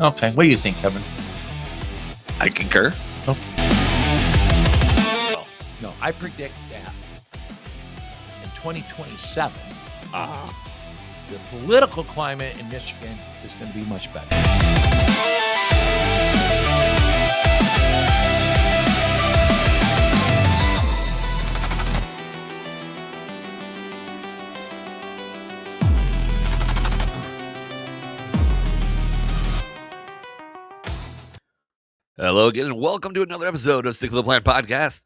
Okay. What do you think, Kevin? I concur. Oh. No, I predict that in 2027, the political climate in Michigan is going to be much better. Hello again, and welcome to another episode of Stick to the Plan podcast.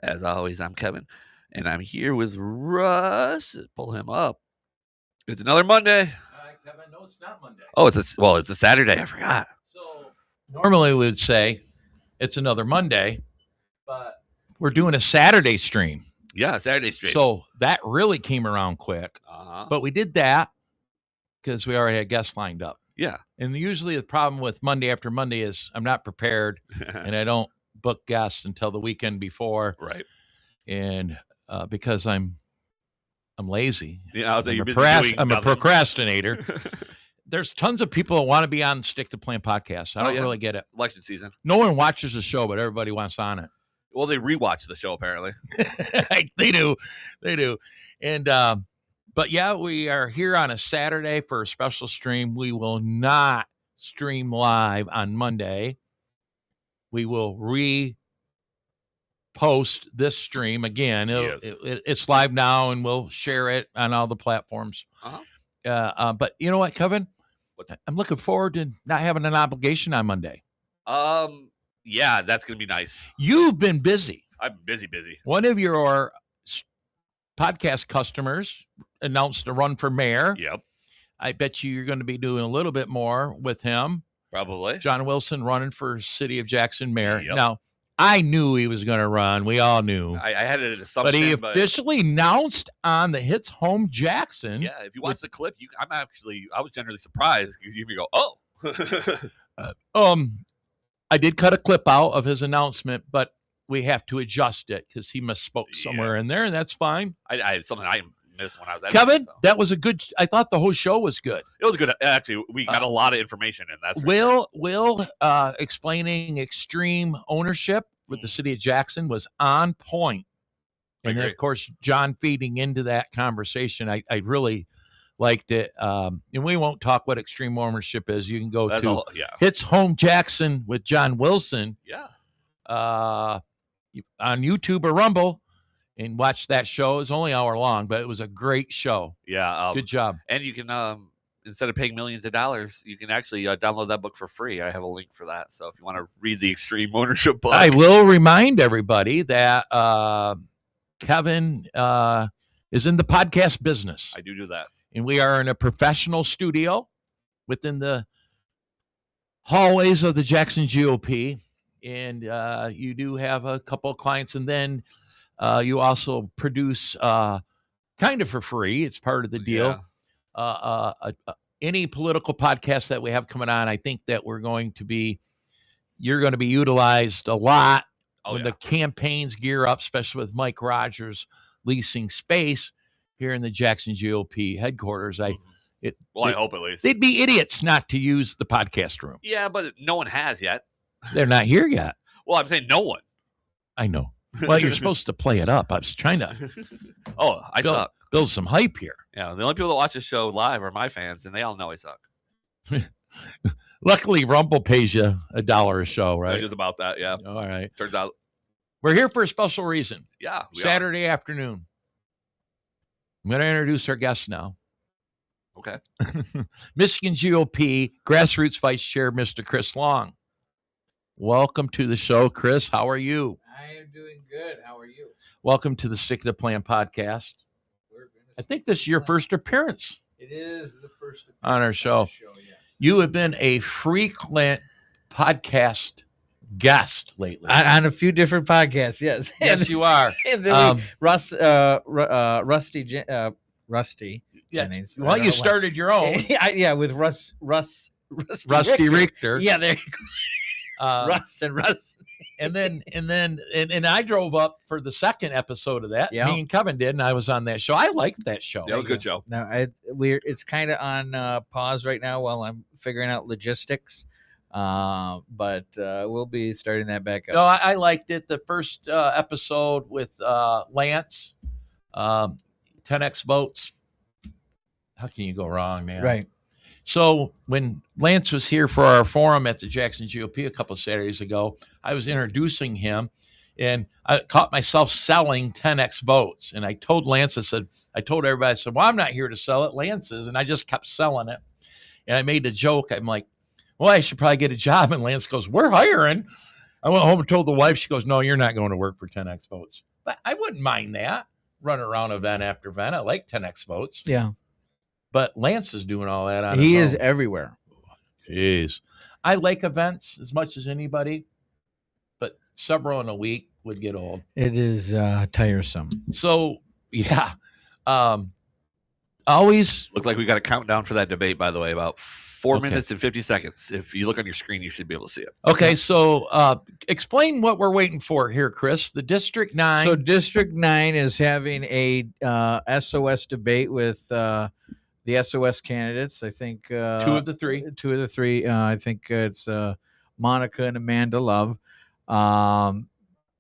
As always, I'm Kevin, and I'm here with Russ. Pull him up. It's another Monday. Kevin, no, it's not Monday. Oh, it's a Saturday. I forgot. So normally we would say it's another Monday, but we're doing a Saturday stream. Yeah, Saturday stream. So that really came around quick. But we did that because we already had guests lined up. Yeah. And usually the problem with Monday after Monday is I'm not prepared and I don't book guests until the weekend before. Right. And because I'm lazy. Yeah, I'm a procrastinator. There's tons of people that want to be on the Stick to Plan podcast. I don't really get it. Election season. No one watches the show, but everybody wants on it. Well, they rewatch the show apparently. They do. And but yeah, we are here on a Saturday for a special stream. We will not stream live on Monday. We will repost this stream again. It's live now, and we'll share it on all the platforms. But you know what, Kevin? I'm looking forward to not having an obligation on Monday. Yeah, that's gonna be nice. You've been busy. I'm busy. One of your podcast customers announced a run for mayor. Yep. I bet you're going to be doing a little bit more with him. Probably. John Wilson running for city of Jackson mayor. Yep. Now, I knew he was going to run. We all knew. I had it at assumption. But he officially announced on the Hits Home Jackson. Yeah, if you watch the clip, I was generally surprised because you go, oh. I did cut a clip out of his announcement, but we have to adjust it because he misspoke somewhere in there, and that's fine. Something I missed when I was Kevin, editing, so. That was a good. I thought the whole show was good. It was good. Actually, we got a lot of information in that. Will explaining extreme ownership with the city of Jackson was on point. And then, of course, John feeding into that conversation. I really liked it. And we won't talk what extreme ownership is. You can go to Hits Home Jackson with John Wilson. Yeah. On YouTube or Rumble and watch that show. It was only an hour long, but it was a great show. Yeah. Good job. And you can, instead of paying millions of dollars, you can actually download that book for free. I have a link for that. So if you want to read the extreme ownership book. I will remind everybody that Kevin is in the podcast business. I do that. And we are in a professional studio within the hallways of the Jackson GOP. And you do have a couple of clients, and then you also produce kind of for free. It's part of the deal. Yeah. Any political podcast that we have coming on, I think that you're going to be utilized a lot when the campaigns gear up, especially with Mike Rogers leasing space here in the Jackson GOP headquarters. I hope at least. They'd be idiots not to use the podcast room. Yeah, but no one has yet. They're not here yet. Well, I'm saying no one. I know. Well, you're supposed to play it up. I was trying to build some hype here. Yeah, the only people that watch the show live are my fans, and they all know I suck. Luckily, Rumble pays you $1 a show, right? It is about that, yeah. All right. Turns out. We're here for a special reason. Yeah. Saturday afternoon. I'm going to introduce our guest now. Okay. Michigan GOP Grassroots Vice Chair, Mr. Chris Long. Welcome to the show, Chris. How are you? I am doing good. How are you? Welcome to the Stick to the Plan podcast. I think this is your first appearance. It is the first appearance on our show. Yes. You have been a frequent podcast guest lately. On a few different podcasts, yes. Yes, you are. And then Rusty Jennings. Well, you started your own. Yeah, with Rusty Richter. Yeah, there you go. Russ. And then I drove up for the second episode of that. Yeah. Me and Kevin did, and I was on that show. I liked that show. That was a good show. Now it's kind of on pause right now while I'm figuring out logistics. But we'll be starting that back up. No, I liked it. The first episode with Lance, 10x votes. How can you go wrong, man? Right. So when Lance was here for our forum at the Jackson GOP a couple of Saturdays ago, I was introducing him, and I caught myself selling 10x votes. And I told Lance, I told everybody, I said, well, I'm not here to sell it. Lance is. And I just kept selling it. And I made a joke. I'm like, well, I should probably get a job. And Lance goes, we're hiring. I went home and told the wife. She goes, no, you're not going to work for 10x votes. But I wouldn't mind that. Run around event after event. I like 10x votes. Yeah. But Lance is doing all that on He his is own. everywhere. Jeez. I like events as much as anybody, but several in a week would get old. It is tiresome. So, yeah. Always. Looks like we got a countdown for that debate, by the way, about 4 Okay. minutes and 50 seconds. If you look on your screen, you should be able to see it. Okay, so explain what we're waiting for here, Chris. The District 9. So District 9 is having a SOS debate with the SOS candidates. I think two of the three. I think it's Monica and Amanda Love.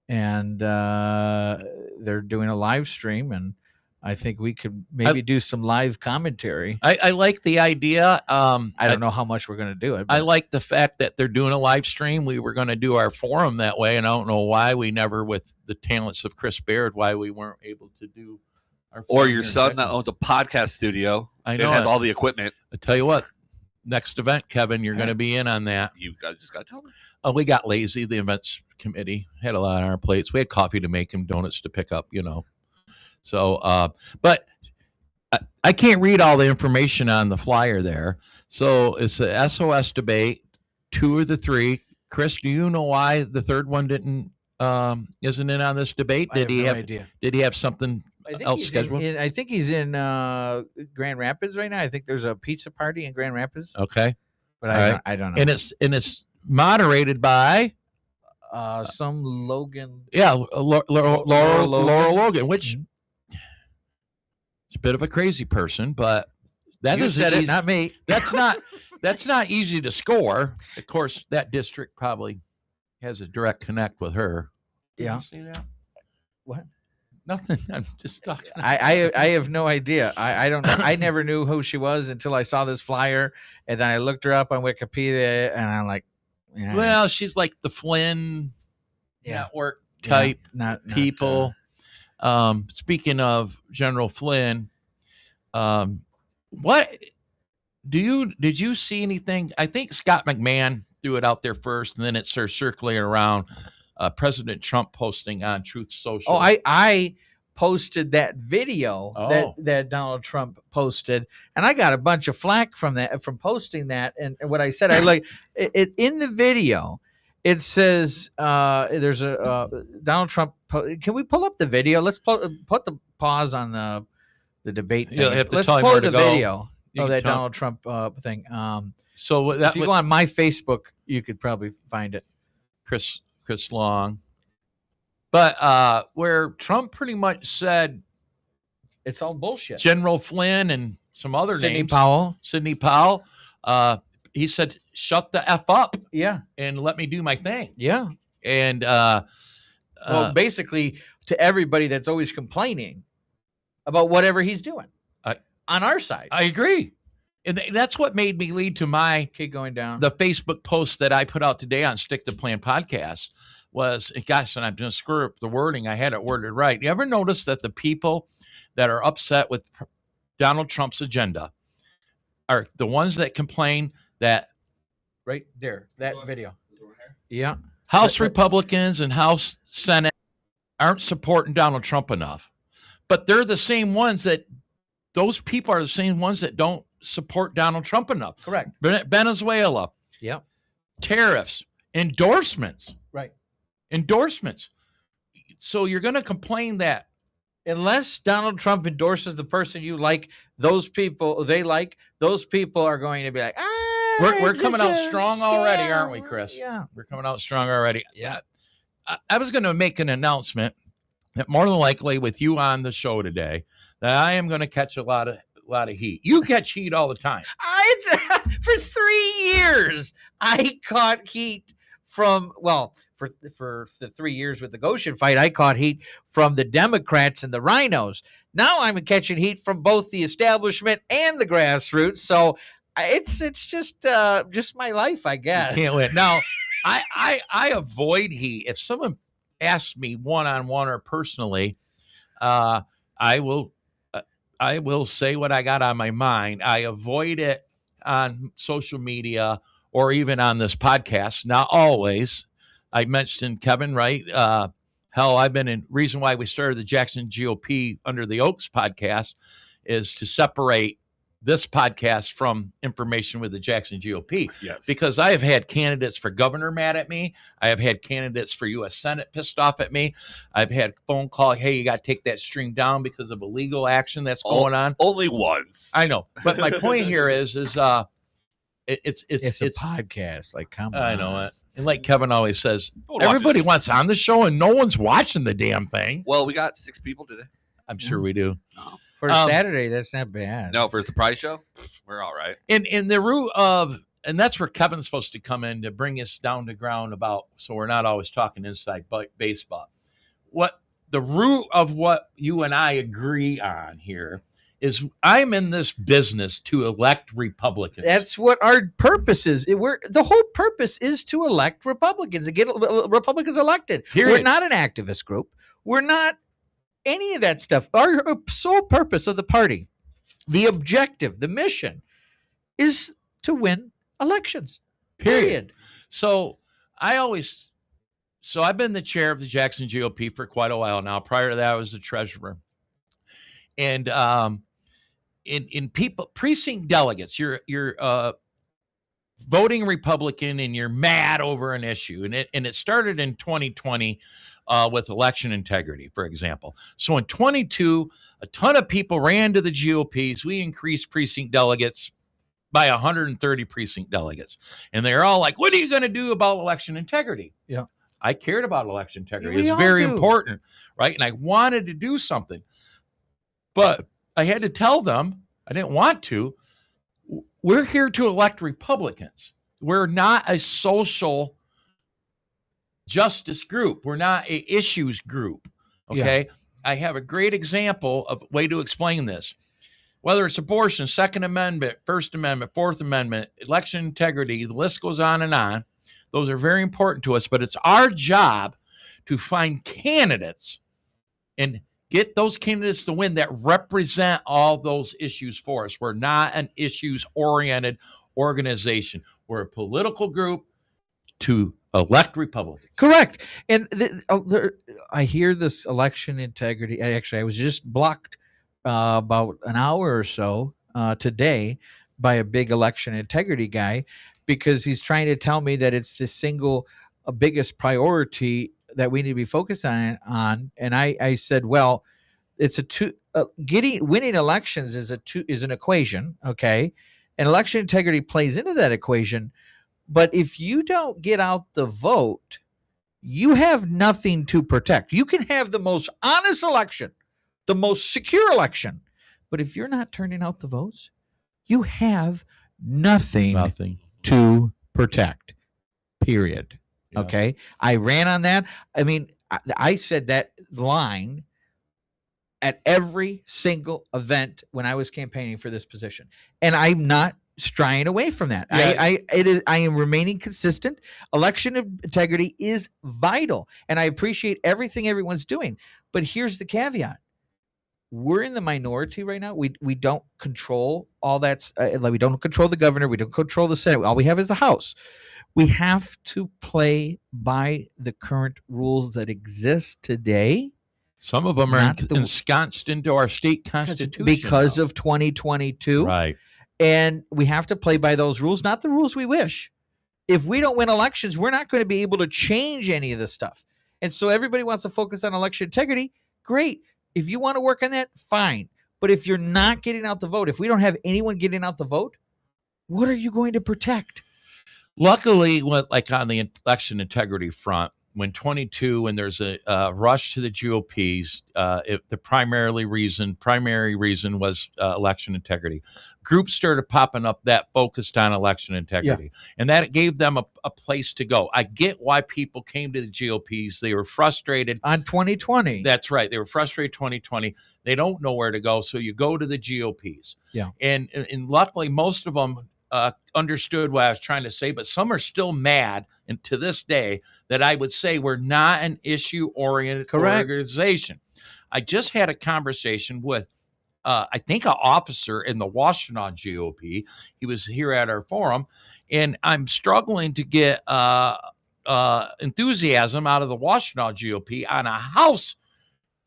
And they're doing a live stream, and I think we could maybe do some live commentary. I like the idea. I don't know how much we're going to do it. I but- like the fact that they're doing a live stream. We were going to do our forum that way, and I don't know why we never, with the talents of Chris Baird, why we weren't able to do our Or forum your here in son that Jackson. owns a podcast studio I and know has it. all the equipment. I tell you what, next event, Kevin, you're going to be in on that. You guys just got to tell me. We got lazy. The events committee had a lot on our plates. We had coffee to make and donuts to pick up, So, but I can't read all the information on the flyer there. So it's a SOS debate, 2 of the 3. Chris, do you know why the third one isn't in on this debate? I have no idea. Did he have something I think else he's scheduled? I think he's in Grand Rapids right now. I think there's a pizza party in Grand Rapids, Okay. but All right. I don't know. And it's moderated by Some Logan. Laurel Logan, which Mhm. is a bit of a crazy person, but that You is said it, easy- not me. that's not easy to score. Of course, that district probably has a direct connect with her. Did Yeah. you see that? What? Nothing. I'm just talking. I have no idea. I don't know. I never knew who she was until I saw this flyer, and then I looked her up on Wikipedia, and I'm like, yeah, Well, she's like the Flynn yeah, network yeah, type not people. Speaking of General Flynn, what did you see anything? I think Scott McMahon threw it out there first, and then it started circulating around. President Trump posting on Truth Social. Oh, I posted that video Oh. that Donald Trump posted, and I got a bunch of flack from posting that. And what I said, I like it in the video. It says there's a Donald Trump. Can we pull up the video? Let's put the pause on the debate thing. You'll have to Let's tell him pull where the to go. video You of can that tell- Donald Trump thing. So If that you would go on my Facebook, you could probably find it. Chris Long. But where Trump pretty much said It's all bullshit. General Flynn and some other Sidney names, Powell. Sidney Powell, he said, "Shut the F up Yeah, and let me do my thing." yeah. And Well, basically, to everybody that's always complaining about whatever he's doing on our side. I agree, and that's what made me lead to my Keep going down. the Facebook post that I put out today on Stick to Plan podcast was, gosh, and I'm going to screw up the wording. I had it worded right. You ever notice that the people that are upset with Donald Trump's agenda are the ones that complain that right there, that video. Yeah. House But- Republicans and House Senate aren't supporting Donald Trump enough? But they're the same ones those people are the same ones that don't support Donald Trump enough. Correct. Venezuela, Yeah. tariffs, endorsements. Right. Endorsements. So you're going to complain that Unless Donald Trump endorses the person you like, those people are going to be like, We're it's coming out a strong scam." already, aren't we, Chris? Yeah. We're coming out strong already. Yeah. I was going to make an announcement that more than likely with you on the show today, that I am going to catch a lot of heat. You catch heat all the time. For 3 years, I caught heat from, well, for the 3 years with the Goshen fight, I caught heat from the Democrats and the rhinos. Now I'm catching heat from both the establishment and the grassroots. So it's just my life, I guess. You can't win. Now, I avoid heat. If someone asks me one-on-one or personally, I will say what I got on my mind. I avoid it on social media or even on this podcast. Not always. I mentioned Kevin, right? Hell, I've been in reason why we started the Jackson GOP under the Oaks podcast is to separate this podcast from information with the Jackson GOP. Yes. Because I have had candidates for governor mad at me. I have had candidates for U.S. Senate pissed off at me. I've had phone call, hey, you got to take that string down because of a legal action that's going on. Only once. I know. But my point here is it's a podcast. Like, come on. I know it. And like Kevin always says, Don't everybody watch it. wants on the show and no one's watching the damn thing. Well, we got 6 people today. I'm sure we do. For Saturday, that's not bad. No, for a surprise show, we're all right. In the root of, and that's where Kevin's supposed to come in to bring us down to ground about, so we're not always talking inside baseball. What the root of what you and I agree on here is I'm in this business to elect Republicans. That's what our purpose is. The whole purpose is to elect Republicans and get Republicans elected. Period. We're not an activist group. We're not any of that stuff. Our sole purpose of the party, the objective, the mission, is to win elections. Period. So I've been the chair of the Jackson GOP for quite a while now. Prior to that, I was the treasurer. And in people, precinct delegates, you're voting Republican and you're mad over an issue. And it started in 2020 with election integrity, for example. So in 22, a ton of people ran to the GOPs. We increased precinct delegates by 130 precinct delegates. And they're all like, what are you going to do about election integrity? Yeah. I cared about election integrity. We It's all very do. important, right? And I wanted to do something. But I had to tell them, I didn't want to, we're here to elect Republicans. We're not a social justice group. We're not an issues group, okay? Yeah. I have a great example of a way to explain this. Whether it's abortion, Second Amendment, First Amendment, Fourth Amendment, election integrity, the list goes on and on. Those are very important to us, but it's our job to find candidates and get those candidates to win that represent all those issues for us. We're not an issues-oriented organization. We're a political group to elect Republicans. Correct. And I hear this election integrity. I was just blocked about an hour or so today by a big election integrity guy because he's trying to tell me that it's the single biggest priority that we need to be focused on. And I said, well, it's winning elections is an equation, okay? And election integrity plays into that equation. But if you don't get out the vote, you have nothing to protect. You can have the most honest election, the most secure election, but if you're not turning out the votes, you have nothing to protect. Period. Yeah. Okay. I ran on that. I mean, I said that line at every single event when I was campaigning for this position. And I'm not straying away from that. Yeah. I am remaining consistent. Election integrity is vital. And I appreciate everything everyone's doing. But here's the caveat. We're in the minority right now. We don't control all that. We don't control the governor. We don't control the Senate. All we have is the House. We have to play by the current rules that exist today. Some of them are ensconced into our state constitution because of 2022. Right. And we have to play by those rules, not the rules we wish. If we don't win elections, we're not going to be able to change any of this stuff. And so everybody wants to focus on election integrity. Great. If you want to work on that, fine. But if you're not getting out the vote, if we don't have anyone getting out the vote, what are you going to protect? Luckily, like on the election integrity front, when there's a rush to the GOPs, the primary reason was election integrity. Groups started popping up that focused on election integrity, and that gave them a place to go. I get why people came to the GOPs. They were frustrated on 2020. That's right. They were frustrated 2020. They don't know where to go, so you go to the GOPs. Yeah, and luckily most of them understood what I was trying to say, but some are still mad, and to this day, that I would say we're not an issue-oriented organization. I just had a conversation with, I think, an officer in the Washtenaw GOP. He was here at our forum, and I'm struggling to get enthusiasm out of the Washtenaw GOP on a House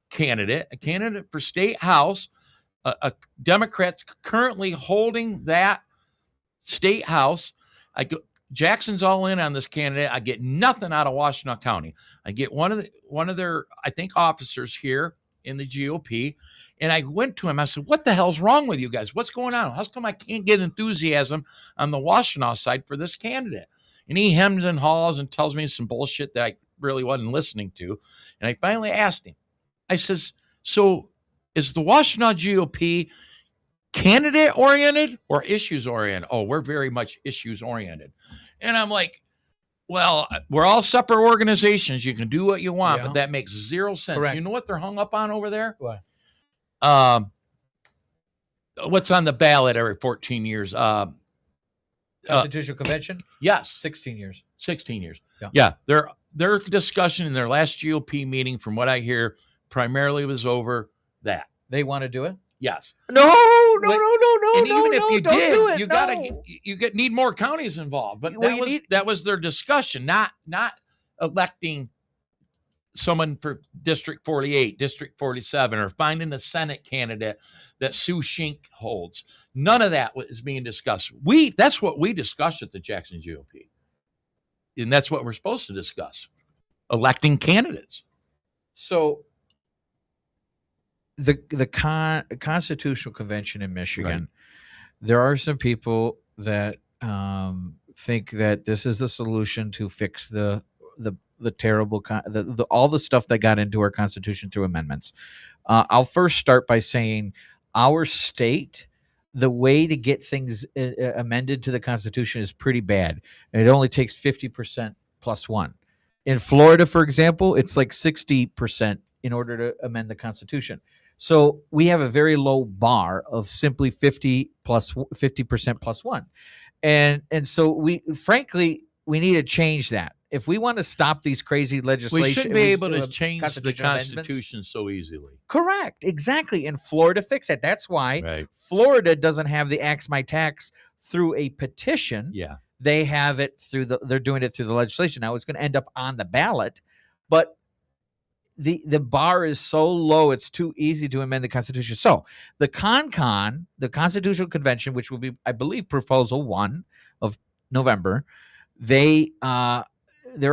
candidate, a candidate for state House, a Democrats currently holding that state House. Jackson's all in on this candidate. I get nothing out of Washtenaw County. I get one of their, I think, officers here in the GOP, and I went to him. I said, "What the hell's wrong with you guys? What's going on? How come I can't get enthusiasm on the Washtenaw side for this candidate?" And he hems and haws and tells me some bullshit that I really wasn't listening to. And I finally asked him. I says, "So is the Washtenaw GOP candidate oriented or issues oriented?" "Oh, we're very much issues oriented." And I'm like, well, we're all separate organizations. You can do what you want, but that makes zero sense. Correct. You know what they're hung up on over there? What? What's on the ballot every 14 years? Constitutional Convention? Yes. 16 years. 16 years. Yeah. Their discussion in their last GOP meeting, from what I hear, primarily was over that. They want to do it? Yes. No. And even if you did, you gotta need more counties involved. But that was their discussion, not electing someone for District 48, District 47, or finding a Senate candidate that Sue Shink holds. None of that is being discussed. That's what we discussed at the Jackson GOP. And that's what we're supposed to discuss, electing candidates. So the Constitutional Convention in Michigan, there are some people that think that this is the solution to fix the terrible all the stuff that got into our Constitution through amendments. I'll first start by saying our state, the way to get things amended to the Constitution is pretty bad. It only takes 50% plus one. In Florida, for example, it's like 60% in order to amend the Constitution. So we have a very low bar of simply 50% plus one. And so we need to change that. If we want to stop these crazy legislation, we shouldn't be able to change the Constitution so easily. Correct. Exactly. And Florida fixed that. That's why Florida doesn't have the Axe My Tax through a petition. Yeah. They have it they're doing it through the legislation. Now it's going to end up on the ballot, but the bar is so low, it's too easy to amend the Constitution. So the the Constitutional Convention, which will be, I believe, Proposal 1 of November, there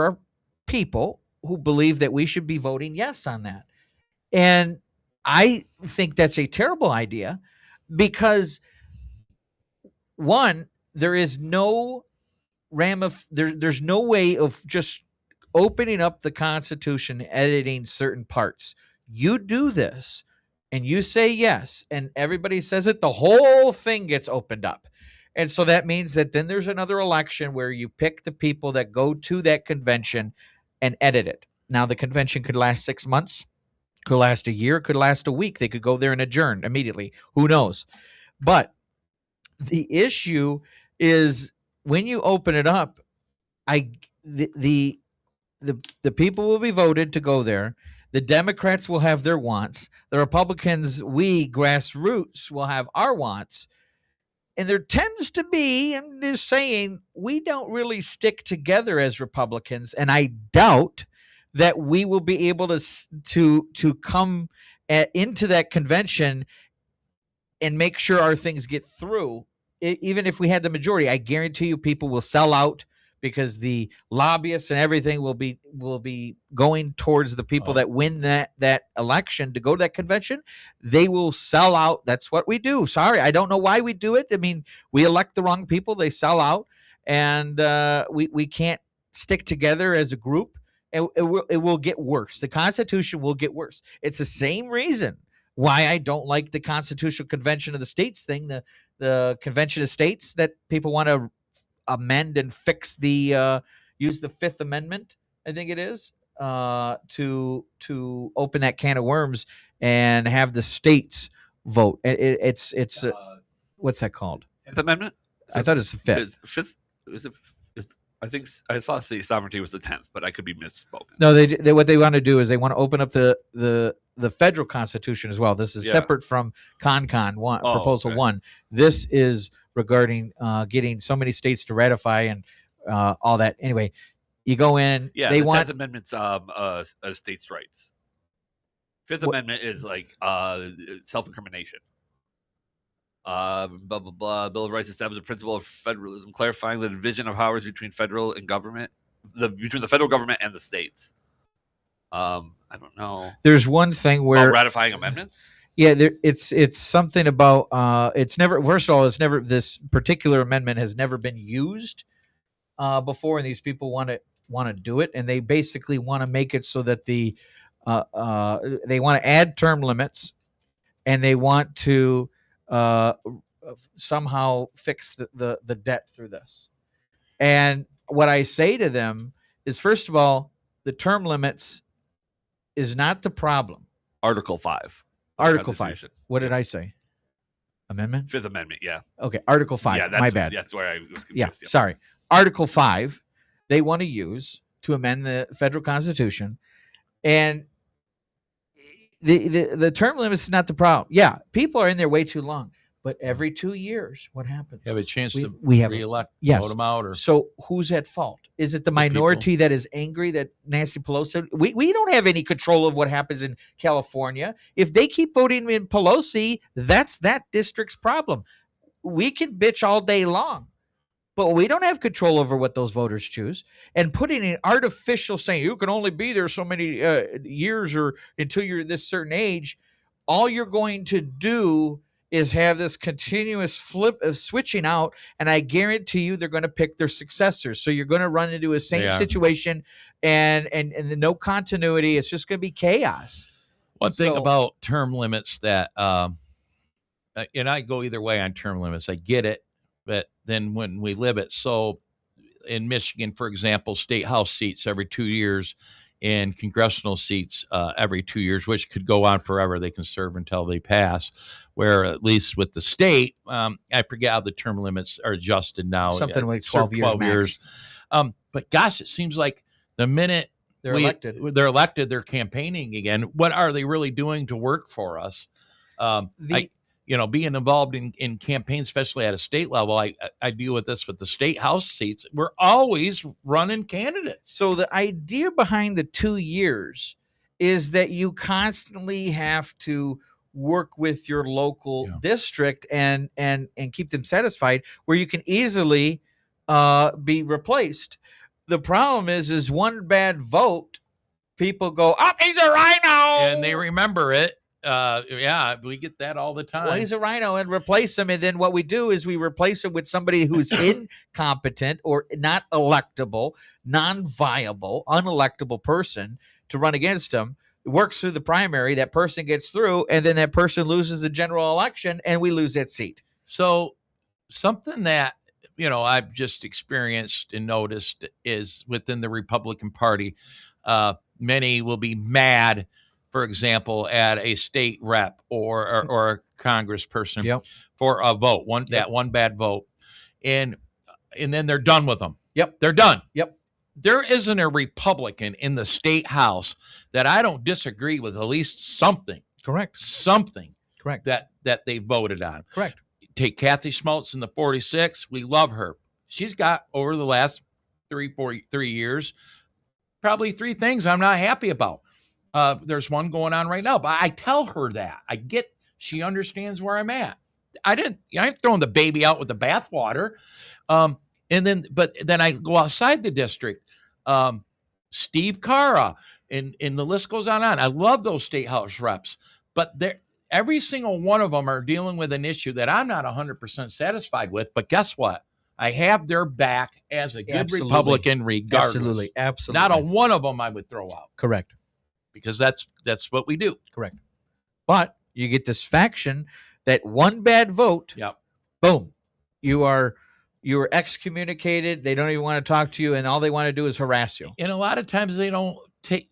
are people who believe that we should be voting yes on that. And I think that's a terrible idea because, one, there is no there's no way of just opening up the Constitution, editing certain parts. You do this and you say yes, and everybody says it, the whole thing gets opened up. And so that means that then there's another election where you pick the people that go to that convention and edit it. Now, the convention could last 6 months, could last a year, could last a week. They could go there and adjourn immediately. Who knows? But the issue is when you open it up, the people will be voted to go there. The Democrats will have their wants. The Republicans, we Grassroots, will have our wants. And there tends to be, I'm just saying, we don't really stick together as Republicans. And I doubt that we will be able to come into that convention and make sure our things get through. Even if we had the majority, I guarantee you people will sell out because the lobbyists and everything will be going towards the people that win that election to go to that convention. They will sell out. That's what we do. Sorry, I don't know why we do it. I mean, we elect the wrong people. They sell out, and we can't stick together as a group and it will get worse. The Constitution will get worse. It's the same reason why I don't like the Constitutional Convention of the States thing, the Convention of States that people want to amend and fix the use the Fifth Amendment, I think it is, to open that can of worms and have the states vote. It's what's that called? Fifth Amendment? I thought it's the fifth. Fifth? I thought state sovereignty was the 10th, but I could be misspoken. No, they what they want to do is they want to open up the federal constitution as well. This is separate from Proposal 1. This is regarding getting so many states to ratify and all that. Anyway, you go in. Yeah, they the want 10th Amendment's states' rights. Fifth Amendment is like self-incrimination. Blah blah blah. Bill of Rights establishes the principle of federalism, clarifying the division of powers between federal and government, between the federal government and the states. I don't know. There's one thing where ratifying amendments. Yeah, it's something about it's never. First of all, it's never. This particular amendment has never been used before, and these people want to do it, and they basically want to make it so that they want to add term limits, and they want to somehow fix the debt through this. And what I say to them is, first of all, the term limits is not the problem. Article 5. Article 5. What did I say? Amendment? Fifth Amendment, yeah. Okay, Article 5. Yeah, my bad. That's where I was confused. Yeah, sorry. Article 5, they want to use to amend the federal constitution, and the term limit is not the problem. Yeah, people are in there way too long, but every 2 years, what happens? You have a chance to have re-elect, yes. vote them out, or so who's at fault? Is it the minority that is angry that Nancy Pelosi? We don't have any control of what happens in California. If they keep voting in Pelosi, that's that district's problem. We can bitch all day long, but we don't have control over what those voters choose. And putting an artificial saying you can only be there so many years or until you're this certain age, all you're going to do is have this continuous flip of switching out, and I guarantee you they're going to pick their successors. So you're going to run into a same situation, and the no continuity. It's just going to be chaos. One thing about term limits that, and I go either way on term limits. I get it, but then when we live it, so in Michigan, for example, state house seats every 2 years, and congressional seats every 2 years, which could go on forever. They can serve until they pass. Where at least with the state, I forget how the term limits are adjusted now. Something like 12 years. But gosh, it seems like the minute they're elected, they're campaigning again. What are they really doing to work for us? Being involved in campaigns, especially at a state level, I deal with this with the state house seats. We're always running candidates. So the idea behind the 2 years is that you constantly have to work with your local district and keep them satisfied, where you can easily be replaced. The problem is one bad vote, people go, "Oh, he's a rhino," and they remember it. We get that all the time. Well, he's a rhino, and replace him. And then what we do is we replace him with somebody who's incompetent or not electable, non-viable, unelectable person to run against him. It works through the primary. That person gets through, and then that person loses the general election, and we lose that seat. So something that, I've just experienced and noticed is within the Republican Party, many will be mad, for example, at a state rep or a congressperson for a vote, that one bad vote, and then they're done with them. Yep, they're done. Yep. There isn't a Republican in the state house that I don't disagree with at least something. Correct. Something. Correct. That they voted on. Correct. Take Kathy Schmaltz in the 46. We love her. She's got over the last 3 years probably 3 things I'm not happy about. There's one going on right now, but I tell her that. She understands where I'm at. I ain't throwing the baby out with the bathwater. But then I go outside the district. Steve Cara, and the list goes on. I love those state house reps, but every single one of them are dealing with an issue that I'm not 100% satisfied with. But guess what? I have their back as a good Absolutely. Republican, regardless. Absolutely. Not a one of them I would throw out, Correct. because that's what we do. Correct. But you get this faction that one bad vote, Yep. boom, you are excommunicated. They don't even want to talk to you, and all they want to do is harass you. And a lot of times they don't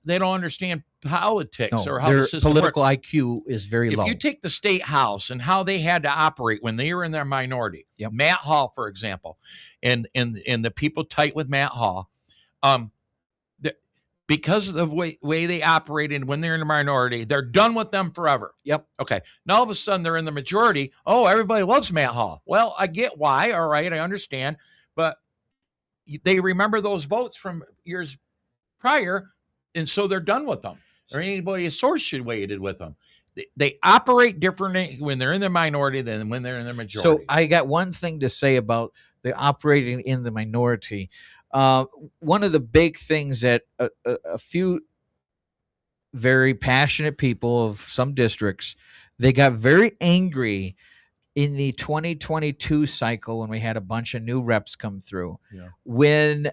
understand politics No, or how the their system political works. IQ is very low. If you take the state house and how they had to operate when they were in their minority, Yep. Matt Hall, for example, and the people tight with Matt Hall, because of the way they operated when they're in the minority, they're done with them forever. Yep. Okay. Now all of a sudden they're in the majority. Oh, everybody loves Matt Hall. Well, I get why. All right, I understand, but they remember those votes from years prior, and so they're done with them. Or anybody associated with them. They operate differently when they're in the minority than when they're in the majority. So I got one thing to say about the operating in the minority. One of the big things that a few very passionate people of some districts, they got very angry in the 2022 cycle when we had a bunch of new reps come through. Yeah. When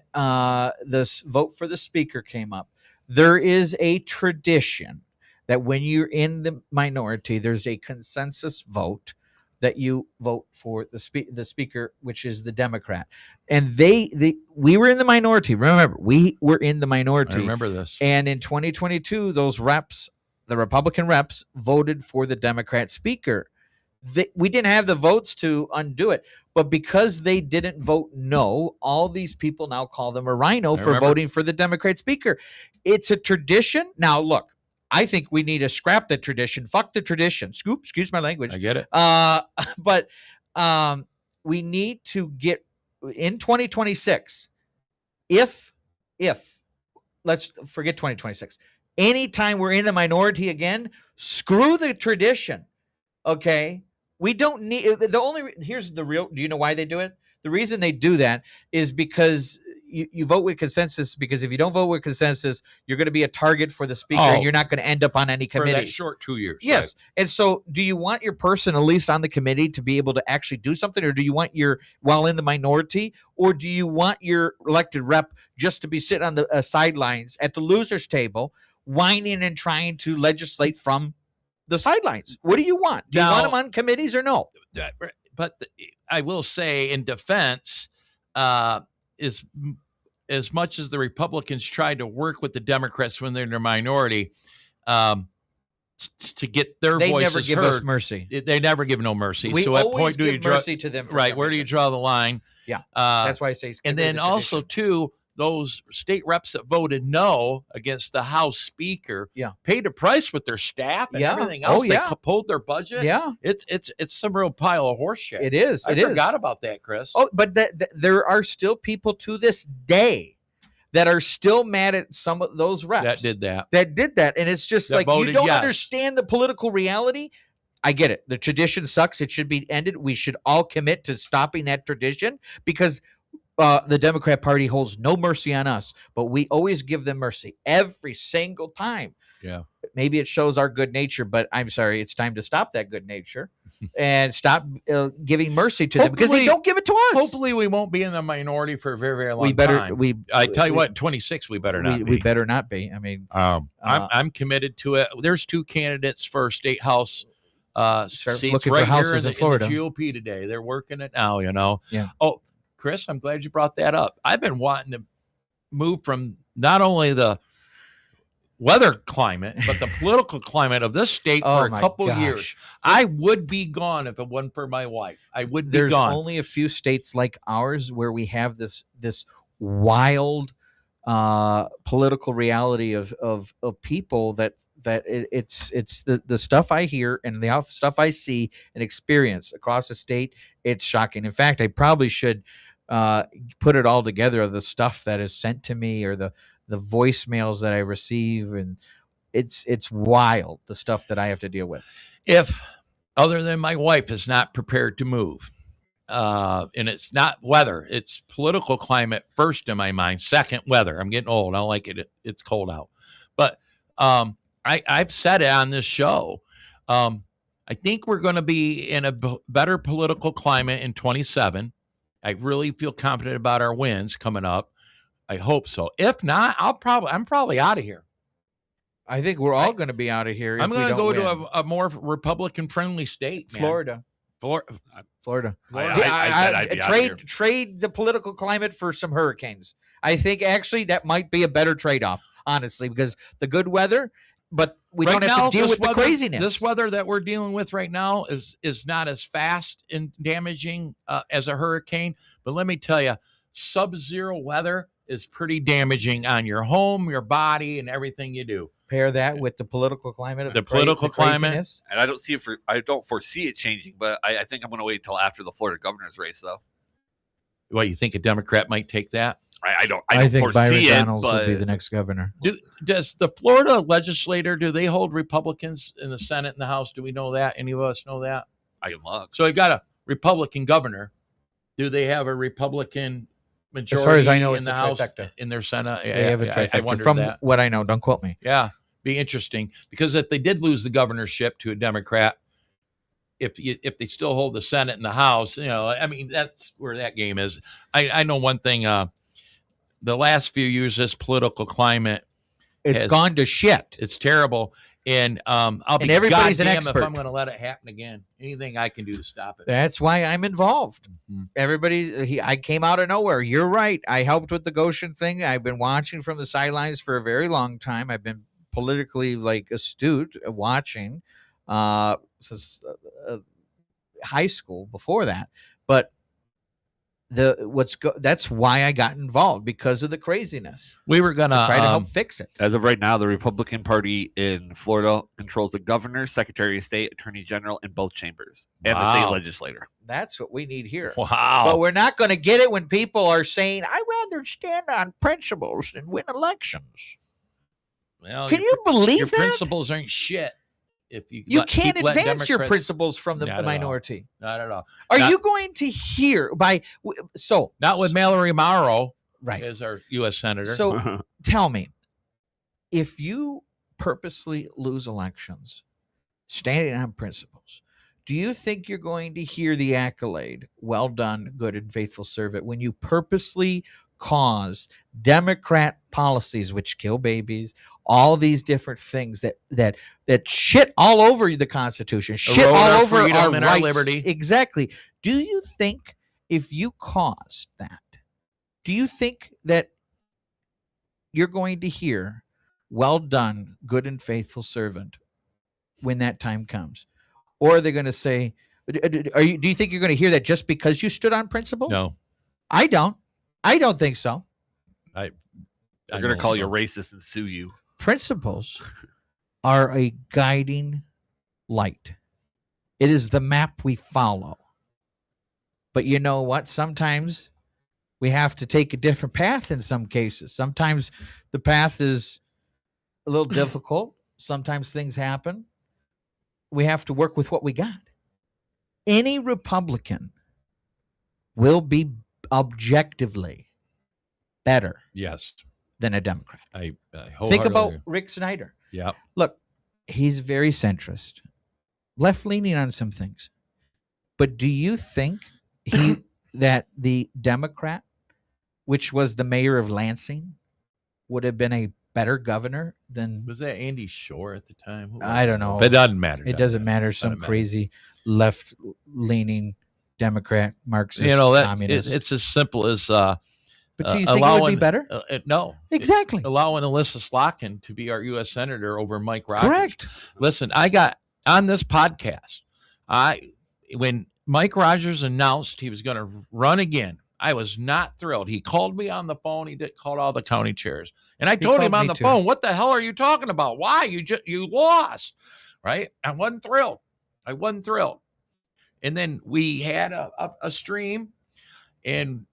this vote for the speaker came up, there is a tradition that when you're in the minority, there's a consensus vote that you vote for the speaker, which is the Democrat. And we were in the minority. Remember, we were in the minority. I remember this. And in 2022, those reps, the Republican reps, voted for the Democrat speaker. We didn't have the votes to undo it. But because they didn't vote no, all these people now call them a rhino for voting for the Democrat speaker. It's a tradition. Now, look, I think we need to scrap the tradition. Fuck the tradition. Excuse my language. I get it. But we need to get in 2026. If let's forget 2026. Anytime we're in the minority again, screw the tradition. Okay. We don't need here's the real. Do you know why they do it? The reason they do that is because you vote with consensus, because if you don't vote with consensus, you're going to be a target for the speaker and you're not going to end up on any committees. For that short 2 years. Yes. Right. And so do you want your person, at least on the committee, to be able to actually do something, or do you want while in the minority, or do you want your elected rep just to be sitting on the sidelines at the loser's table, whining and trying to legislate from the sidelines? What do you want? Do you want them on committees or no? But I will say, in defense, as much as the Republicans tried to work with the Democrats when they're in their minority, to get their voices heard, they never give us mercy. They never give no mercy. We so at always point do give you draw mercy to them? Right? Where do you draw the line? Yeah, that's why I say. And then also too, those state reps that voted no against the House Speaker, paid a price with their staff and everything else. They pulled their budget. Yeah, it's some real pile of horse shit. It is. I forgot about that, Chris. Oh, but there are still people to this day that are still mad at some of those reps that did that, and it's just like, you don't understand the political reality. I get it. The tradition sucks. It should be ended. We should all commit to stopping that tradition, because the Democrat Party holds no mercy on us, but we always give them mercy every single time. Yeah. Maybe it shows our good nature, but I'm sorry, it's time to stop that good nature and stop giving mercy to them, because they don't give it to us. Hopefully we won't be in the minority for a very, very long time. I tell you what, in 26, we better not be. We better not be. I mean, I'm committed to it. There's 2 candidates for state house seats looking right for houses here in Florida. in the GOP today. They're working it now, Yeah. Oh, Chris, I'm glad you brought that up. I've been wanting to move from not only the weather climate, but the political climate of this state for a couple years. I would be gone if it wasn't for my wife. I would be gone. There's only a few states like ours where we have this wild political reality of people that it's the stuff I hear and the stuff I see and experience across the state. It's shocking. In fact, I probably should put it all together, of the stuff that is sent to me, or the voicemails that I receive, and it's wild, the stuff that I have to deal with. If other than my wife is not prepared to move, and it's not weather, it's political climate first in my mind. Second, weather. I'm getting old. I don't like it. It's cold out. But I've said it on this show. I think we're going to be in a better political climate in 27 I really feel confident about our wins coming up. I hope so. If not, I'm probably out of here. I think we're all going to be out of here. I'm going to go to a more Republican-friendly state, man. Florida. I'd be out of here. Trade the political climate for some hurricanes. I think actually that might be a better trade-off, honestly, because the good weather, but we don't have to deal with the craziness. This weather that we're dealing with right now is not as fast and damaging as a hurricane. But let me tell you, sub-zero weather is pretty damaging on your home, your body, and everything you do. Pair that with the political climate of the political climate, craziness. And I don't foresee it changing, but I think I'm going to wait until after the Florida governor's race, though. Well, you think a Democrat might take that? I don't think Byron foresee Donalds it, will be the next governor. Does the Florida legislature, do they hold Republicans in the Senate and the House? Do we know that? Any of us know that? I can look. So we got a Republican governor. Do they have a Republican majority As far as I know, in it's the a House, trifecta. in their Senate? They have a trifecta. I wondered From that. what I know, don't quote me. Yeah, be interesting, because if they did lose the governorship to a Democrat, if they still hold the Senate and the House, I mean, that's where that game is. I know one thing. The last few years, this political climate, It's gone to shit. it's terrible. And I'll be everybody's an goddamn expert. if I'm going to let it happen again. Anything I can do to stop it. That's why I'm involved. Mhm. I came out of nowhere. You're right. I helped with the Goshen thing. I've been watching from the sidelines for a very long time. I've been politically astute watching since high school before that. But that's why I got involved, because of the craziness. We were going To try to to help fix it. As of right now, the Republican Party in Florida controls the governor, secretary of state, attorney general in both chambers, and the state Wow. legislator. That's what we need here. wow. But we're not going to get it when people are saying, "I'd rather stand on principles than win elections." Well, Can your- you believe your that? principles aren't shit. If you Can't keep letting advance your Democrats- principles from the Not at all. minority. Not at all. Are Not- you going to hear Not with Mallory Morrow right? as our U.S. senator. So tell me, if you purposely lose elections, standing on principles, do you think you're going to hear the accolade, "Well done, good and faithful servant," when you purposely cause Democrat policies which kill babies, all these different things that shit all over the Constitution, shit Erode all our over freedom our and our rights? liberty. Exactly. Do you think if you caused that, do you think that you're going to hear, "Well done, good and faithful servant," when that time comes? Or are they going to say, do you think you're going to hear that just because you stood on principles? no, I don't think so. They're going to call you racist and sue you. Principles are a guiding light. It is the map we follow. But you know what? Sometimes we have to take a different path in some cases. Sometimes the path is a little difficult. Sometimes things happen. We have to work with what we got. Any Republican will be objectively better Yes, than a Democrat. I Think about wholeheartedly- Rick Snyder. Yeah. Look, he's very centrist, left-leaning on some things. But do you think that the Democrat, which was the mayor of Lansing, would have been a better governor than? Was that Andy Shore at the time? Who was I don't it? know. But it doesn't matter. It doesn't matter. Some Doesn't matter. crazy left-leaning Democrat, Marxist, communist. It's as simple as but do you think it would be better? No, Exactly. allowing Alyssa Slotkin to be our U.S. senator over Mike Rogers. Correct. Listen, I got on this podcast. When Mike Rogers announced he was going to run again, I was not thrilled. He called me on the phone. He called all the county chairs, and I told him called on me the too. phone, "What the hell are you talking about? Why you lost?" Right? I wasn't thrilled. And then we had a stream, and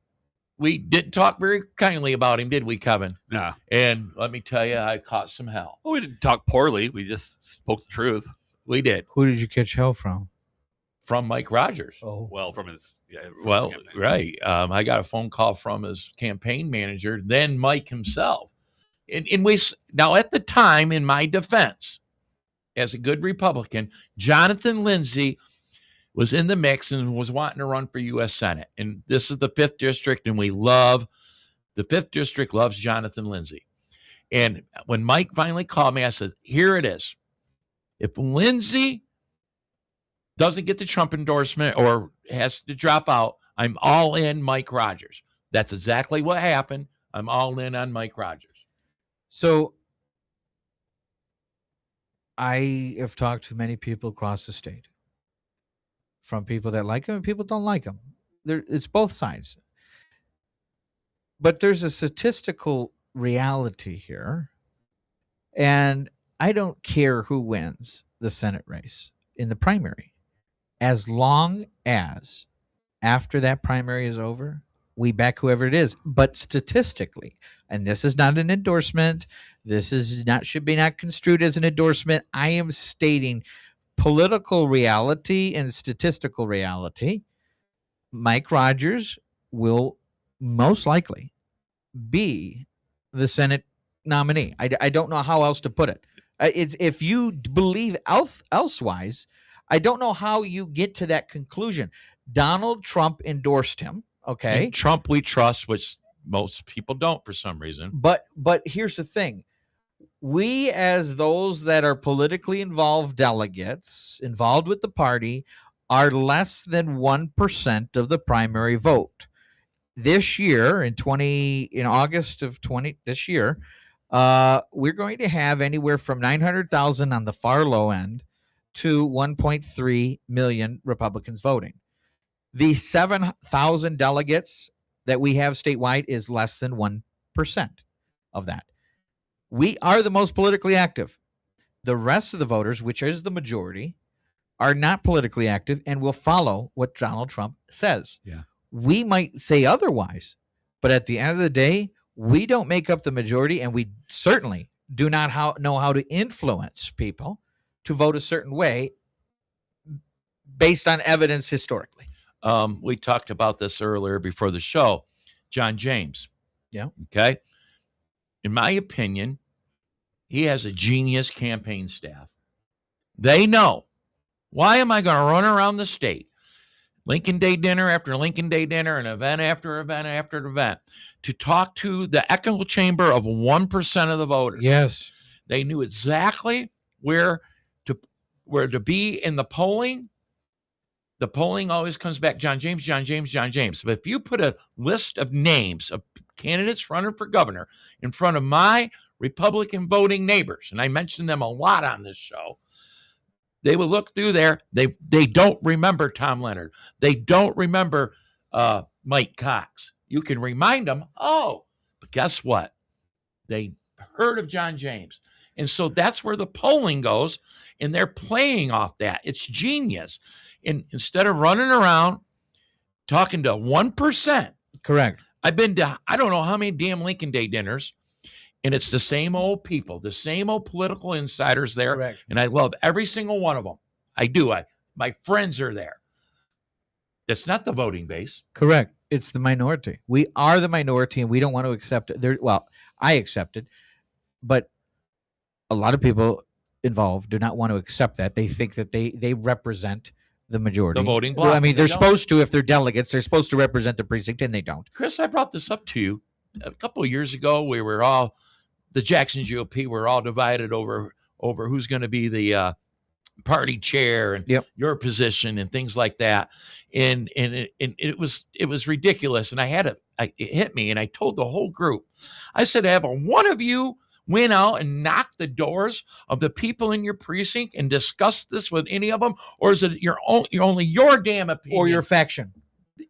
we didn't talk very kindly about him, did we, Kevin? Nah. And let me tell you, I caught some hell. Well, we didn't talk poorly. We just spoke the truth. We did, Who did you catch hell from? from Mike Rogers. Oh, Well, from his Well, campaign. right. I got a phone call from his campaign manager, then Mike himself. And now at the time, in my defense, as a good Republican, Jonathan Lindsay was in the mix and was wanting to run for U.S. Senate. And this is the 5th District, and the 5th District loves Jonathan Lindsay. And when Mike finally called me, I said, here it is. If Lindsay doesn't get the Trump endorsement or has to drop out, I'm all in Mike Rogers. That's exactly what happened. I'm all in on Mike Rogers. So I have talked to many people across the state, from people that like him and people don't like him. It's both sides. But there's a statistical reality here. And I don't care who wins the Senate race in the primary, as long as after that primary is over, we back whoever it is. But statistically, and this is not an endorsement, this is not, should be not construed as an endorsement. I am stating political reality and statistical reality. Mike Rogers will most likely be the Senate nominee. I don't know how else to put it. It's, if you believe elsewise, I don't know how you get to that conclusion. Donald Trump endorsed him. Okay. And Trump we trust, which most people don't for some reason. But here's the thing. We, as those that are politically involved delegates, involved with the party, are less than 1% of the primary vote. This year, in August of this year, we're going to have anywhere from 900,000 on the far low end to 1.3 million Republicans voting. The 7,000 delegates that we have statewide is less than 1% of that. We are the most politically active. The rest of the voters, which is the majority, are not politically active and will follow what Donald Trump says. Yeah. We might say otherwise, but at the end of the day, we don't make up the majority, and we certainly do not know how to influence people to vote a certain way based on evidence historically. We talked about this earlier before the show. John James. Yeah. Okay. In my opinion, he has a genius campaign staff. They know, why am I going to run around the state, Lincoln Day dinner after Lincoln Day dinner, and event after event after event, to talk to the echo chamber of 1% of the voters? Yes. They knew exactly where to be in the polling. The polling always comes back, John James, John James, John James. But if you put a list of names of candidates running for governor in front of my Republican voting neighbors, and I mentioned them a lot on this show, they will look through there. They don't remember Tom Leonard. They don't remember Mike Cox. You can remind them, but guess what? They heard of John James. And so that's where the polling goes, and they're playing off that. It's genius. And instead of running around talking to 1%. Correct. I've been to, I don't know how many damn Lincoln Day dinners, and it's the same old people, the same old political insiders there. Correct. And I love every single one of them. I do. My friends are there. That's not the voting base. Correct. It's the minority. We are the minority, and we don't want to accept it. Well, I accept it, but a lot of people involved do not want to accept that. They think that they represent the majority. The voting bloc. Well, I mean, they're supposed to, if they're delegates, they're supposed to represent the precinct, and they don't. Chris, I brought this up to you a couple of years ago. We were all, the Jackson GOP, were all divided over who's going to be the party chair and your position and things like that. And it was ridiculous. And it hit me, and I told the whole group, I said, have one of you went out and knocked the doors of the people in your precinct and discussed this with any of them? Or is it only your damn opinion? Or your faction?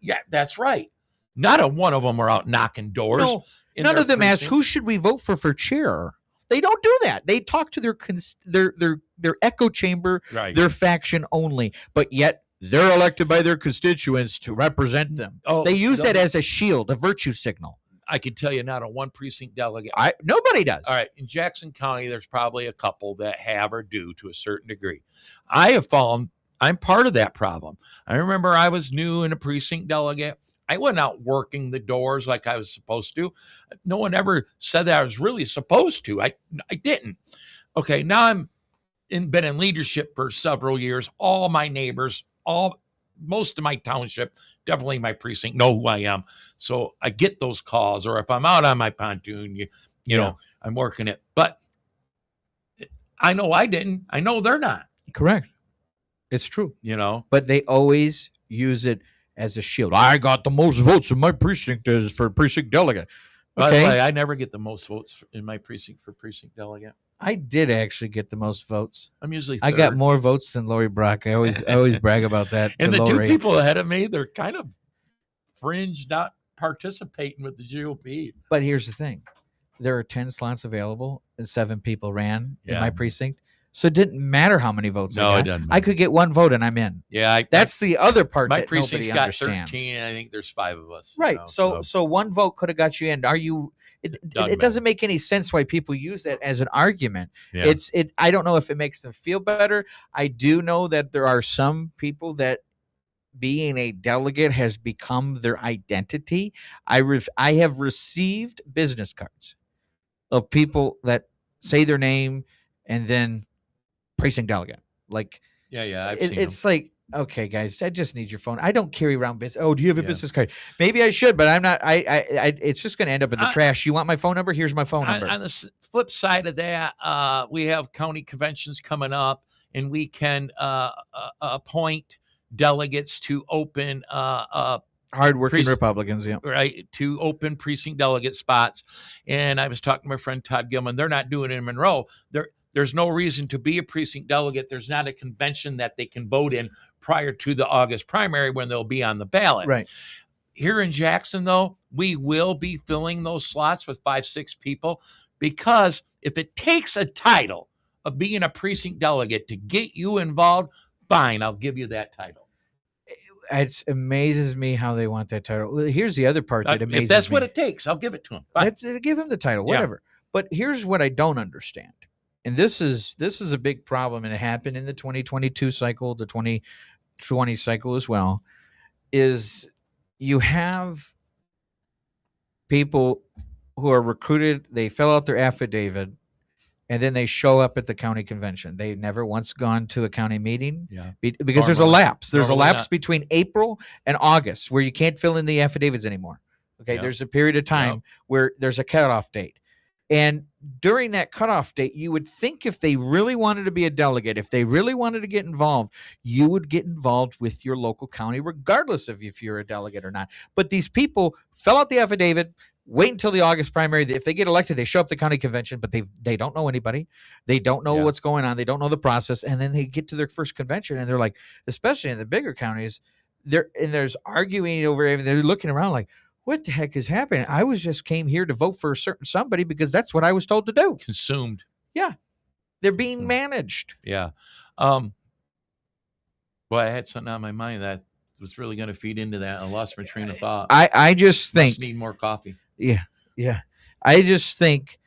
Yeah, that's right. Not a one of them are out knocking doors. No, none of them ask, who should we vote for chair? They don't do that. They talk to their echo chamber, right, their faction only, but yet they're elected by their constituents to represent them. They use that as a shield, a virtue signal. I can tell you not a one precinct delegate. Nobody does. All right. In Jackson County, there's probably a couple that have or do to a certain degree. I'm part of that problem. I remember I was new in a precinct delegate. I wasn't out working the doors like I was supposed to. No one ever said that I was really supposed to. I didn't. Okay. Now been in leadership for several years. All my neighbors, all most of my township, definitely my precinct, know who I am. So I get those calls, or if I'm out on my pontoon, you know, I'm working it. But I know I didn't. I know they're not. Correct. It's true. You know, but they always use it as a shield. I got the most votes in my precinct as for precinct delegate. by the Okay. way, I never get the most votes in my precinct for precinct delegate. I did actually get the most votes. I'm usually I got third. more votes than Lori Brock. I always brag about that. And to the two Lori. people ahead of me, they're kind of fringe, not participating with the GOP. But here's the thing. There are 10 slots available and 7 people ran in Yeah. my precinct. So it didn't matter how many votes No, I it got. doesn't I matter. could get 1 vote and I'm in. Yeah, That's the other part my that precinct's nobody got understands. 13. I think there's 5 of us. Right. know, So 1 vote could have got you in. Are you it doesn't make any sense why people use that as an argument. yeah. I don't know if it makes them feel better. I do know that there are some people that being a delegate has become their identity. I have received business cards of people that say their name and then precinct delegate. Like yeah. I've seen it's like, okay, guys, I just need your phone. I don't carry around business. Oh, do you have a Yeah. business card? Maybe I should, but I'm not. I it's just going to end up in the I- trash. You want my phone number? Here's my phone number. On the flip side of that, we have county conventions coming up, and we can appoint delegates to open Hardworking Priest- Republicans. Yeah. right to open precinct delegate spots. And I was talking to my friend Todd Gilman. They're not doing it in Monroe. There's no reason to be a precinct delegate. There's not a convention that they can vote in prior to the August primary when they'll be on the ballot. Right. Here in Jackson, though, we will be filling those slots with 5-6 people, because if it takes a title of being a precinct delegate to get you involved, fine, I'll give you that title. It amazes me how they want that title. Well, here's the other part that amazes If that's me. what it takes, I'll give it to them. Fine. Give him the title, Yeah. whatever. But here's what I don't understand, and this is a big problem, and it happened in the 2022 cycle, the 2020 cycle as well. Is you have people who are recruited, they fill out their affidavit, and then they show up at the county convention. They never once gone to a county meeting. Yeah. Because there's a Normally- lapse. There's a normally lapse not. between April and August where you can't fill in the affidavits anymore. Okay. Yep. There's a period of time Yep. where there's a cutoff date. And during that cutoff date, you would think if they really wanted to be a delegate, if they really wanted to get involved, you would get involved with your local county, regardless of if you're a delegate or not. But these people fill out the affidavit, wait until the August primary. If they get elected, they show up to the county convention, but they don't know anybody. They don't know Yeah. what's going on. They don't know the process. And then they get to their first convention and they're like, especially in the bigger counties, there's arguing over everything. They're looking around like, what the heck is happening? I just came here to vote for a certain somebody because that's what I was told to do. Consumed. They're being Hmm. managed. Yeah. Well, I had something on my mind that was really going to feed into that. I lost my train of thought. I just think Must need more coffee. Yeah. I just think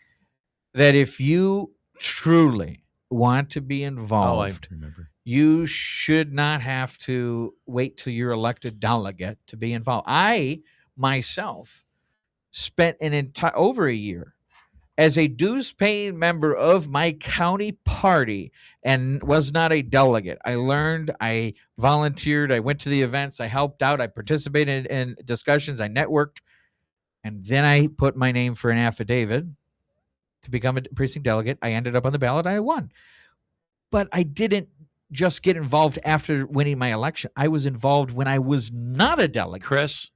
that if you truly want to be Oh, I involved, remember. you should not have to wait till you're elected delegate to be involved. I myself spent over a year as a dues paying member of my county party and was not a delegate. I learned, I volunteered, I went to the events, I helped out, I participated in discussions, I networked. And then I put my name for an affidavit to become a precinct delegate. I ended up on the ballot. I won. But I didn't just get involved after winning my election. I was involved when I was not a delegate. Chris,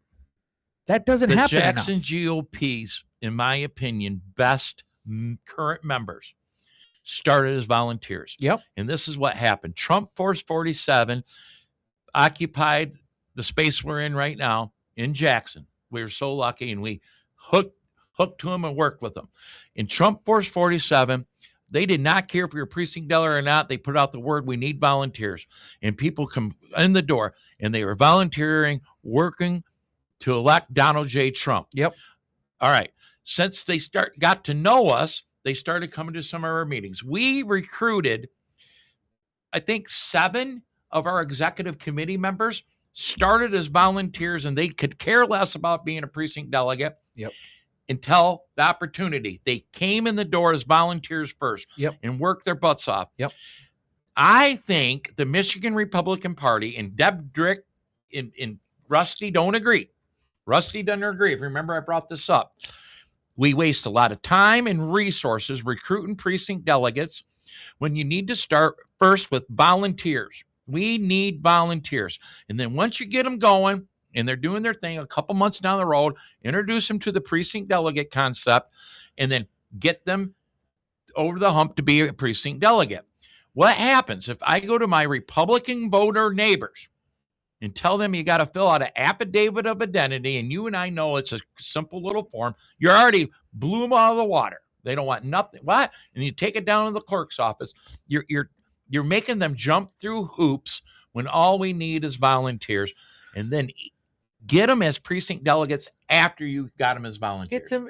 That doesn't the happen Jackson enough. GOP's, in my opinion, best current members started as volunteers. Yep. And this is what happened. Trump Force 47 occupied the space we're in right now in Jackson. We were so lucky, and we hooked to them and worked with them. In Trump Force 47, they did not care if you're a precinct delegate or not. They put out the word, we need volunteers. And people come in the door, and they were volunteering, working to elect Donald J. Trump. Yep. All right. Since they got to know us, they started coming to some of our meetings. We recruited, I think, 7 of our executive committee members started as volunteers, and they could care less about being a precinct delegate. Yep. Until the opportunity. They came in the door as volunteers first. Yep. And worked their butts off. Yep. I think the Michigan Republican Party and Deb Drick in Rusty don't agree. Rusty doesn't agree. If you remember, I brought this up. We waste a lot of time and resources recruiting precinct delegates when you need to start first with volunteers. We need volunteers. And then once you get them going and they're doing their thing, a couple months down the road, introduce them to the precinct delegate concept and then get them over the hump to be a precinct delegate. What happens if I go to my Republican voter neighbors and tell them you got to fill out an affidavit of identity, and you and I know it's a simple little form, you already blew them out of the water. They don't want nothing. What? And you take it down to the clerk's office. You're making them jump through hoops when all we need is volunteers, and then get them as precinct delegates after you got them as volunteers. Get them,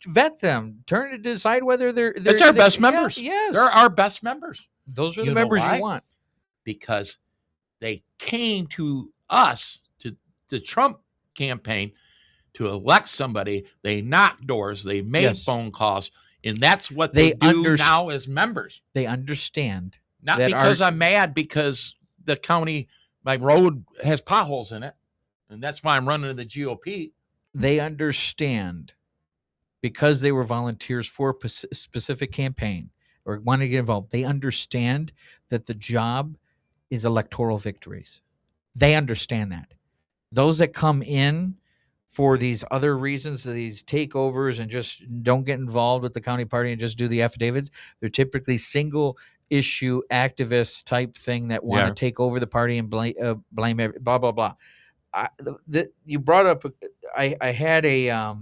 vet them, turn to decide whether they're That's our best members. Yes, they're our best members. Those are the members you want, because they came to us, to the Trump campaign, to elect somebody. They knocked doors. They made phone calls. And that's what they do now as members. They understand. Not because I'm mad because the county, my road has potholes in it. And that's why I'm running the GOP. They understand because they were volunteers for a specific campaign or want to get involved. They understand that the job is electoral victories. They understand that. Those that come in for these other reasons, these takeovers, and just don't get involved with the county party and just do the affidavits, they're typically single issue activist type thing that want to take over the party and blame blah, blah, blah. You brought up, I had a,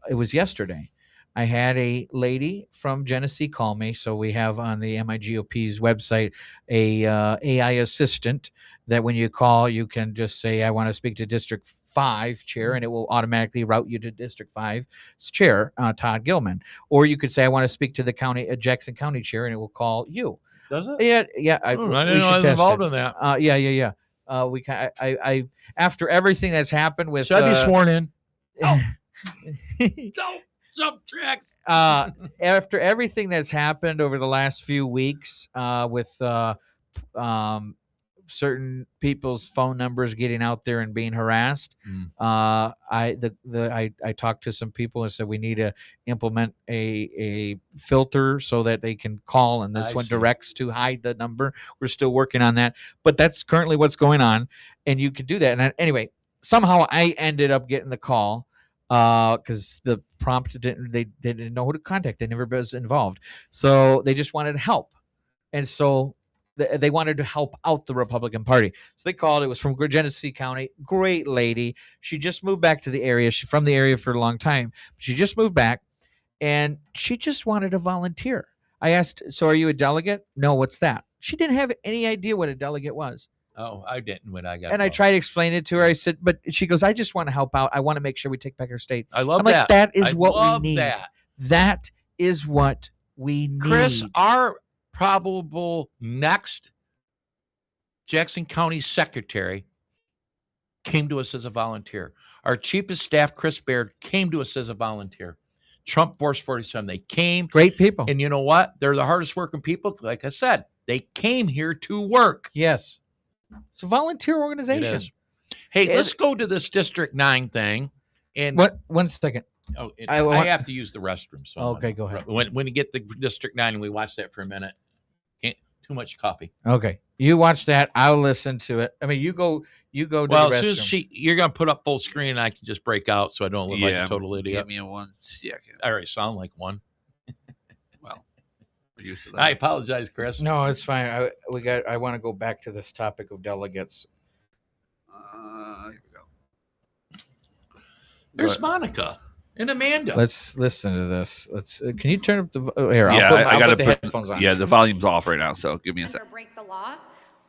it was yesterday. I had a lady from Genesee call me. So we have on the MIGOP's website a AI assistant that when you call, you can just say, I want to speak to District 5 chair, and it will automatically route you to District 5's chair, Todd Gilman. Or you could say, I want to speak to the Jackson County chair, and it will call you. Does it? Yeah. I didn't know I was involved in that. Yeah. I after everything that's happened with, should I be sworn in? Don't jump tracks. After everything that's happened over the last few weeks, with certain people's phone numbers getting out there and being harassed, I talked to some people and said we need to implement a filter so that they can call, and this one directs to hide the number. We're still working on that, but that's currently what's going on, and you could do that. And anyway, somehow I ended up getting the call because the prompt they didn't know who to contact. They never was involved, so they just wanted help, and so they wanted to help out the Republican Party. So they called. It was from Genesee County. Great lady. She just moved back to the area. She's from the area for a long time. She just moved back, and she just wanted to volunteer. I asked, so are you a delegate? No, what's that? She didn't have any idea what a delegate was. Oh, I didn't when I got And I tried to explain it to her. I said, but she goes, I just want to help out. I want to make sure we take back our state. I love I'm like, that is what we need. That. That is what we need. Chris, our probable next Jackson County secretary came to us as a volunteer. Our chief of staff, Chris Baird, came to us as a volunteer. Trump Force 47, they came. Great people. And you know what? They're the hardest working people. Like I said, they came here to work. Yes. It's a volunteer organization. Hey, let's go to this District 9 thing. And what? 1 second. Oh, I have to use the restroom. So okay, go ahead. When you get the District 9 and we watch that for a minute, too much coffee. Okay, you watch that. I'll listen to it. I mean, you go to the restroom. Well, as soon as you're going to put up full screen, and I can just break out so I don't look like a total idiot. Give me a 1 second. I already sound like one. Well, we're used to that. I apologize, Chris. No, it's fine. I want to go back to this topic of delegates. Here we go. There's Monica and Amanda. Let's listen to this. Can you turn up the here? Yeah, I'll put the headphones on. Yeah, the volume's off right now, so give me a second. Break the law.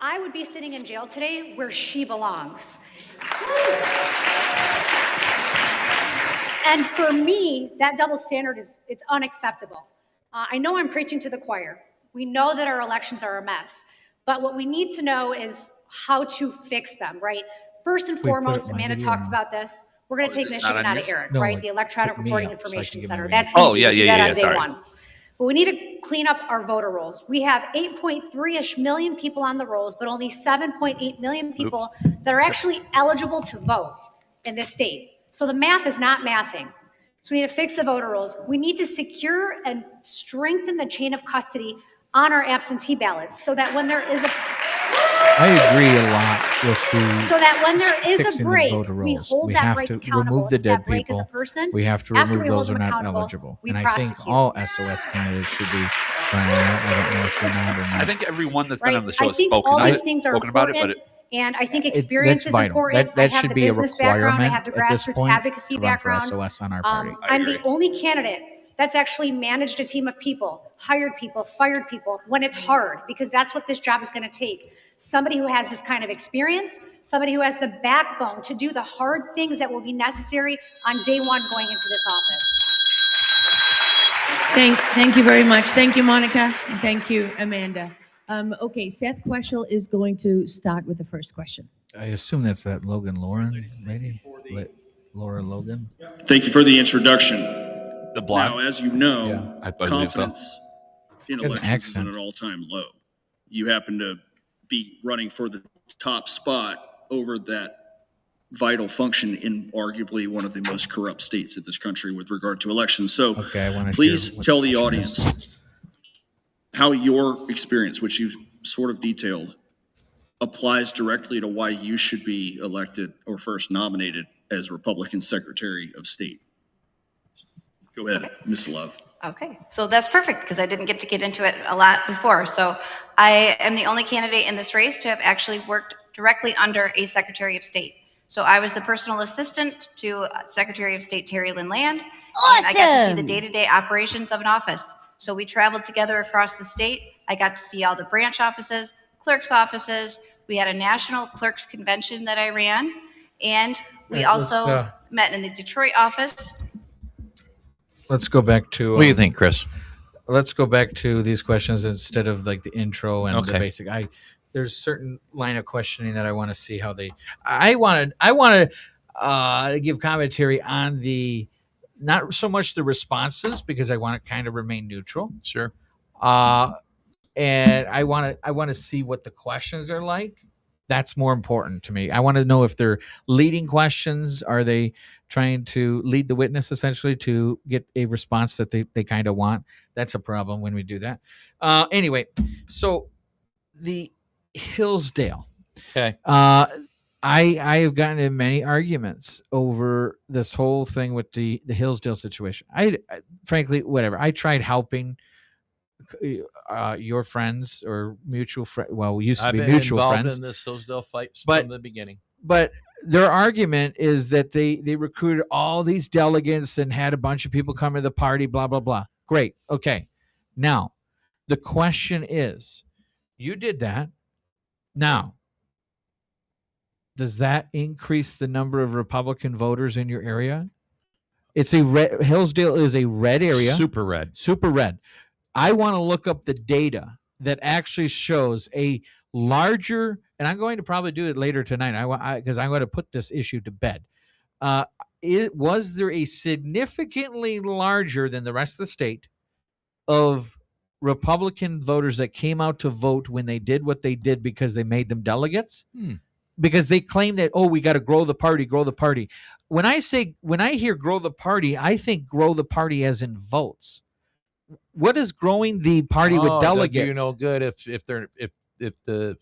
I would be sitting in jail today where she belongs. And for me, that double standard it's unacceptable. I know I'm preaching to the choir. We know that our elections are a mess, but what we need to know is how to fix them, right? First and foremost, Amanda talked about this. We're going to take Michigan out of Eric, right? The Electronic Reporting Information Center. That's easy. Yeah. On day one. But we need to clean up our voter rolls. We have 8.3-ish million people on the rolls, but only 7.8 million people that are actually eligible to vote in this state. So the math is not mathing. So we need to fix the voter rolls. We need to secure and strengthen the chain of custody on our absentee ballots so that when there is a I agree a lot with the so that when there is a fixing the break, voter we rolls. hold We that have break to accountable. remove the If that dead break is a people. person, We have to after remove we hold those who are them not accountable, eligible. we And I prosecute. think all SOS candidates should be trying that. I don't know if you're not or not. I think everyone that's been Right. on the show I has think spoken all on these it, things are spoken about it, important. but And I think That's experience is vital. important. That I have should the be a business background. I requirement have the at this grassroots point advocacy to run for background. SOS on our party. I'm the only candidate that's actually managed a team of people, hired people, fired people when it's hard, because that's what this job is going to take. Somebody who has this kind of experience, somebody who has the backbone to do the hard things that will be necessary on day one going into this office. Thank you very much. Thank you, Monica. And thank you, Amanda. Okay, Seth Queshel is going to start with the first question. I assume that's that Logan Lauren lady? Laura Logan? Thank you for the introduction. the blonde. Now, as you know, I believe so. confidence in Good elections is at accent. an all-time low. You happen to be running for the top spot over that vital function in arguably one of the most corrupt states of this country with regard to elections. So Okay, I want to please hear what tell the question is. audience how your experience, which you sort of detailed, applies directly to why you should be elected or first nominated as Republican Secretary of State. Go ahead, Ms. Love. Okay, so that's perfect because I didn't get to get into it a lot before. So I am the only candidate in this race to have actually worked directly under a Secretary of State. So I was the personal assistant to Secretary of State Terry Lynn Land. And I got to see the day-to-day operations of an office. So we traveled together across the state. I got to see all the branch offices, clerk's offices. We had a national clerks convention that I ran. And we All right, let's, also met in the Detroit office. Let's go back to. What do you think, Chris? Let's go back to these questions instead of like the intro and the Okay. basic. There's certain line of questioning that I want to see how they. I want to give commentary on the, not so much the responses because I want to kind of remain neutral. Sure. And I want to see what the questions are like. That's more important to me. I want to know if they're leading questions. Are they trying to lead the witness essentially to get a response that they kind of want? That's a problem when we do that. Anyway, so the Hillsdale. Okay. I have gotten in many arguments over this whole thing with the Hillsdale situation. I frankly, whatever. I tried helping your friends or mutual friend. Well, we used to I've be been mutual involved friends. in this Hillsdale fight But- from the beginning. But their argument is that they recruited all these delegates and had a bunch of people come to the party, blah, blah, blah. Great. Okay. Now, the question is, you did that. Now, does that increase the number of Republican voters in your area? It's a red, Hillsdale is a red area. Super red. Super red. I want to look up the data that actually shows a larger, and I'm going to probably do it later tonight. Because I'm going to put this issue to bed. Was there a significantly larger than the rest of the state of Republican voters that came out to vote when they did what they did because they made them delegates? Because they claim that, we got to grow the party. When I hear grow the party, I think grow the party as in votes. What is growing the party with delegates? Do you know good if the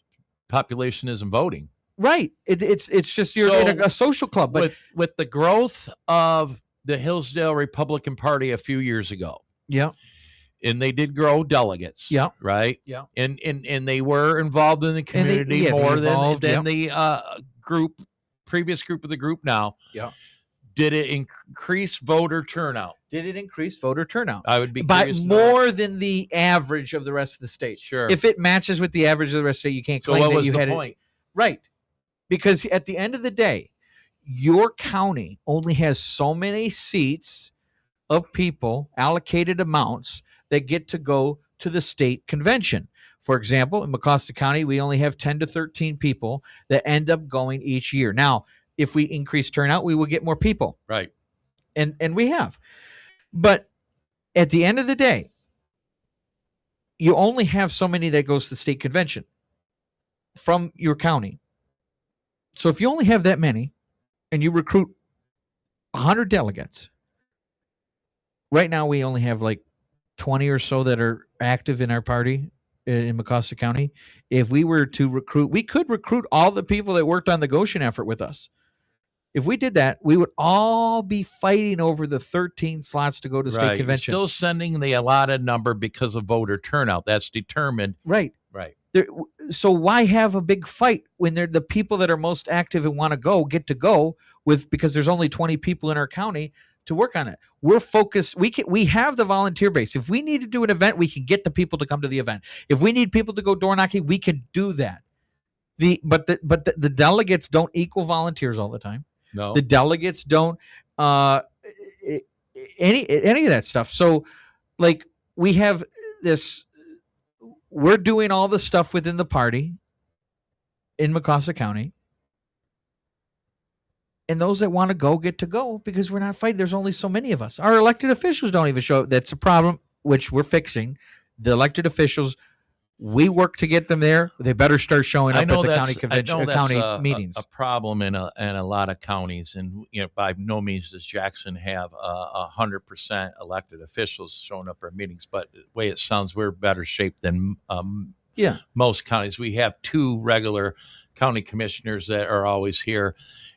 population isn't voting? Right. It's just you're in a social club. But with the growth of the Hillsdale Republican Party a few years ago, yeah, and they did grow delegates, yeah, right, yeah, and they were involved in the community more than the previous group of the group now. Yeah. Did it increase voter turnout? Did it increase voter turnout? I would be by curious to more than the average of the rest of the state. Sure. If it matches with the average of the rest of the state, you can't So claim what that was you the had point? Right. Because at the end of the day, your county only has so many seats of people, allocated amounts that get to go to the state convention. For example, in Mecosta County, we only have 10 to 13 people that end up going each year. Now, if we increase turnout, we will get more people. Right. And we have. But at the end of the day, you only have so many that goes to the state convention from your county. So if you only have that many and you recruit 100 delegates, right now we only have like 20 or so that are active in our party in Mecosta County. If we were to recruit, we could recruit all the people that worked on the Goshen effort with us. If we did that, we would all be fighting over the 13 slots to go to state convention. You're still sending the allotted number because of voter turnout. That's determined. Right. So why have a big fight when they're the people that are most active and want to go get to go with, because there's only 20 people in our county to work on it. We're focused. We have the volunteer base. If we need to do an event, we can get the people to come to the event. If we need people to go door knocking, we can do that. But the delegates don't equal volunteers all the time. No, the delegates don't any of that stuff. So like we have this, we're doing all the stuff within the party in Mecosta County. And those that want to go get to go because we're not fighting. There's only so many of us. Our elected officials don't even show up. That's a problem, which we're fixing. The elected officials, we work to get them there. They better start showing up at the county convention, county meetings. A problem in a lot of counties, and by no means does Jackson have 100% elected officials showing up at meetings. But the way it sounds, we're better shape than most counties. We have 2 regular county commissioners that are always here,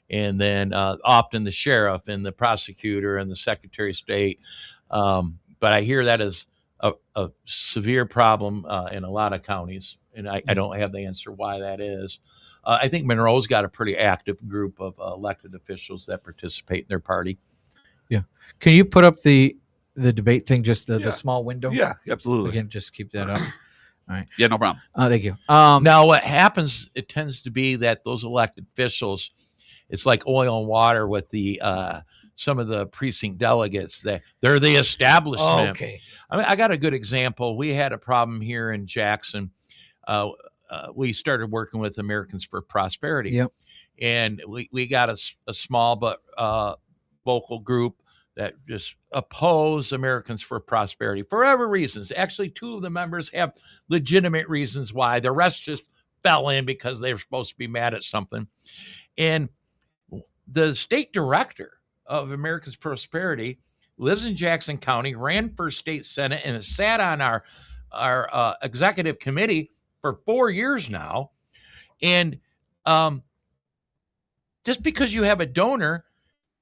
and then often the sheriff and the prosecutor and the secretary of state. But I hear that as a severe problem in a lot of counties, and I don't have the answer why that is. I think Monroe's got a pretty active group of elected officials that participate in their party. Yeah. Can you put up the debate thing, just the small window? Yeah, absolutely. Again, just keep that up. All right. Yeah, no problem. Thank you. Now, what happens, it tends to be that those elected officials, it's like oil and water with the some of the precinct delegates, that they're the establishment. Okay. I mean, I got a good example. We had a problem here in Jackson. We started working with Americans for Prosperity. Yep. And we got a small but vocal group that just oppose Americans for Prosperity for whatever reasons. Actually, 2 of the members have legitimate reasons why. The rest just fell in because they were supposed to be mad at something. And the state director of Americans for Prosperity lives in Jackson County, ran for state senate, and has sat on our executive committee for 4 years now. And just because you have a donor,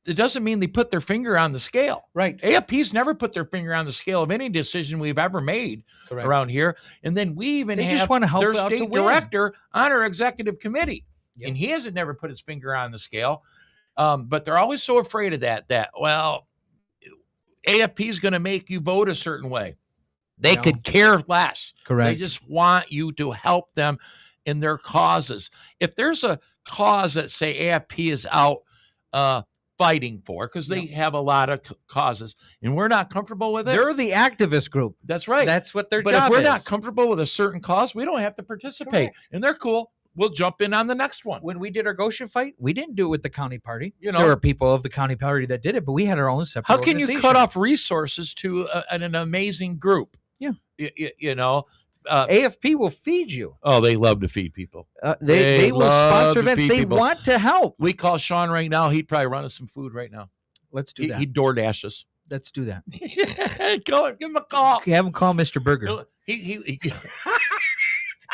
it doesn't mean they put their finger on the scale. Right. AFP's never put their finger on the scale of any decision we've ever made around here. And then we even They have just want to help their out to state win. director on our executive committee. Yep. And he hasn't never put his finger on the scale. But they're always so afraid of that, well, AFP is going to make you vote a certain way. They could care less. Correct. They just want you to help them in their causes. If there's a cause that, say, AFP is out fighting for, because they have a lot of causes, and we're not comfortable with it. They're the activist group. That's right. That's what their but job if we're is. not comfortable with a certain cause, we don't have to participate. Correct. And they're cool. We'll jump in on the next one. When we did our Goshen fight, we didn't do it with the county party. You know, there were people of the county party that did it, but we had our own separate How can you organization. cut off resources to an amazing group? Yeah. You know, AFP will feed you. Oh, they love to feed people. They will love sponsor to events. feed They people. want to help. We call Sean right now. He'd probably run us some food right now. Let's do that. He'd DoorDash us. Let's do that. Go give him a call. Okay, have him call Mr. Burger. He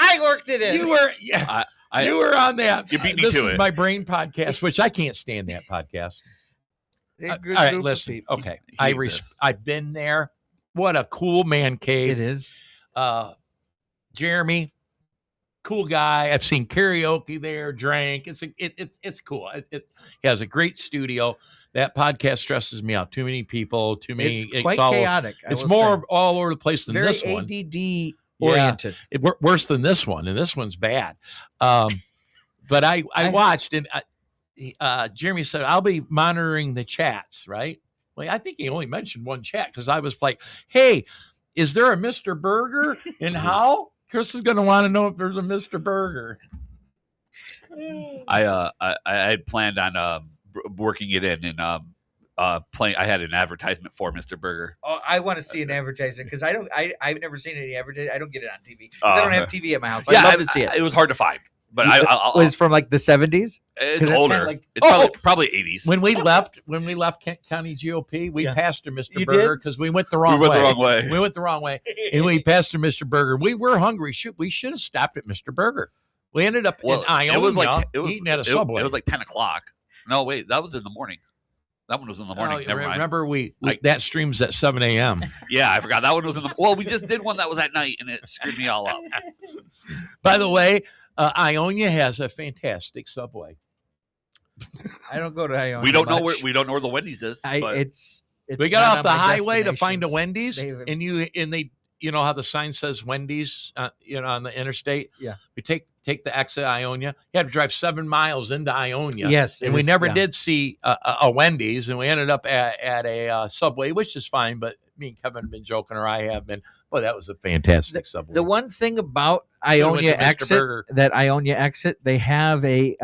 I worked it in. you were you were on that. You beat me this to is it. my brain podcast, which I can't stand that podcast. They're a good All right, group of listen. people. Okay, He exists. I've been there. What a cool man cave. It is. Jeremy, cool guy. I've seen karaoke there, drank. It's cool. It has a great studio. That podcast stresses me out. Too many people, too many. It's quite all, chaotic. It's more all over the place than very this one. ADD oriented. Worse than this one, and this one's bad. But I watched, and Jeremy said, I'll be monitoring the chats, right? Well, I think he only mentioned one chat because I was like, hey, is there a Mr. Burger? And how? Chris is going to want to know if there's a Mr. Burger. I had planned on working it in and playing. I had an advertisement for Mr. Burger. Oh, I want to see an advertisement because I've never seen any advertisement. I don't get it on TV because I don't have TV at my house. I'd love to see it. It was hard to find, but It was from like the 70s. it's it's older. kinda like- It's probably 80s. When we left Kent County GOP, we Yeah. passed her Mr. You Burger because we went the wrong we way. went the wrong way. We went the wrong way, and we passed her Mr. Burger. We were hungry. We should have stopped at Mr. Burger. We ended up in Ionia it was like eating at a Subway. It was like 10 o'clock. No, wait, that was in the morning. That one was in the morning. Oh, Never mind. remember, that streams at 7 a.m. Yeah, I forgot that one was in the. Well, we just did one that was at night, and it screwed me all up. By the way, Ionia has a fantastic Subway. I don't go to Ionia. We don't know much. where the Wendy's is. but It's We got not off on the my highway to find a destinations. Wendy's, They've- and they, you know how the sign says Wendy's, on the interstate. Yeah. We take the exit Ionia. You had to drive 7 miles into Ionia. Yes, and we never did see a Wendy's, and we ended up at a Subway, which is fine. But me and Kevin have been joking, or I have been. Boy, that was a fantastic Subway. The one thing about Should've went Ionia to Mr. exit, Burger. they have a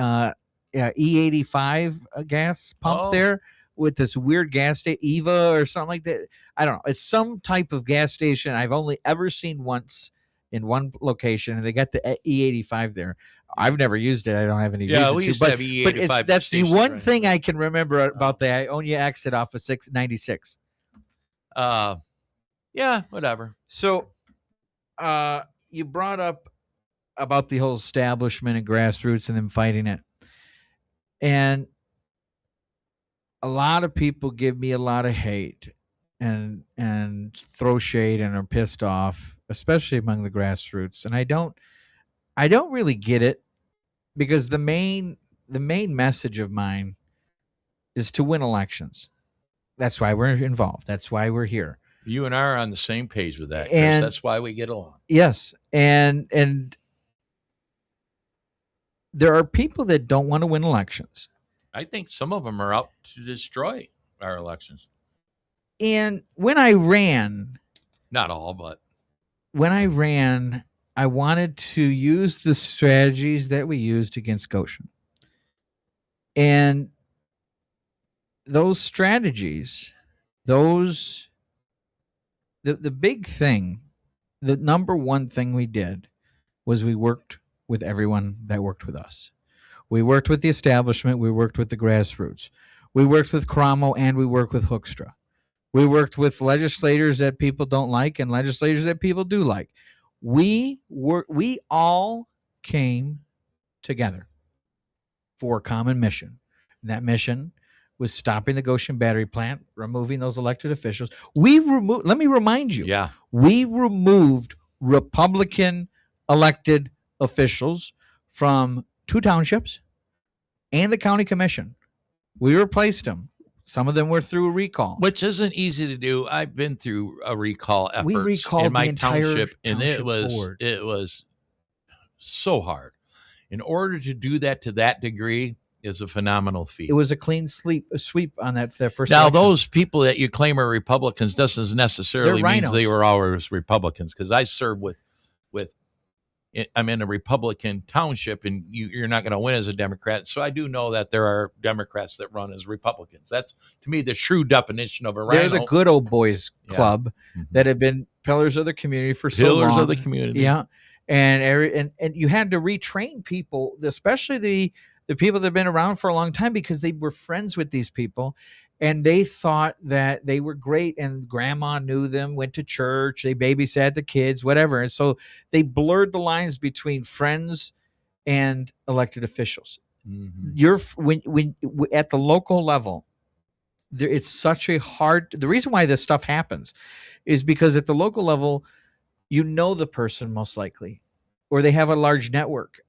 E85 gas pump Oh. there with this weird gas station, Eva or something like that. I don't know. It's some type of gas station I've only ever seen once in one location, and they got the E85 there. I've never used it. I don't have any Yeah, reason we to, used but, to have E85 but that's the stations one right thing now. I can remember about the Ionia exit off of 696. Yeah, whatever. So, you brought up about the whole establishment and grassroots and them fighting it. And a lot of people give me a lot of hate and throw shade and are pissed off, especially among the grassroots. And I don't really get it because the main message of mine is to win elections. That's why we're involved. That's why we're here. You and I are on the same page with that. Chris. And- That's why we get along. Yes, and there are people that don't want to win elections. I think some of them are out to destroy our elections. And when I ran, Not all, but I wanted to use the strategies that we used against Goshen. And those strategies, the big thing, the number one thing we did was we worked with everyone that worked with us. We worked with the establishment. We worked with the grassroots. We worked with Cromwell, and we worked with Hoekstra. We worked with legislators that people don't like and legislators that people do like. We all came together for a common mission. And that mission was stopping the Goshen battery plant, removing those elected officials. Let me remind you, yeah. we removed Republican elected officials from 2 townships and the county commission. We replaced them. Some of them were through a recall. Which isn't easy to do. I've been through a recall effort recalled in my the entire township, and township it board. was so hard. In order to do that to that degree is a phenomenal feat. It was a clean sweep on that first. Now, election. those people that you claim are Republicans doesn't necessarily They're mean rhinos. they were always Republicans, because I served with I'm in a Republican township, and you're not going to win as a Democrat. So I do know that there are Democrats that run as Republicans. That's, to me, the true definition of a they're rhino. the good old boys Yeah. club Mhm. that have been pillars of the community for so long. Pillars of the community. Yeah, and you had to retrain people, especially the people that have been around for a long time, because they were friends with these people, and they thought that they were great, and grandma knew them, went to church, they babysat the kids, whatever, and so they blurred the lines between friends and elected officials. Mhm. When at the local level, it's such a hard. The reason why this stuff happens is because at the local level, you know the person most likely, or they have a large network,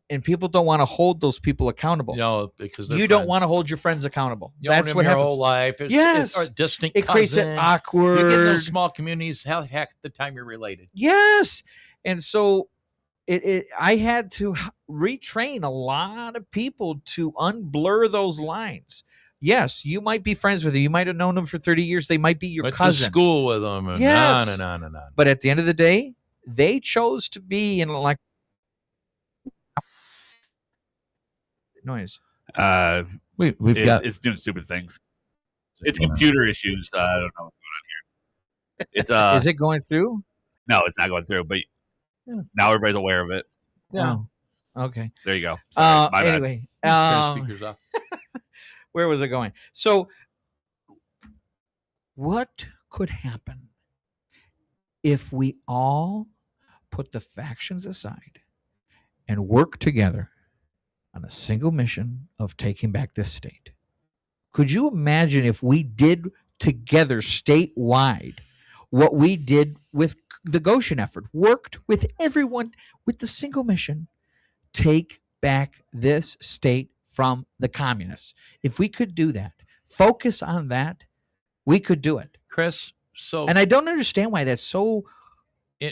and people don't want to hold those people accountable. No, because You don't want to hold your friends accountable. You That's them what your happens. whole life. Yes. Or distant It creates cousin. an You get in awkward. those small communities. Half the time you're related. Yes, and so I had to retrain a lot of people to unblur those lines. Yes, you might be friends with them. You might have known them for 30 years. They might be your Went cousin. to school with them. And Yes. on and on and on. But at the end of the day, they chose to be an elect noise. We've got It's doing stupid things. It's computer issues. I don't know what's going on here. It's Is it going through? no, it's not going through, but Yeah. now everybody's aware of it. Yeah. Oh, okay. There you go. Sorry, my bad. Anyway, Turn speakers off. where was it going? So, what could happen if we all put the factions aside and work together on a single mission of taking back this state? Could you imagine if we did together statewide what we did with the Goshen effort, worked with everyone with the single mission, take back this state from the communists? If we could do that, focus on that, we could do it. Chris, so And I don't understand why that's so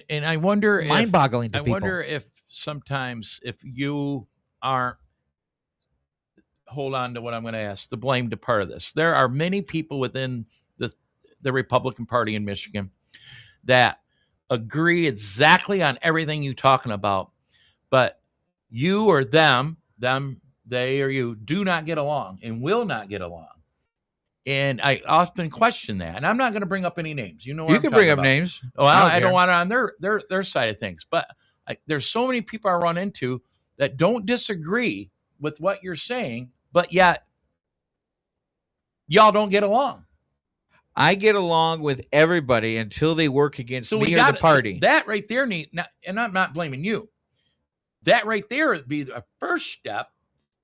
and I wonder if mind-boggling to I people. wonder if sometimes if you aren't, hold on to what I'm going to ask, the blamed part of this. There are many people within the Republican Party in Michigan that agree exactly on everything you're talking about, but you or them, they or you do not get along and will not get along. And I often question that. And I'm not going to bring up any names. You know, what You I'm can talking bring up about. names. Oh, I don't care. want it on their side of things. But there's so many people I run into that don't disagree with what you're saying, but yet y'all don't get along. I get along with everybody until they work against So me we or got the party. that right there. And I'm not blaming you. That right there would be a first step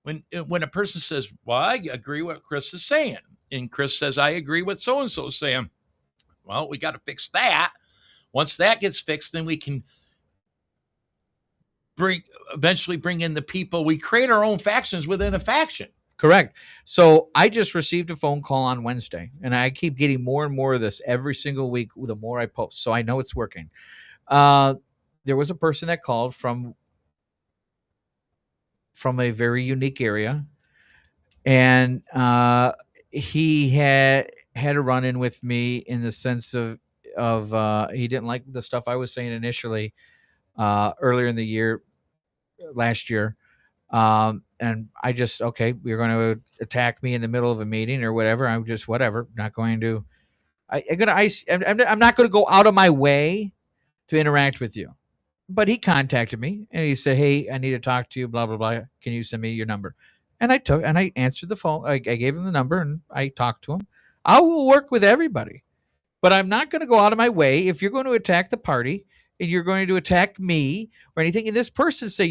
when a person says, "Well, I agree what Chris is saying," and Chris says, "I agree with so and so saying." Well, we got to fix that. Once that gets fixed, then we can eventually bring in the people. We create our own factions within a faction. Correct. So I just received a phone call on Wednesday, and I keep getting more and more of this every single week the more I post. So I know it's working. There was a person that called from a very unique area, and he had a run-in with me in the sense of he didn't like the stuff I was saying initially earlier in the year, last year. And I just, okay, you're going to attack me in the middle of a meeting or whatever. I'm just, whatever, not going to, I'm not going to go out of my way to interact with you. But he contacted me and he said, "Hey, I need to talk to you, blah, blah, blah. Can you send me your number?" And I answered the phone. I gave him the number and I talked to him. I will work with everybody, but I'm not going to go out of my way. If you're going to attack the party and you're going to attack me or anything, and this person say,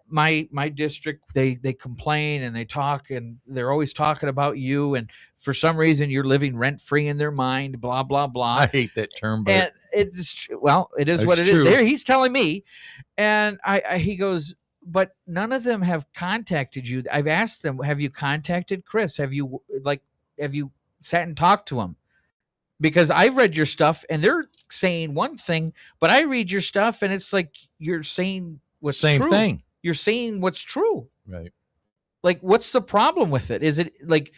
my district, they complain and they talk and they're always talking about you, and for some reason you're living rent free in their mind, blah blah blah. I hate that term, but And it is what it is. true. There, he's telling me, and he goes, "But none of them have contacted you." I've asked them, "Have you contacted Chris? Have you sat and talked to him?" Because I've read your stuff and they're saying one thing, but I read your stuff and it's like you're saying what's same true. thing. You're saying what's true. Right. Like, what's the problem with it? Is it like,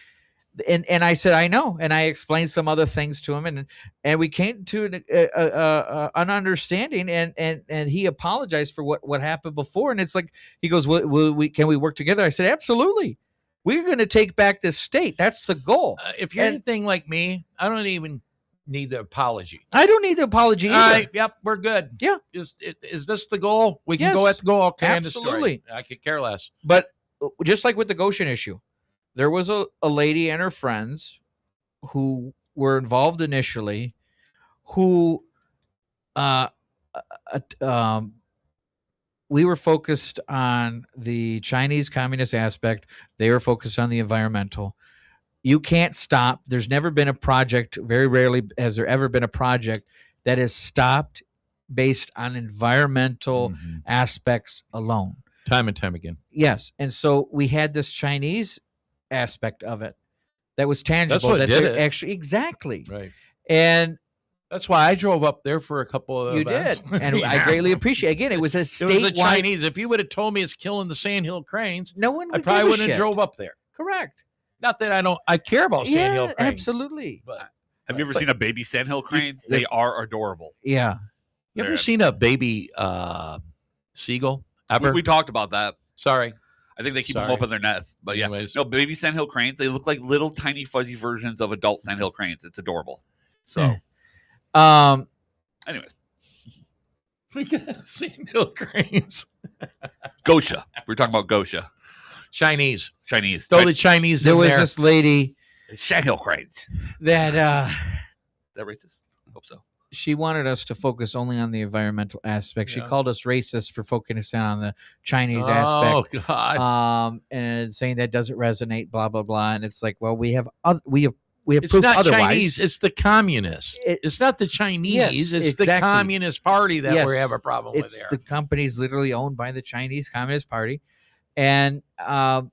and I said, I know. And I explained some other things to him, and we came to an understanding, and he apologized for what happened before. And it's like, he goes, can we work together? I said, absolutely. We're going to take back this state. That's the goal. If you're anything like me, I don't even need the apology. I don't need the apology either. All right, yep, we're good. Yeah. Is this the goal? We can Yes, go at the goal. Okay, end of absolutely. story. I could care less. But just like with the Goshen issue, there was a lady and her friends who were involved initially who we were focused on the Chinese communist aspect. They were focused on the environmental. You can't stop. There's never been a project, very rarely has there ever been a project that has stopped based on environmental aspects alone. Time and time again. Yes. And so we had this Chinese aspect of it that was tangible. That's what did it. Actually, exactly. Right. And that's why I drove up there for a couple of you events. did. And I greatly appreciate. Again, it was a statewide. It was the Chinese. If you would have told me it's killing the sandhill cranes, no one would I probably give a wouldn't have shit. drove up there. Correct. Not that I care about sandhill Yeah, cranes. absolutely. But Have you ever seen a baby sandhill crane? They are adorable. Yeah. you ever seen a baby seagull ever? We talked about that. Sorry. I think they keep Sorry. them up in their nests. But yeah, Anyways. no, baby sandhill cranes. They look like little tiny fuzzy versions of adult sandhill cranes. It's adorable. So, anyways, We got sandhill cranes. Gosha. We're talking about Gosha. Chinese. Throw Throw the Chinese there in was there. this lady sandhill cranes. that Is that racist? I hope so. she wanted us to focus only on the environmental aspect. She Yeah. called us racist for focusing on the Chinese Oh, aspect, God. and saying that doesn't resonate. Blah blah blah. And it's like, well, we have It's proof not otherwise. Chinese. It's the communists. It's not the Chinese. Yes, it's the exactly. Communist Party that we Yes, have a problem with It's there. the company's literally owned by the Chinese Communist Party, and And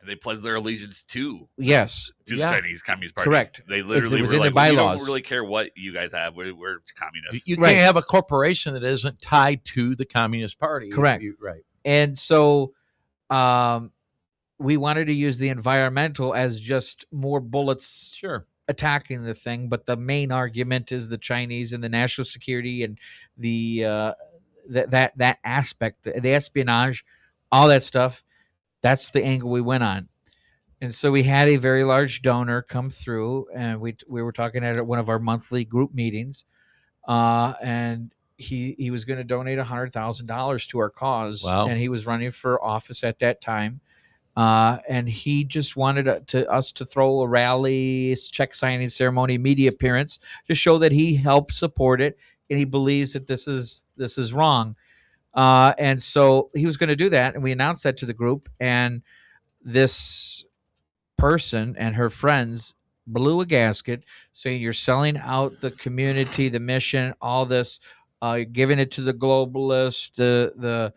they pledge their allegiance to yes, the Yeah. Chinese Communist Party. Correct. They literally was were in their like, we bylaws. don't really care what you guys have. We're communists. You Right. can't have a corporation that isn't tied to the Communist Party. Correct. Right. and so we wanted to use the environmental as just more bullets Sure. attacking the thing, but the main argument is the Chinese and the national security and the that aspect, the espionage, all that stuff. That's the angle we went on. And so we had a very large donor come through, and we were talking at one of our monthly group meetings, and he was going to donate $100,000 to our cause. Wow. And he was running for office at that time. And he just wanted us to throw a rally, check signing ceremony, media appearance to show that he helped support it and he believes that this is wrong. And so he was going to do that, and we announced that to the group. And this person and her friends blew a gasket, saying you're selling out the community, the mission, all this, giving it to the globalists, the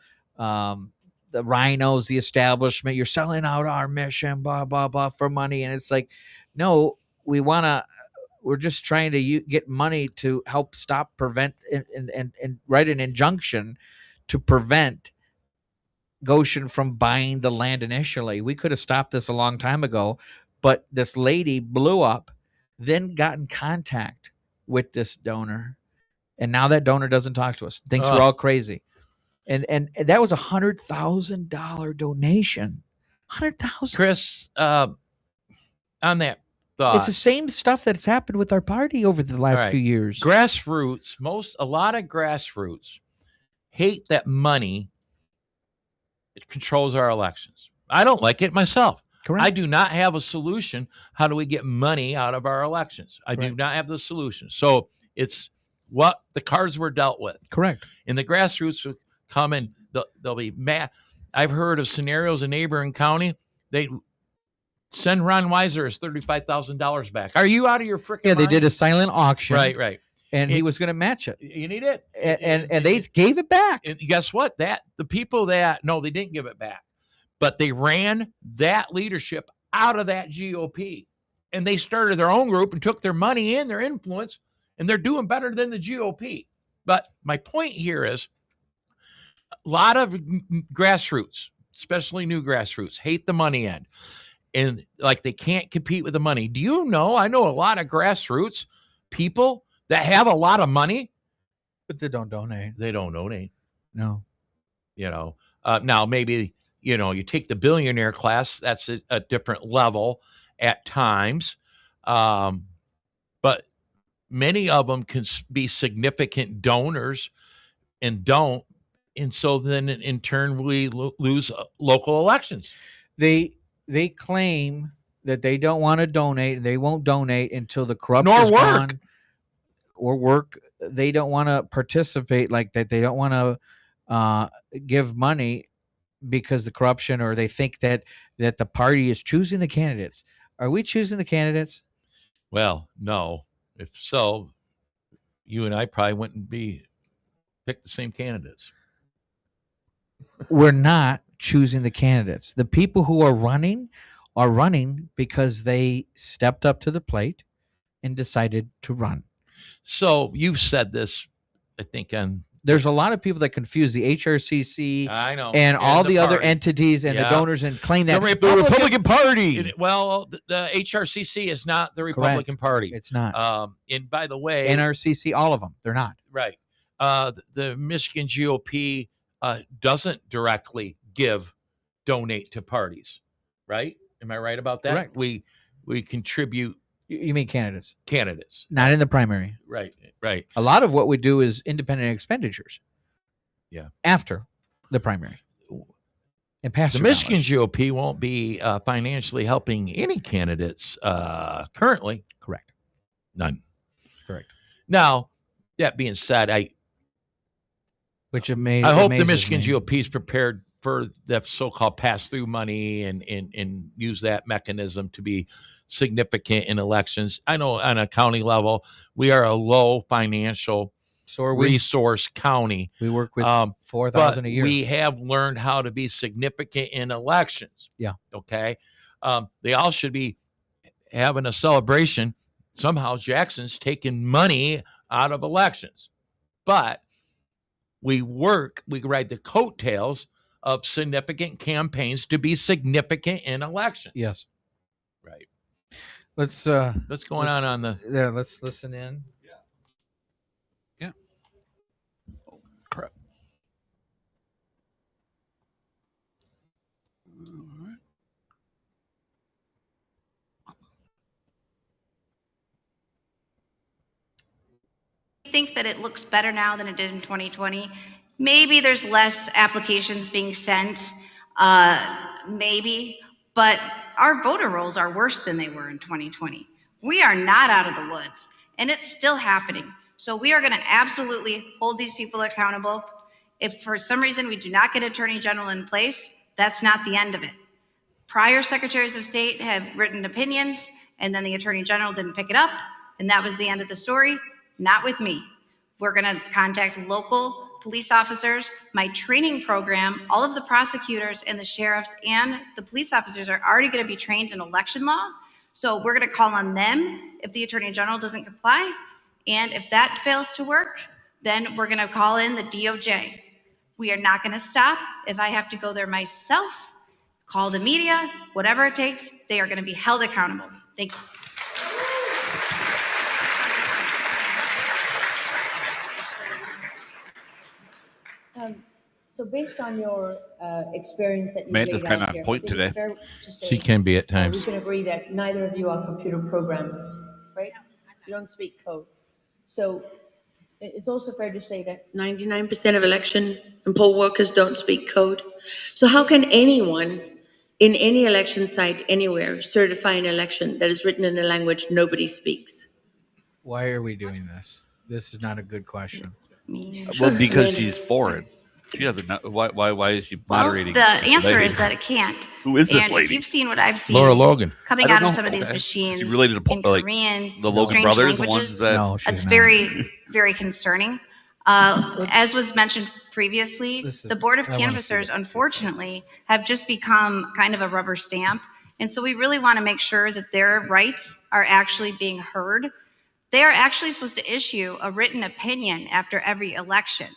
rhinos, the establishment. You're selling out our mission, blah blah blah, for money. And it's like, no, we're just trying to get money to help stop, prevent, and write an injunction to prevent Goshen from buying the land initially. We could have stopped this a long time ago, but this lady blew up, then got in contact with this donor, and now that donor doesn't talk to us. Thinks we're all crazy. And that was $100,000 donation. $100,000. Chris, on that thought, It's the same stuff that's happened with our party over the last All right. few years. grassroots, a lot of grassroots hate that money it controls our elections. I don't like it myself. Correct. I do not have a solution. How do we get money out of our elections? I do Correct. not have the solution. So it's what the cards were dealt with. Correct. And the grassroots will come and they'll be mad. I've heard of scenarios in neighboring county. They send Ron Weiser his $35,000 back. Are you out of your freaking Yeah, they mind? did a silent auction. Right. And he was going to match it. You need it. And they gave it back. And guess what? The people that, no, they didn't give it back, but they ran that leadership out of that GOP, and they started their own group and took their money and their influence, and they're doing better than the GOP. But my point here is a lot of grassroots, especially new grassroots, hate the money end, and like they can't compete with the money. Do you know? I know a lot of grassroots people that have a lot of money, But they don't donate. they don't donate. No. Now maybe you take the billionaire class, that's a different level at times, but many of them can be significant donors and don't, and so then in turn we lose local elections. They claim that they don't want to donate. They won't donate until the corruption Nor is work. gone. Or work. They don't want to participate like that. They don't want to give money because the corruption, or they think that the party is choosing the candidates. Are we choosing the candidates? Well, no. If so, you and I probably wouldn't pick the same candidates. We're not choosing the candidates. The people who are running because they stepped up to the plate and decided to run. So you've said this, I think, on There's a lot of people that confuse the HRCC I know and all the other party. entities and the Yeah. donors and claim that The the Republican Party. Well, the HRCC is not the Republican Party. It's not. And by the way, NRCC, all of them. They're not. right, the Michigan GOP doesn't directly give donate to parties, right? Am I right about that? Correct. We contribute You mean candidates? candidates. Not in the primary. Right, right. A lot of what we do is independent expenditures. Yeah. After the primary. And pass The Michigan GOP won't be financially helping any candidates currently. Correct. None. Correct. Now, that being said, I hope the Michigan GOP is prepared for the so-called pass-through money and use that mechanism to be significant in elections. I know on a county level, we are a low financial resource county. We work with 4,000 but a year. we have learned how to be significant in elections. Yeah. Okay. They all should be having a celebration. Somehow Jackson's taking money out of elections, but we ride the coattails of significant campaigns to be significant in elections. Yes. Right. What's going on the there? Let's listen in. Yeah. Oh, crap. All right. Think that it looks better now than it did in 2020. Maybe there's less applications being sent, maybe, but our voter rolls are worse than they were in 2020. We are not out of the woods, and it's still happening. So we are going to absolutely hold these people accountable. If for some reason we do not get Attorney General in place, that's not the end of it. Prior secretaries of state have written opinions, and then the Attorney General didn't pick it up, and that was the end of the story. Not with me. We're going to contact local police officers. My training program, all of the prosecutors and the sheriffs and the police officers are already going to be trained in election law. So we're going to call on them if the Attorney General doesn't comply. And if that fails to work, then we're going to call in the DOJ. We are not going to stop. If I have to go there myself, call the media, whatever it takes, they are going to be held accountable. Thank you. So based on your experience that you Amanda's laid kinda out on here, point I think it's today. fair to say, She can be at we times. can agree that neither of you are computer programmers, right? You don't speak code. So it's also fair to say that 99% of election and poll workers don't speak code. So how can anyone in any election site anywhere certify an election that is written in a language nobody speaks? Why are we doing this? This is not a good question. Well, because she's foreign. She doesn't know. Why is she moderating? Well, the this answer lady? is that it can't. Who is this and lady? If you've seen what I've seen Laura Logan. coming I don't out of know. some of these Okay. machines She related to in like Korean, the Logan strange brothers, the languages, ones that No, she's that's not. very, very concerning. As was mentioned previously, the Board of I wanna see Canvassers, it. unfortunately, have just become kind of a rubber stamp. And so we really want to make sure that their rights are actually being heard. They are actually supposed to issue a written opinion after every election.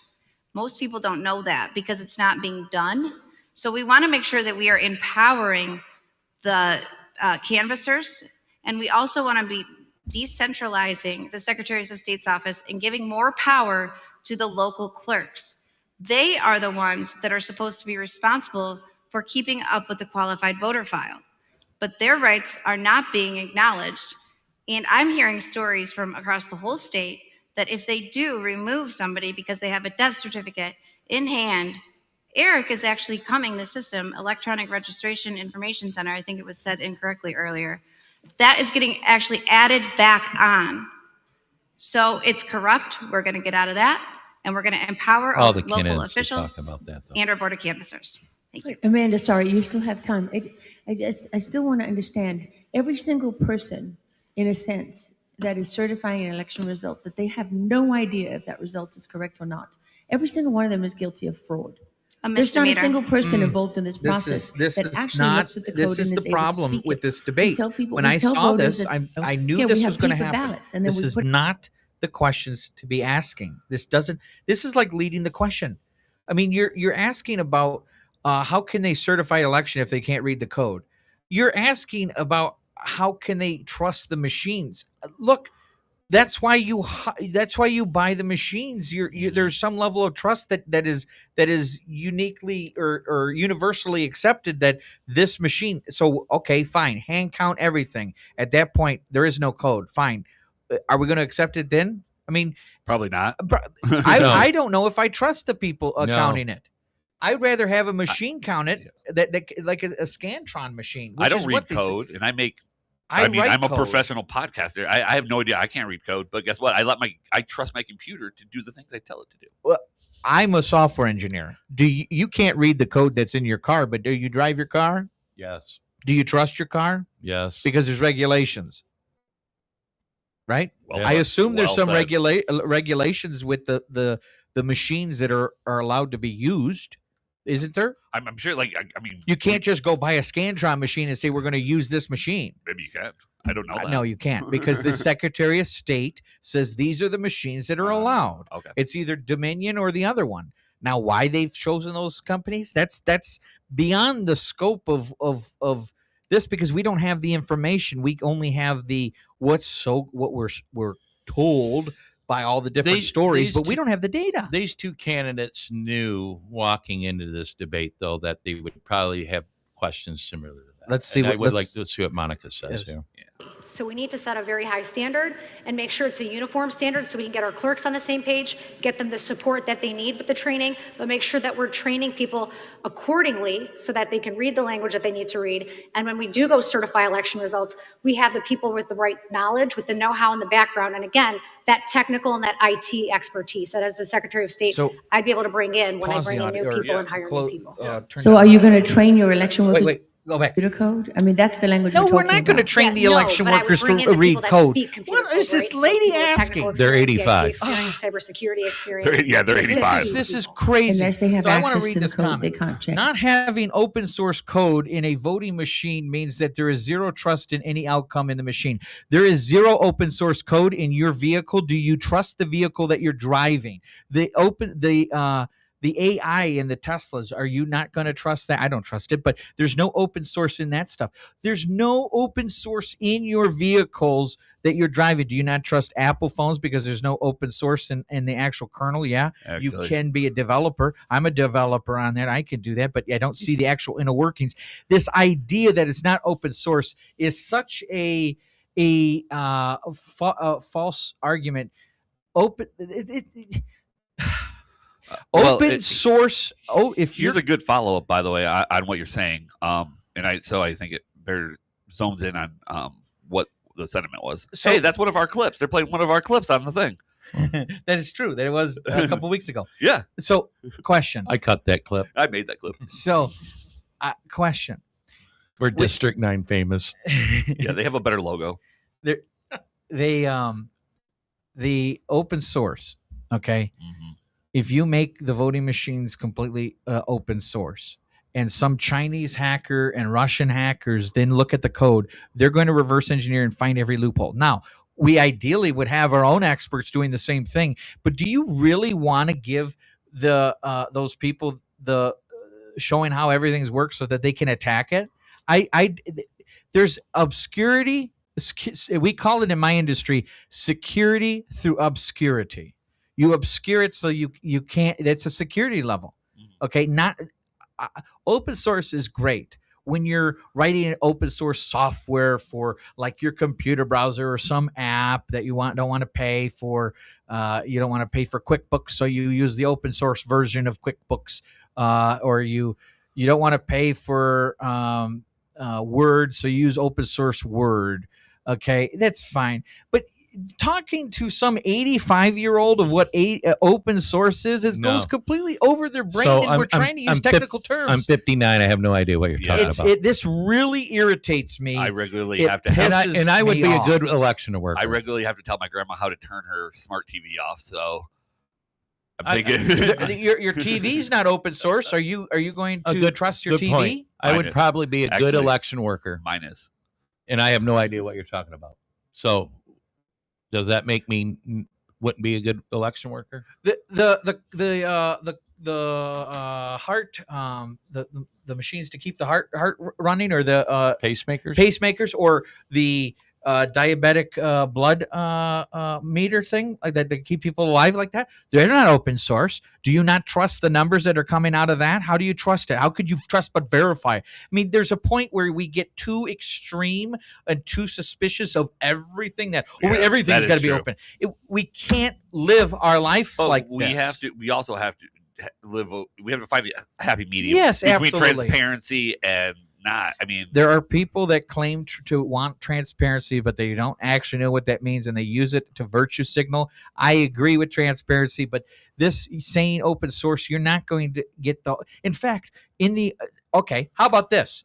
Most people don't know that because it's not being done. So we want to make sure that we are empowering the canvassers, and we also want to be decentralizing the Secretaries of State's office and giving more power to the local clerks. They are the ones that are supposed to be responsible for keeping up with the qualified voter file, but their rights are not being acknowledged. And I'm hearing stories from across the whole state that if they do remove somebody because they have a death certificate in hand, Eric is actually coming the system, Electronic Registration Information Center, I think it was said incorrectly earlier, that is getting actually added back on. So it's corrupt. We're going to get out of that, and we're going to empower All our the local candidates will officials talk about that, though. and our Board of Canvassers. Thank you. Amanda, sorry, you still have time. I still want to understand, every single person, in a sense, that is certifying an election result, that they have no idea if that result is correct or not. Every single one of them is guilty of fraud. A There's not a misdemeanor. single person involved in this process This that is actually not. looks at the code This and is is the able to problem speak with it. this We debate. tell people- When we I tell saw voters this, that, I knew yeah, we this have was going to paper happen. ballots, and then This we is put- not the questions to be asking. This doesn't. This is like leading the question. I mean, you're asking about how can they certify election if they can't read the code. You're asking about how can they trust the machines. Look, That's why you buy the machines. There's some level of trust that is uniquely or universally accepted that this machine. So okay, fine, hand count everything. At that point, there is no code. Fine, are we going to accept it then? I mean, Probably not. I don't know if I trust the people No. counting it. I'd rather have a machine count it that like a Scantron machine. I which don't is read what they say. code, and I mean, write I'm a code. professional podcaster. I have no idea. I can't read code, but guess what? I trust my computer to do the things I tell it to do. I'm a software engineer. You can't read the code that's in your car, but do you drive your car? Yes. Do you trust your car? Yes. Because there's regulations, right? Well, I assume there's well some said. regulations with the machines that are allowed to be used, isn't there? I'm sure. Like, I mean, You can't just go buy a Scantron machine and say we're going to use this machine. Maybe you can. I don't know that. No, you can't, because the Secretary of State says these are the machines that are allowed. Okay. It's either Dominion or the other one. Now, why they've chosen those companies, that's beyond the scope of this, because we don't have the information. We only have what we're told by all the different stories, but we don't have the data. These two candidates knew walking into this debate, though, that they would probably have questions similar to that. Let's see And I what- would let's- like to see what Monica says Yes. here. So we need to set a very high standard and make sure it's a uniform standard so we can get our clerks on the same page, get them the support that they need with the training, but make sure that we're training people accordingly so that they can read the language that they need to read. And when we do go certify election results, we have the people with the right knowledge, with the know-how and the background. And again, that technical and that IT expertise that as the Secretary of State, So- I'd be able to bring in when I Pause bring the in new audio, or- people and hire new people. turn So down are the you audio. going to train your election workers Wait, go back. computer code? I mean, that's the language No, we're we're talking not going to about. train the Yeah, no, election but I would workers bring to in the read people that code. speak computer What is code, this right? So lady people with technical asking? They're experience, 85. IT experience, cybersecurity experience. Yeah, they're to assist 85. these This is people. crazy. Unless they have So I wanna access read to the this code, comment. they can't check. Not having open source code in a voting machine means that there is zero trust in any outcome in the machine. There is zero open source code in your vehicle. Do you trust the vehicle that you're driving? The AI in the Teslas, are you not going to trust that? I don't trust it, but there's no open source in that stuff. There's no open source in your vehicles that you're driving. Do you not trust Apple phones because there's no open source in the actual kernel? Yeah, you Actually. can be a developer. I'm a developer on that. I can do that, but I don't see the actual inner workings. This idea that it's not open source is such a false argument. Open source. Oh, if Here's you're a good follow up, by the way, on what you're saying. And I think it better zones in on what the sentiment was. So- Hey, that's one of our clips. They're playing one of our clips on the thing. that is true. That it was a couple weeks ago. Yeah, So, question. I cut that clip. I made that clip. So, question. We're District 9 famous. Yeah, they have a better logo. The open source. Okay. Mm-hmm. If you make the voting machines completely open source, and some Chinese hacker and Russian hackers then look at the code, they're going to reverse engineer and find every loophole. Now, we ideally would have our own experts doing the same thing, but do you really want to give those people the showing how everything's works so that they can attack it? There's obscurity. We call it in my industry security through obscurity. You obscure it so you can't. It's a security level. Okay, not open source is great when you're writing an open source software for like your computer browser or some app that you don't want to pay for. You don't want to pay for QuickBooks, so you use the open source version of QuickBooks, or you don't want to pay for Word, so you use open source Word. Okay, that's fine, but talking to some 85-year-old of what open source is, it goes completely over their brain, and we're trying to use technical terms. I'm 59. I have no idea what you're talking about. This really irritates me. I regularly It have to have. pisses And I would me be off. a good election worker. I regularly have to tell my grandma how to turn her smart TV off. So I'm I- thinking. your TV's not open source. Are you going A to good- trust your Good TV? point. I Mine would is. probably be a good Actually, election worker, Mine is. and I have no idea what you're talking about. So, does that make me wouldn't be a good election worker? The heart the machines to keep the heart running, or the Pacemakers? pacemakers, or the diabetic blood meter thing like that to keep people alive like that. They're not open source. Do you not trust the numbers that are coming out of that? How do you trust it? How could you trust but verify? I mean, there's a point where we get too extreme and too suspicious of everything that everything's got to be open. We can't live our life like this. We also have to live. We have to find a happy medium. Yes, between absolutely. transparency and not. I mean, there are people that claim to want transparency, but they don't actually know what that means, and they use it to virtue signal. I agree with transparency, but this saying open source, you're not going to get the. In fact, okay, how about this?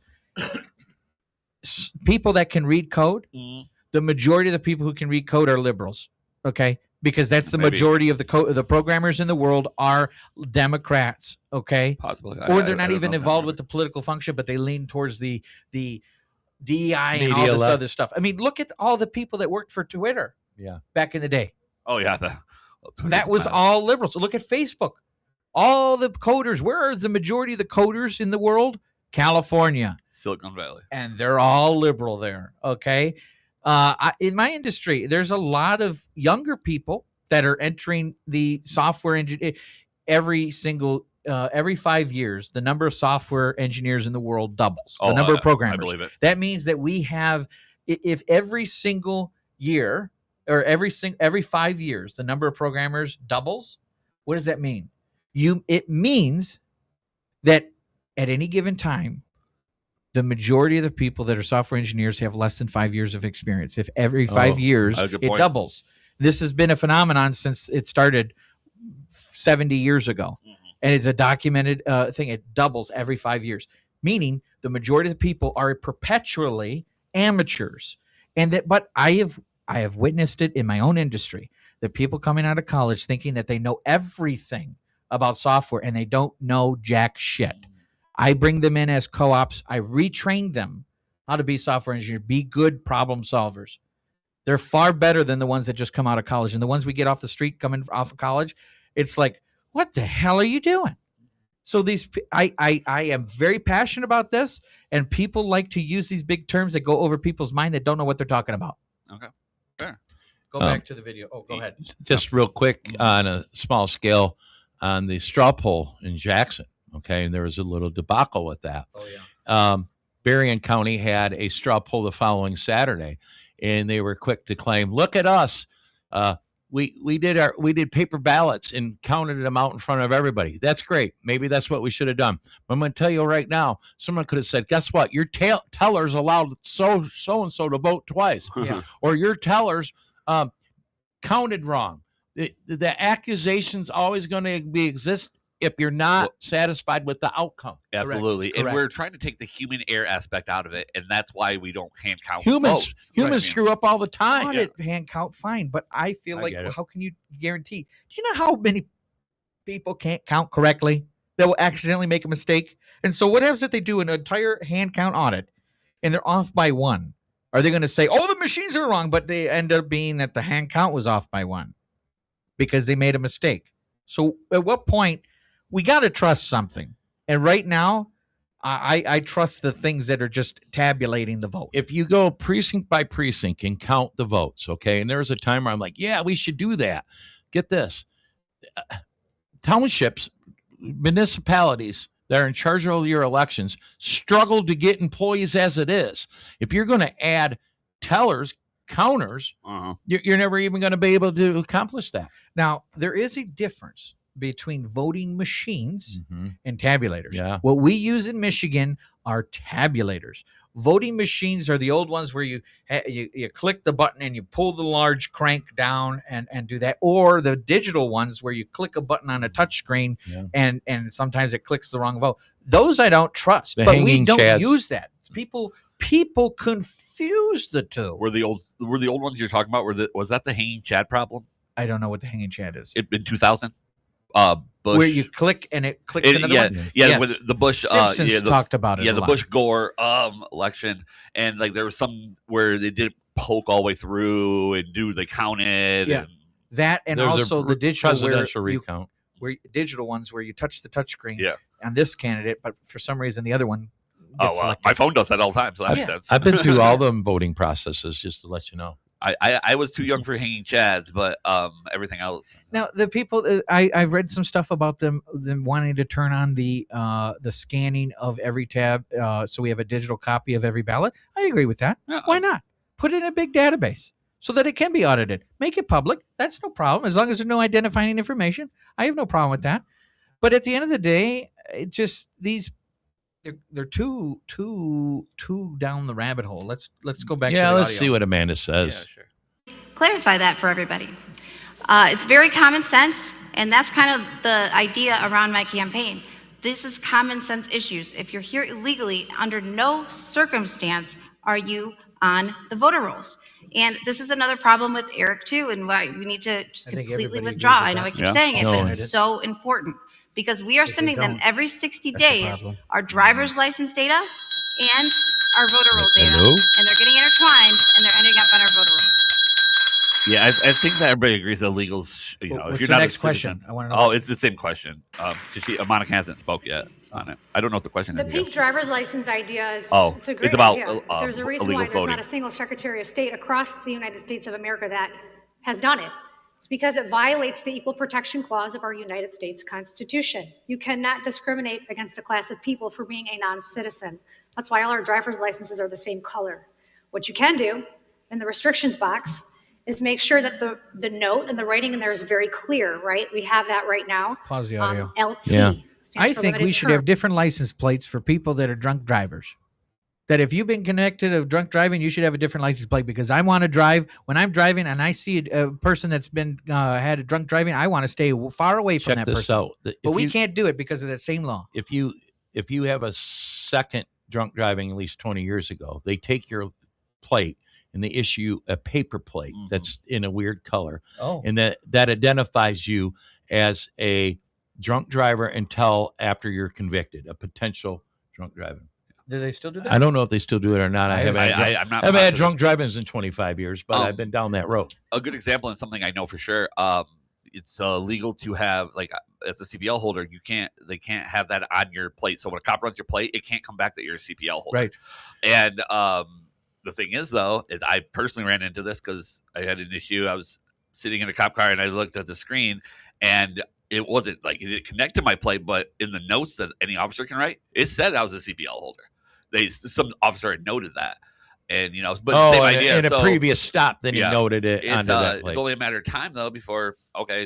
People that can read code, the majority of the people who can read code are liberals. Okay. Because that's the majority of the programmers in the world are Democrats, okay? Possibly. Or they're not even involved with the political function, but they lean towards the DEI and all this other stuff. I mean, look at all the people that worked for Twitter back in the day. Oh, yeah. That was all liberals. So look at Facebook. All the coders. Where is the majority of the coders in the world? California. Silicon Valley. And they're all liberal there, okay? In my industry, there's a lot of younger people that are entering the software engineer. Every 5 years, the number of software engineers in the world doubles. The number of programmers. I believe it. That means that we have, if every single year or every 5 years, the number of programmers doubles. What does that mean? It means that at any given time, the majority of the people that are software engineers have less than 5 years of experience. If every 5 years it doubles, this has been a phenomenon since it started 70 years ago, and it's a documented thing. It doubles every 5 years, meaning the majority of the people are perpetually amateurs. But I have witnessed it in my own industry. The people coming out of college thinking that they know everything about software, and they don't know jack shit. I bring them in as co-ops. I retrain them how to be software engineers, be good problem solvers. They're far better than the ones that just come out of college. And the ones we get off the street coming off of college, it's like, what the hell are you doing? So I am very passionate about this, and people like to use these big terms that go over people's mind that don't know what they're talking about. Okay, fair. Go back to the video. Oh, go ahead. Just real quick on a small scale on the straw poll in Jackson. Okay, and there was a little debacle with that. Oh, yeah. Berrien County had a straw poll the following Saturday, and they were quick to claim, "Look at us! We did paper ballots and counted them out in front of everybody. That's great. Maybe that's what we should have done." But I'm going to tell you right now, someone could have said, "Guess what? Your tellers allowed so and so to vote twice, or your tellers counted wrong." The accusation's always going to exist if you're not satisfied with the outcome. Absolutely. Correct. And we're trying to take the human error aspect out of it, and that's why we don't hand count Humans votes. screw up all the time. Audit hand count, fine, but I feel like, how can you guarantee? Do you know how many people can't count correctly? They will accidentally make a mistake. And so what happens if they do an entire hand count audit and they're off by one? Are they going to say, "Oh, the machines are wrong," but they end up being that the hand count was off by one because they made a mistake? So at what point? We got to trust something. And right now, I trust the things that are just tabulating the vote. If you go precinct by precinct and count the votes, okay, and there was a time where I'm like, yeah, we should do that. Get this. Townships, municipalities that are in charge of your elections struggle to get employees as it is. If you're going to add tellers, counters, you're never even going to be able to accomplish that. Now, there is a difference between voting machines and tabulators. Yeah. What we use in Michigan are tabulators. Voting machines are the old ones where you click the button and you pull the large crank down and do that, or the digital ones where you click a button on a touch screen and sometimes it clicks the wrong vote. Those I don't trust, but we don't use that. People confuse the two. Were the old ones you're talking about? Was that the hanging Chad problem? I don't know what the hanging Chad is. In 2000. Bush, where you click and it clicks another one. Yeah, with the Bush. Simpsons talked about it. Yeah, the Bush Gore election, and like there was some where they didn't poke all the way through and they counted. Yeah, that and also the digital presidential recount, where digital ones where you touch the touch screen. Yeah. On this candidate, but for some reason the other one get Oh, selected. my phone does that all the time, so that makes sense. I've been through all the voting processes, just to let you know. I was too young for hanging chads, but everything else. Now the people, I've read some stuff about them wanting to turn on the scanning of every tab, so we have a digital copy of every ballot. I agree with that. Yeah. Why not put it in a big database so that it can be audited? Make it public. That's no problem, as long as there's no identifying information. I have no problem with that. But at the end of the day, it just they're too down the rabbit hole. Let's go back. Yeah, to the let's audio. see what Amanda says. Yeah, sure. Clarify that for everybody. It's very common sense, and that's kind of the idea around my campaign. This is common sense issues. If you're here illegally, under no circumstance are you on the voter rolls. And this is another problem with Eric too, and why we need to just I think completely everybody withdraw. agrees I know I with keep that. saying it, No, but I it's so important because we are If we sending them don't, every 60 that's the days problem. our driver's license data and our voter roll data, Hello? and they're getting intertwined and they're ending up on our voter rolls. Yeah, I think that everybody agrees that illegals, you know, What's if you're the not next a question? citizen- I want to know. Oh, it's the same question. Monica hasn't spoke yet on it. I don't know what the question The is. pink driver's license idea is Oh, it's a it's great about, idea. There's a reason illegal why there's voting. not a single Secretary of State across the United States of America that has done it. It's because it violates the Equal Protection Clause of our United States Constitution. You cannot discriminate against a class of people for being a non-citizen. That's why all our driver's licenses are the same color. What you can do in the restrictions box is make sure that the note and the writing in there is very clear, right? We have that right now. Pause the audio. LT. Yeah. stands I for think we limited should term. have different license plates for people that are drunk drivers. That if you've been convicted of drunk driving, you should have a different license plate, because I want to drive when I'm driving and I see a person that's been had a drunk driving. I want to stay far away from Check that this person. out. But we can't do it because of that same law. If you have a second drunk driving at least 20 years ago, they take your plate and they issue a paper plate that's in a weird color, Oh, and that identifies you as a drunk driver until after you're convicted, a potential drunk driving. do they still do that? I don't know if they still do it or not. I haven't had drunk, I'm not haven't had positive. drunk drivings in 25 years, but Oh. I've been down that road. A good example and something I know for sure. It's legal to have, like, as a CPL holder, they can't have that on your plate. So when a cop runs your plate, it can't come back that you're a CPL holder. Right. And the thing is, though, is I personally ran into this because I had an issue. I was sitting in a cop car and I looked at the screen, and it wasn't like it didn't connect to my plate, but in the notes that any officer can write, it said I was a CPL holder. Some officer had noted that, and but same idea. in a So previous stop, then he yeah, noted it it's, onto that it's plate. only a matter of time though before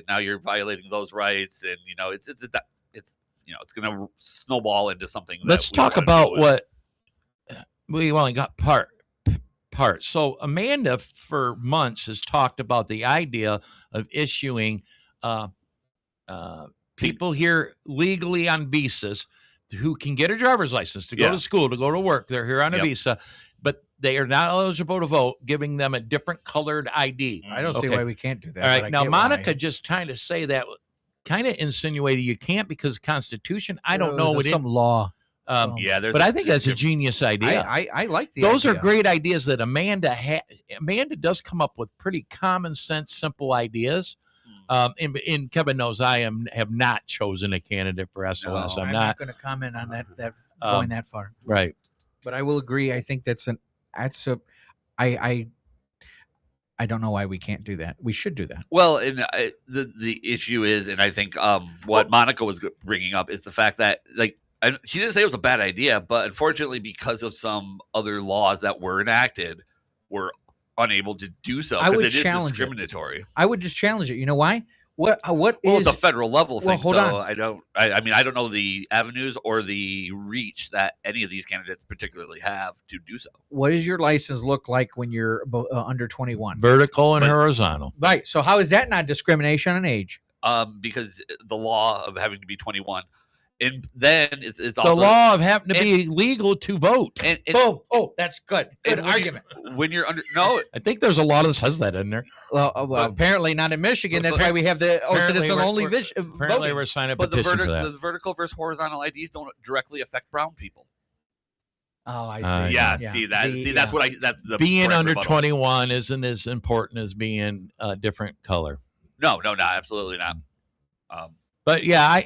now you're violating those rights, and it's going to snowball into something. Let's that we don't talk wanna about deal with. what we only got part. So Amanda for months has talked about the idea of issuing people here legally on visas who can get a driver's license to go to school, to go to work. They're here on a visa, but they are not eligible to vote, giving them a different colored ID. I don't see Okay. why we can't do that. All but I right. Now, get why. Monica just trying to say that, kind of insinuated you can't because of Constitution. I don't There know. was We some didn't, law. There's but I think that's a genius idea. I like the Those are idea. great ideas that Amanda Amanda does come up with pretty common sense, simple ideas. And Kevin knows I have not chosen a candidate for SOS. I'm I'm not not going to comment on that going that far. right. But I will agree. I think I don't know why we can't do that. We should do that. Well, and the issue is, and I think what Monica was bringing up is the fact that, like, she didn't say it was a bad idea, but unfortunately, because of some other laws that were enacted, we're unable to do so. I would because it is challenge it. discriminatory. I would just challenge it. You know why? What Well, is it's a federal level thing, hold so on. I don't know the avenues or the reach that any of these candidates particularly have to do so. what does your license look like when you're under 21? Vertical and But- horizontal. Right. So how is that not discrimination on age? Because the law of having to be 21, and then it's The also law of having to be legal to vote. and Oh, that's good. Good and when argument. when you're under no. I think there's a law that says that in there. Well, but- apparently not in Michigan. That's but- why we have the Apparently citizen only we're- Apparently, voting. we're signing a But the, petition for that. the vertical versus horizontal IDs don't directly affect brown people. Oh, I see. Yeah, Yeah. see that. The- See that's what that's the Being correct under rebuttal. 21 isn't as important as being a different color. No, absolutely not. But yeah,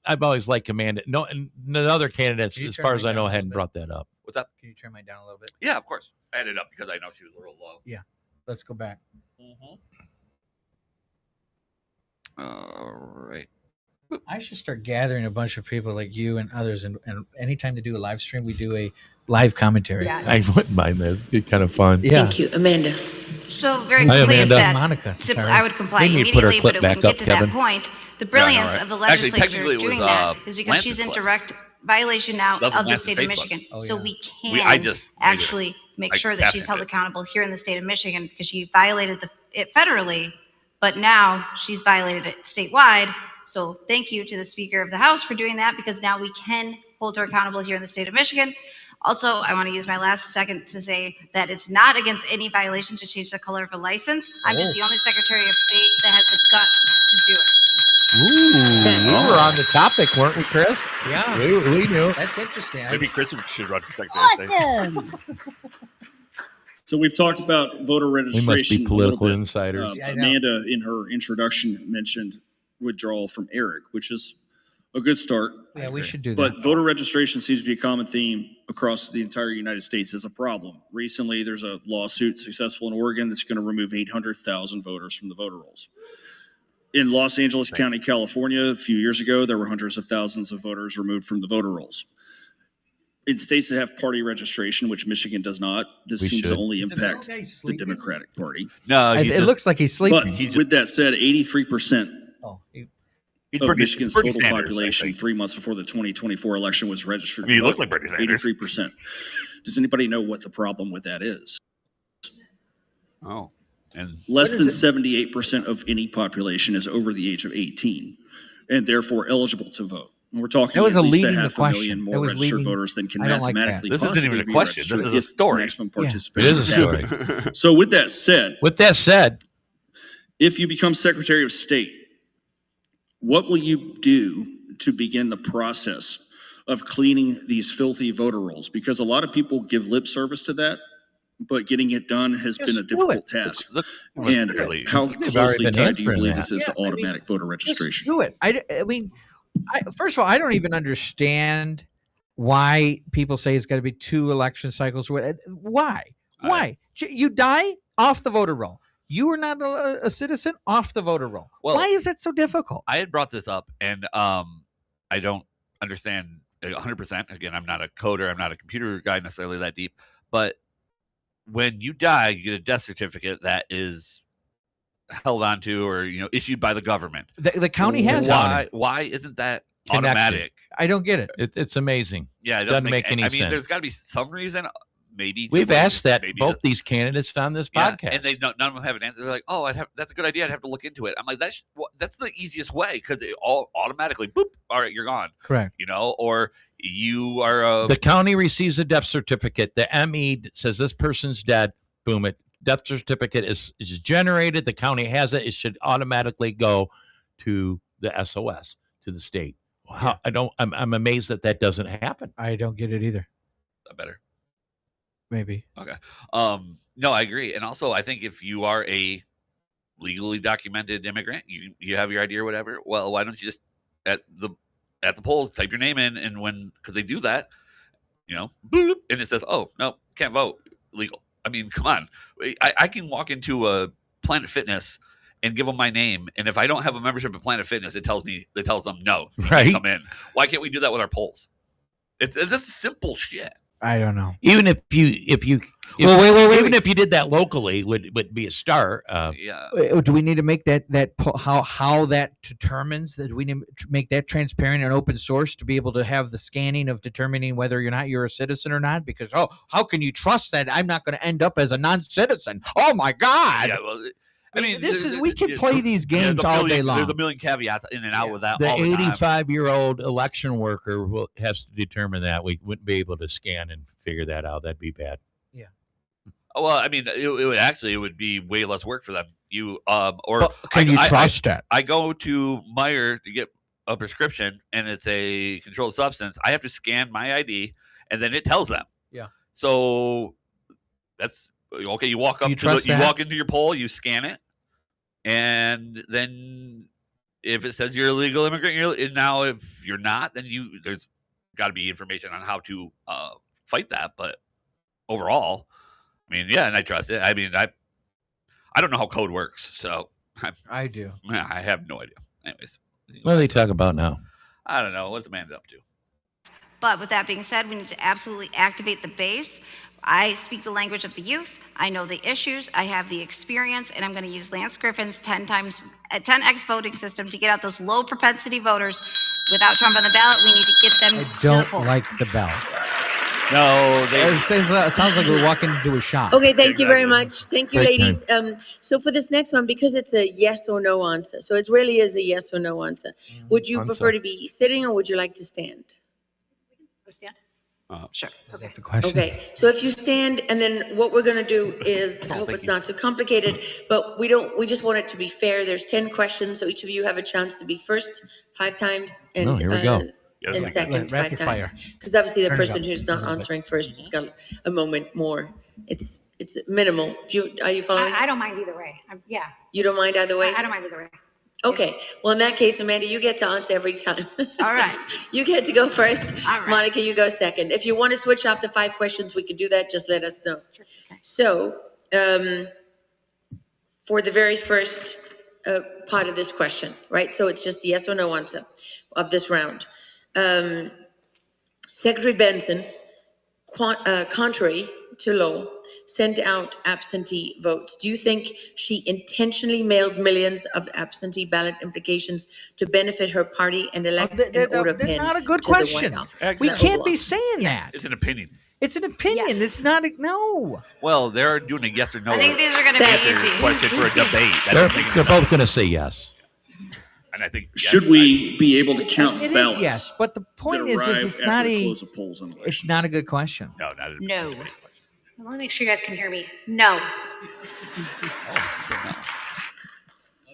I've always liked Amanda. No, and the other candidates, Can you as turn far mine as I down know, a little hadn't bit? brought that up. What's up? Can you turn mine down a little bit? Yeah, of course. I had it up because I know she was a little low. Let's go back. All right. I should start gathering a bunch of people like you and others, and anytime they do a live stream, we do a live commentary. I wouldn't mind that. It'd be kind of fun. Yeah. Thank you, Amanda. So very Hi, quickly, you Amanda. said Monica, simply, sorry. I would comply Maybe you put her immediately, clip but it back wouldn't up, get to Kevin. that point. The brilliance right. of the Actually, legislature technically it doing was, that is because Lance's she's in clip. direct violation now That was of the Lance's state of Facebook. Michigan. Oh, So yeah. we can I just made it. actually make I sure that she's captioned held it. accountable here in the state of Michigan because she violated it federally, but now she's violated it statewide. So thank you to the Speaker of the House for doing that, because now we can hold her accountable here in the state of Michigan. Also, I want to use my last second to say that it's not against any violation to change the color of a license. I'm just the only Secretary of State that has the guts to do it. Ooh, we were on the topic, weren't we, Chris? Yeah. We knew. That's interesting. Maybe Chris should run for Secretary of State. So we've talked about voter We registration. must be a political little bit. insiders. Yeah, I know. Amanda, in her introduction, mentioned withdrawal from Eric, which is a good start. Yeah, we should do that. But voter registration seems to be a common theme across the entire United States as a problem. Recently, there's a lawsuit successful in Oregon that's going to remove 800,000 voters from the voter rolls. In Los Angeles County, California, a few years ago, there were hundreds of thousands of voters removed from the voter rolls. In states that have party registration, which Michigan does not, this We seems to should. only Is the impact guy the sleeping? Democratic Party. No, It looks like he's sleeping. But with that said, 83% Oh, of Michigan's Bernie total Sanders, I population think. 3 months before the 2024 election was registered. I mean, he to looks vote. like Bernie Sanders. 83%. Does anybody know what the problem with that is? Oh, and Less than 78% of any population is over the age of 18 and therefore eligible to vote. And we're talking That was at a least leading a the half a question. million That more was registered leading- voters than can I don't like that. mathematically This isn't possibly even a be question. This registered is a if story. maximum Yeah. participation It is a story. So with that said, if you become Secretary of State, what will you do to begin the process of cleaning these filthy voter rolls? Because a lot of people give lip service to that, but getting it done has been a Just do difficult task. look, And clearly- how They've already closely been tied do you answering believe that. this is to Yeah, I mean, automatic voter just registration? do it. I mean, first of all, I don't even understand why people say it's got to be 2 election cycles. Why? Why? You die off the voter roll. You are not a citizen, off the voter roll. Well, Why is that so difficult? I had brought this up, and I don't understand 100%. Again, I'm not a coder. I'm not a computer guy necessarily that deep. But when you die, you get a death certificate that is held onto or issued by the government. The county has it. Why isn't that Connected. automatic? I don't get it. It's amazing. Yeah, it Doesn't make any I mean, there's sense. got to be some reason. Maybe We've just like- asked that maybe both just- these candidates on this yeah, podcast. and none of them have an answer. They're like, "Oh, that's a good idea. I'd have to look into it." I'm like, "That's the easiest way because it all automatically boop. All right, you're gone." Correct. Or you are The county receives a death certificate. The ME says this person's dead. Boom! It death certificate is generated. The county has it. It should automatically go to the SOS, to the state. How, I'm amazed that doesn't happen. I don't get it either. better. Maybe. Okay. No, I agree. And also, I think if you are a legally documented immigrant, you have your ID or whatever. Well, why don't you just at the polls type your name in, and because they do that, boop, and it says, "Oh no, can't vote, legal." I mean, come on. I can walk into a Planet Fitness and give them my name, and if I don't have a membership at Planet Fitness, it tells them no, you can't come in. Why can't we do that with our polls? That's simple shit. I don't know. Even if you wait. Even if you did that locally, would be a start. Yeah. Do we need to make that how that determines that? We need to make that transparent and open source to be able to have the scanning of determining whether you're a citizen or not? Because how can you trust that I'm not going to end up as a non-citizen? Oh my God! Yeah, well, I mean, we can play these games all day long. There's a million caveats in and out with that. The all the time. 85-year-old election worker has to determine that. We wouldn't be able to scan and figure that out. That'd be bad. Oh, well, I mean, it would be way less work for them. Can you trust that? I go to Meijer to get a prescription, and it's a controlled substance. I have to scan my ID, and then it tells them. Yeah. So that's okay. You walk up. You walk into your poll. You scan it, and then if it says you're a legal immigrant, now if you're not, then there's got to be information on how to fight that. But overall, I mean, yeah, and I trust it. I mean, I don't know how code works, so I do. I have no idea. Anyways, What do they talk about now? I don't know. What's Amanda up to? But with that being said, we need to absolutely activate the base. I speak the language of the youth. I know the issues. I have the experience, and I'm going to use Lance Griffin's 10x voting system to get out those low propensity voters. Without Trump on the ballot, we need to get them I to the don't polls. like the bell. No, It sounds like we're walking into a shop. Okay, thank you very Exactly. much. Thank you, Great ladies. So for this next one, because it's a yes or no answer, so it really is a yes or no answer. Would you Answer. prefer to be sitting or would you like to stand? Stand? Sure. Is that the question? Okay, so if you stand, and then what we're gonna do is, I hope thank it's you. not too complicated, but we just want it to be fair. There's 10 questions, so each of you have a chance to be first 5 times and, Oh, here we go. Yes, and like second Rapid 5 times. fire. Because obviously the Turn it person up who's a not little bit. answering first has got a moment more. It's minimal. Are you following? I don't mind either way. Yeah, You don't mind either way? I don't mind either way. Okay, well, in that case, Amanda, you get to answer every time. All right. You get to go first. All right. Monica, you go second. If you want to switch after 5 questions, we could do that. Just let us know. So, for the very first part of this question, right? So it's just yes or no answer of this round. Secretary Benson, contrary to law, sent out absentee votes. Do you think she intentionally mailed millions of absentee ballot implications to benefit her party and elect an order That's pin not a good to the White question. Office, We to the can't Oval be Office? saying that. It's an opinion. It's an opinion. Yes. It's not no. Well, they're doing a yes or no. I think these are going to be answer easy. question for a debate. That They're, doesn't make any they're sense. both going to say yes. And I think Should we be able to count It ballots? is yes, but the point that is arrive it's after not the a. close of polls on It's election not a good question. No, not a No. debate. Let me make sure you guys can hear me. No.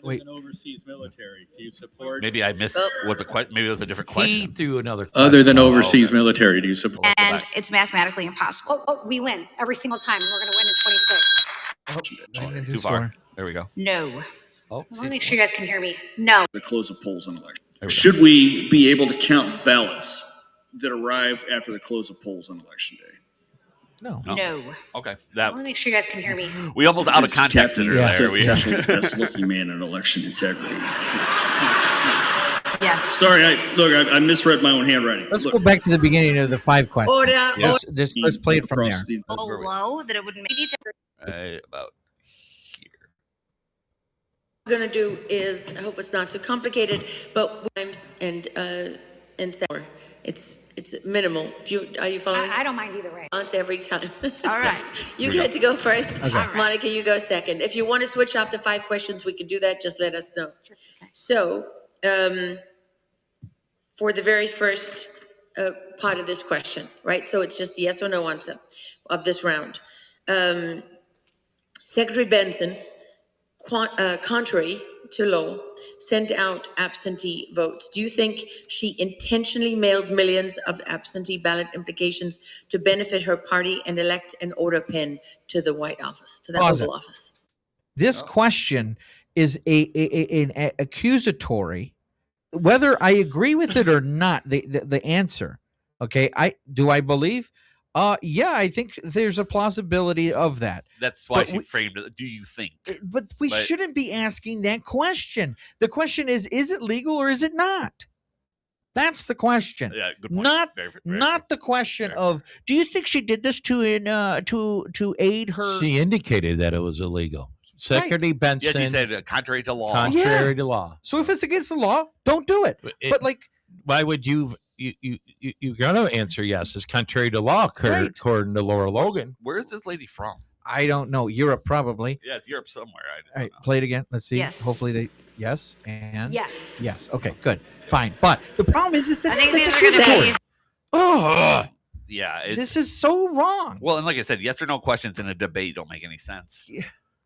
Wait. Other than overseas military, do you support? Maybe I missed what the question. Maybe it was a different He question. threw another question. Other than Oh, overseas okay. military, do you support? And it's mathematically impossible. We win every single time. We're going to win in 26. I'm gonna do Too store. far. There we go. No. Oh, Let me make sure you guys can hear me. No. The close of polls on election. There we go. Should we be able to count ballots that arrive after the close of polls on election day? No. No. No. Okay. Let me make sure you guys can hear me. We almost out of This context Captain it Yeah. there. We, best looking man in election integrity. Yes. Sorry, I misread my own handwriting. Let's Look, go back to the beginning of the 5 questions. Order. Let's play it from there. across the- So low that it wouldn't make right about here. What we're gonna do is, I hope it's not too complicated, but times and second, it's minimal. Are you following? I don't mind either way. Answer every time. All right. You get to go first. Okay. Monica, you go second. If you want to switch after 5 questions, we can do that. Just let us know. So, for the very first part of this question, right? So it's just yes or no answer of this round. Secretary Benson, contrary to law, sent out absentee votes. Do you think she intentionally mailed millions of absentee ballot implications to benefit her party and elect an order pin to the White Office, to the Pause Oval it. Office? This question is an accusatory. Whether I agree with it or not, the answer. Okay, I believe. Yeah, I think there's a plausibility of that. That's why But she we- framed it. Do you think? But we But- shouldn't be asking that question. The question is it legal or is it not? That's the question. Yeah, good point. Not Very not the question Very of do you think she did this to aid her? She indicated that it was illegal. Secretary Yes, Benson, he said contrary to law. contrary to law. So if it's against the law, don't do it. But like, why would you're gonna answer yes? It's contrary to law, Right. according to Laura Logan. Where is this lady from? I don't know. Europe probably. Yeah, it's Europe somewhere. I just All right, don't know. play it again. Let's see. Yes. Hopefully they yes and Yes. yes. Okay, good, fine. But the problem is that I think that's these are going to be accusatory. easy. Oh, Yeah, it's, this is so wrong. well, and like I said, yes or no questions in a debate don't make any sense. Yeah.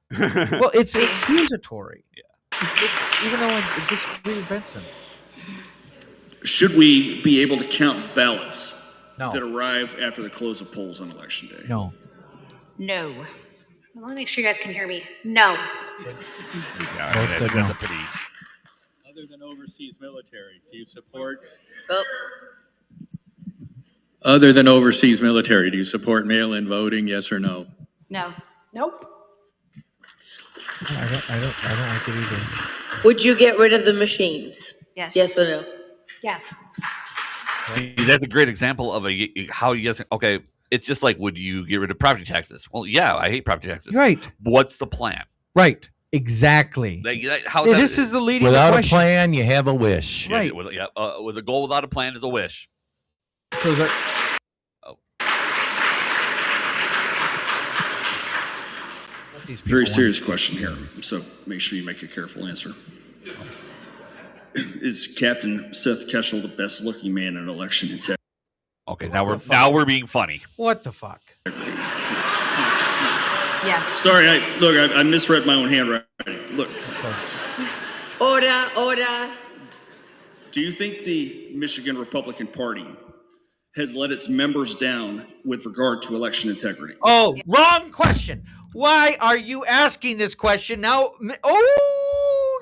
Well, it's accusatory. Even though I disagree with Benson. Should we be able to count ballots that No, arrive after the close of polls on election day? no. No. Let me make sure you guys can hear me. No. Yeah, Both said no. that's a pretty. Other Other than overseas military, do you support? Oh, Other than overseas military, do you support mail-in voting? Yes or no? No. Nope. I don't like it either. would you get rid of the machines? Yes. Yes or no? Yes. See, that's a great example of how you guys. Okay, it's just like, would you get rid of property taxes? Well, yeah, I hate property taxes. Right. What's the plan? Right. Exactly. How Yeah, this is the leading Without a question. plan, you have a wish. Right. With a goal without a plan is a wish. So that- These people Very want- serious question here, so make sure you make a careful answer. Is Captain Seth Keschel the best looking man in an election in Texas? Okay, now we're being funny. What the fuck? Yes. Sorry, I misread my own handwriting. Look, Order. do you think the Michigan Republican Party has let its members down with regard to election integrity? Oh, wrong question. Why are you asking this question now? Oh,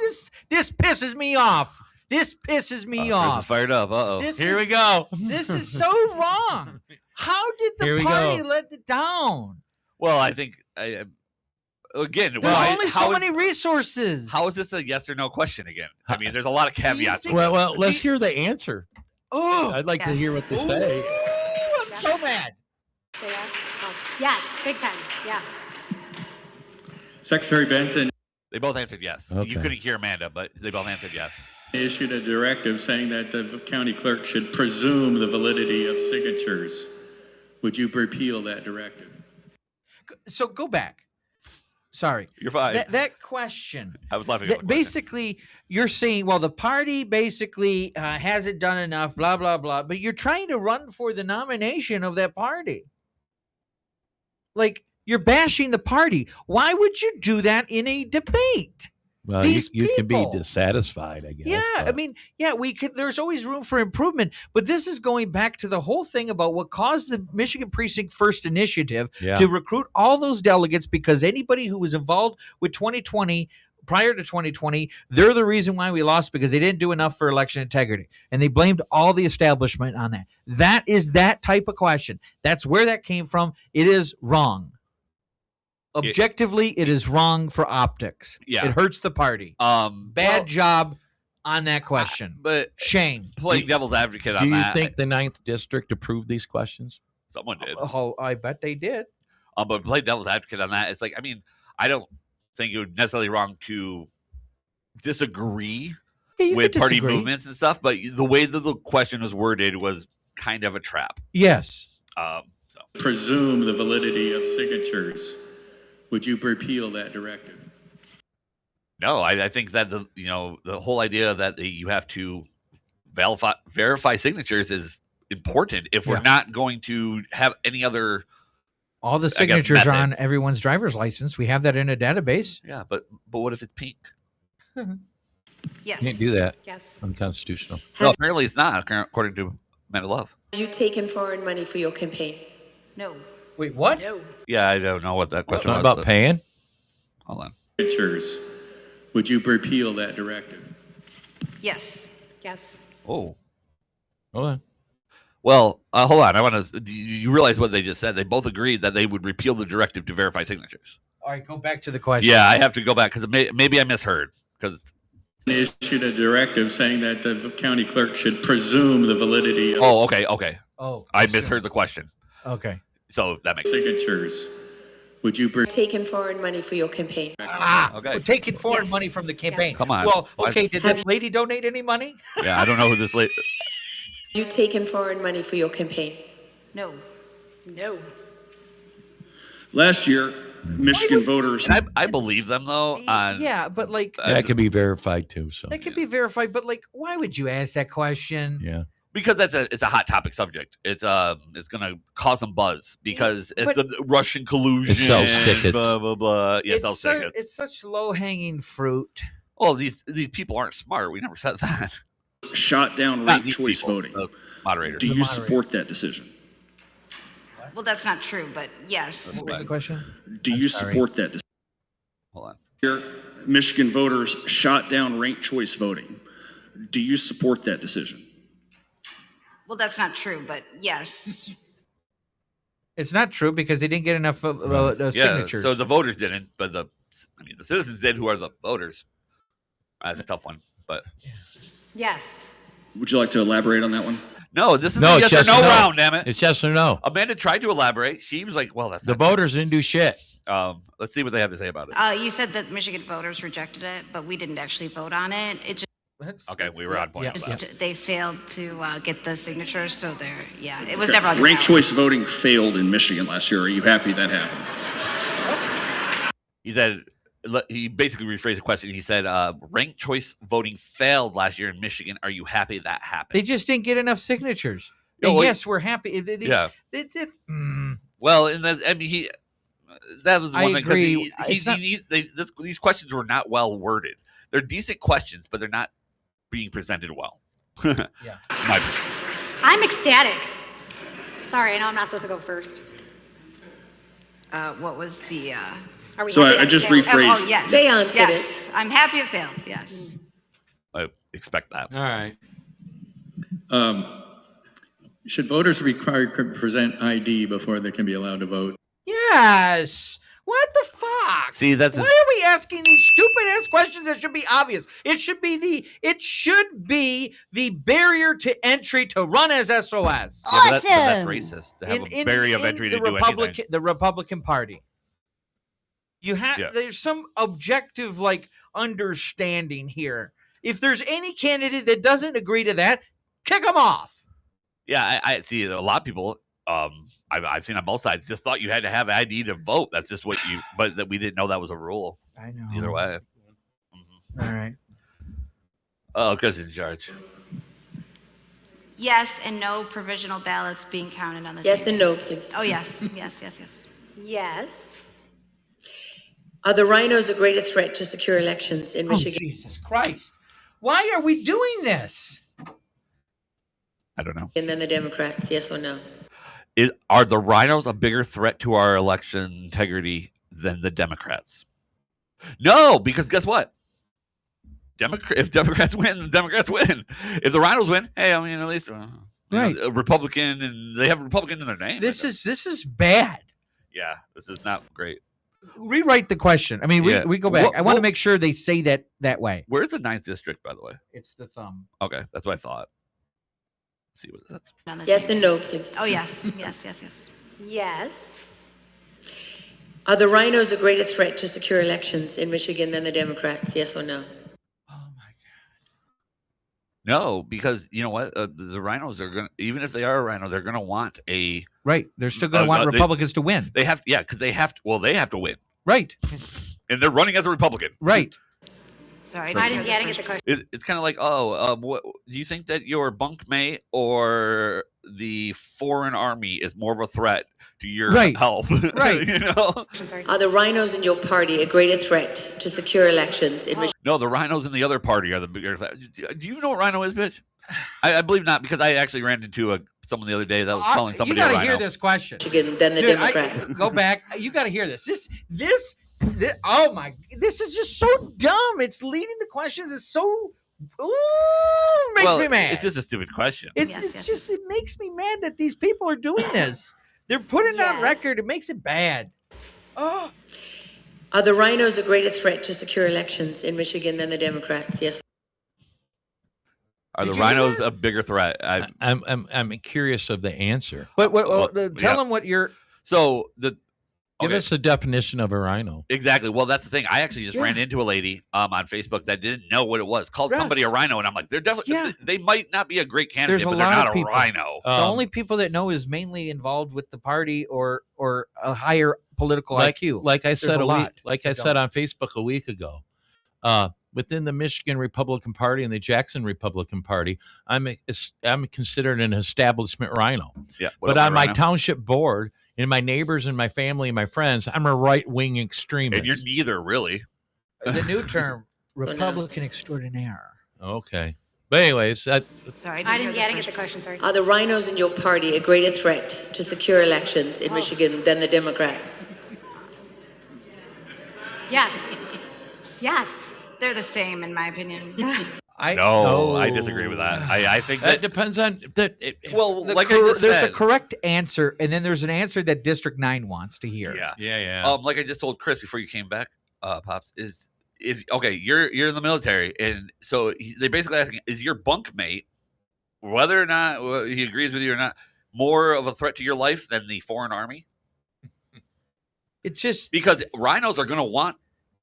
this pisses me off. This pisses me Chris is off. fired up. Uh-oh. Here we go. This is so wrong. How did Here the we party go. let it down? Well, I think again. There's only so many resources. How is this a yes or no question again? I mean, there's a lot of caveats. think- Well, let's hear the answer. Oh, I'd like to Yes. hear what they say. ooh, I'm so mad. Say yes. Oh, yes. Big time. Yeah. Secretary Benson They both answered yes. You Okay. couldn't hear Amanda, but they both answered yes. issued a directive saying that the county clerk should presume the validity of signatures. Would you repeal that directive? So go back. Sorry. You're fine. That question. I was laughing at the question. Basically, you're saying, well, the party basically hasn't done enough, blah, blah, blah. But you're trying to run for the nomination of that party. Like, you're bashing the party. Why would you do that in a debate? Well, These you can be people. dissatisfied, I guess. Yeah, I but- mean, we could. There's always room for improvement, but this is going back to the whole thing about what caused the Michigan Precinct First initiative Yeah. to recruit all those delegates, because anybody who was involved with 2020, prior to 2020, they're the reason why we lost, because they didn't do enough for election integrity, and they blamed all the establishment on that. That is that type of question. That's where that came from. It is wrong. Objectively, it is wrong for optics. Yeah. It hurts the party. Bad job on that question. But Shame. playing devil's advocate Do on you that, think the 9th District approved these questions? someone did. Oh, I bet they did. But play devil's advocate on that. It's like, I mean, I don't think it would necessarily wrong to disagree Yeah, you with could party disagree. movements and stuff, but the way that the question was worded was kind of a trap. Yes. So Presume the validity of signatures. Would you repeal that directive? no, I think that the whole idea that you have to verify signatures is important if we're Yeah. not going to have any other. All the I guess signatures are method. on everyone's driver's license. We have that in a database. Yeah, but what if it's pink? Yes. Can't do that. Yes. Unconstitutional. No, apparently it's not, according to Men of Love. Have you taken foreign money for your campaign? No. Wait, what? No. Yeah, I don't know what that question Not was. about but- paying? Hold on. Signatures. Would you repeal that directive? Yes. Yes. Oh. Hold on. Well, hold on. I want to. You realize what they just said? They both agreed that they would repeal the directive to verify signatures. All right, go back to the question. Yeah, I have to go back because maybe I misheard. Because Issued a directive saying that the county clerk should presume the validity of okay. Oh, I misheard the question, Okay. so that makes sense. signatures. Would you Taken foreign money for your campaign? Okay. We're taking foreign Yes. money from the campaign. Yes. Come on. Well, Why- okay. Did this lady donate any money? Yeah, I don't know who this lady. You taken foreign money for your campaign? No. No. Last year, Michigan voters. And I believe them though. On Yeah, but like That could be verified too. So that could be verified. But like, why would you ask that question? yeah. because it's a hot topic subject. It's gonna cause some buzz because it's But- the Russian collusion. It sells tickets. Blah blah blah. Yeah, sells tickets. It's such low hanging fruit. Well, these people aren't smart. We never said that. Shot down Not ranked these choice people, voting. the moderators. Do you moderator. support that decision? Well, that's not true, but yes. What was the question? Do you sorry. support that decision? Hold on. Here, Michigan voters shot down ranked choice voting Do you support that decision? Well, that's not true, but yes. It's not true because they didn't get enough signatures. So the voters didn't, but the citizens did. Who are the voters? That's a tough one, but Yes. Would you like to elaborate on that one? no, this is No, a it's yes or yes no or no. round. Damn it! It's yes or no. Amanda tried to elaborate. She was like, "Well, that's The not true." voters didn't do shit. Let's see what they have to say about it. You said that Michigan voters rejected it, but we didn't actually vote on it. It just, Okay, we were on point. Yeah. on that. they failed to get the signatures, so it was never on the Ranked ballot. choice voting failed in Michigan last year. Are you happy that happened? He said he basically rephrased the question. He said, "Ranked choice voting failed last year in Michigan. Are you happy that happened?" They just didn't get enough signatures. Yeah, And well, yes, we're happy. Yeah. Well, and that was I one thing agree. because these questions were not well worded. They're decent questions, but they're not being presented well. Yeah. I'm ecstatic. Sorry, I know I'm not supposed to go first. What was the? Are we So happy I that just it failed? rephrased. Oh yes, They answered yes. I'm happy it failed. Yes. I expect that. All right. Should voters required to present ID before they can be allowed to vote? Yes. What the fuck? See, that's Why are we asking these stupid ass questions that should be obvious? It should be the barrier to entry to run as SOS. That's racist to have a barrier of entry to do anything. The Republican Party. You have there's some objective understanding here. If there's any candidate that doesn't agree to that, kick them off. Yeah, I see a lot of people. I've seen on both sides. Just thought you had to have ID to vote. That's just what but that we didn't know that was a rule. I know. Either way. All right. Oh, because in charge. Yes, and no provisional ballots being counted on the. Yes same and no, please. Oh yes, yes. Yes. Are the rhinos a greater threat to secure elections in Michigan? Jesus Christ. Why are we doing this? I don't know. And then the Democrats, yes or no? Are the rhinos a bigger threat to our election integrity than the Democrats? No, because guess what? If Democrats win, the Democrats win. If the rhinos win, hey, I mean, at least Right. a Republican, and they have Republican in their name. This is bad. Yeah, this is not great. Rewrite the question. I mean, we go back. I want to make sure they say that way. Where's the 9th district, by the way? It's the thumb. Okay, that's what I thought. Let's see what it says. On the Yes same and no, please. Oh yes, yes. Yes. Are the rhinos a greater threat to secure elections in Michigan than the Democrats, yes or no? Oh my No, because you know what? The rhinos are going to, even if they are a rhino, they're going to want a. Right. They're still going to want Republicans to win. They have, because they have to, they have to win. Right. And they're running as a Republican. Right. Sorry, I didn't get the question. It's kind of like, what do you think that your bunkmate or the foreign army is more of a threat to your health? Right. You know? Are the rhinos in your party a greater threat to secure elections in Michigan? No, the rhinos in the other party are the bigger threat. Do you know what rhino is, bitch? I believe not, because I actually ran into someone the other day that was calling somebody a rhino. You got to hear this question. Michigan than the Democrat. Go back. You got to hear this. This. Oh my! This is just so dumb. It's leading the questions. It's so makes me mad. It's just a stupid question. It makes me mad that these people are doing this. They're putting it on record. It makes it bad. Oh. Are the rhinos a greater threat to secure elections in Michigan than the Democrats? Yes. Are the rhinos a bigger threat? I'm curious of the answer. But tell them what you're. So Give us a definition of a rhino. Exactly. Well, that's the thing. I actually just ran into a lady on Facebook that didn't know what it was. Called somebody a rhino, and I'm like, they're definitely. They might not be a great candidate, but they're not a rhino. The only people that know is mainly involved with the party or a higher political IQ. Like I said on Facebook a week ago, within the Michigan Republican Party and the Jackson Republican Party, I'm considered an establishment rhino. Yeah. But on my township board, and my neighbors and my family and my friends, I'm a right-wing extremist. And you're neither, really. The new term, Republican extraordinaire. Okay. But anyways, sorry, I didn't get the question. Sorry. Are the rhinos in your party a greater threat to secure elections in Michigan than the Democrats? Yes. Yes. They're the same, in my opinion. I disagree with that. I think That that depends on that. like I just there's said, a correct answer, and then there's an answer that District 9 wants to hear. yeah. Like I just told Chris before you came back, Pops, is if you're in the military, and so they basically asking, is your bunkmate, whether or not he agrees with you or not, more of a threat to your life than the foreign army? It's just because rhinos are going to want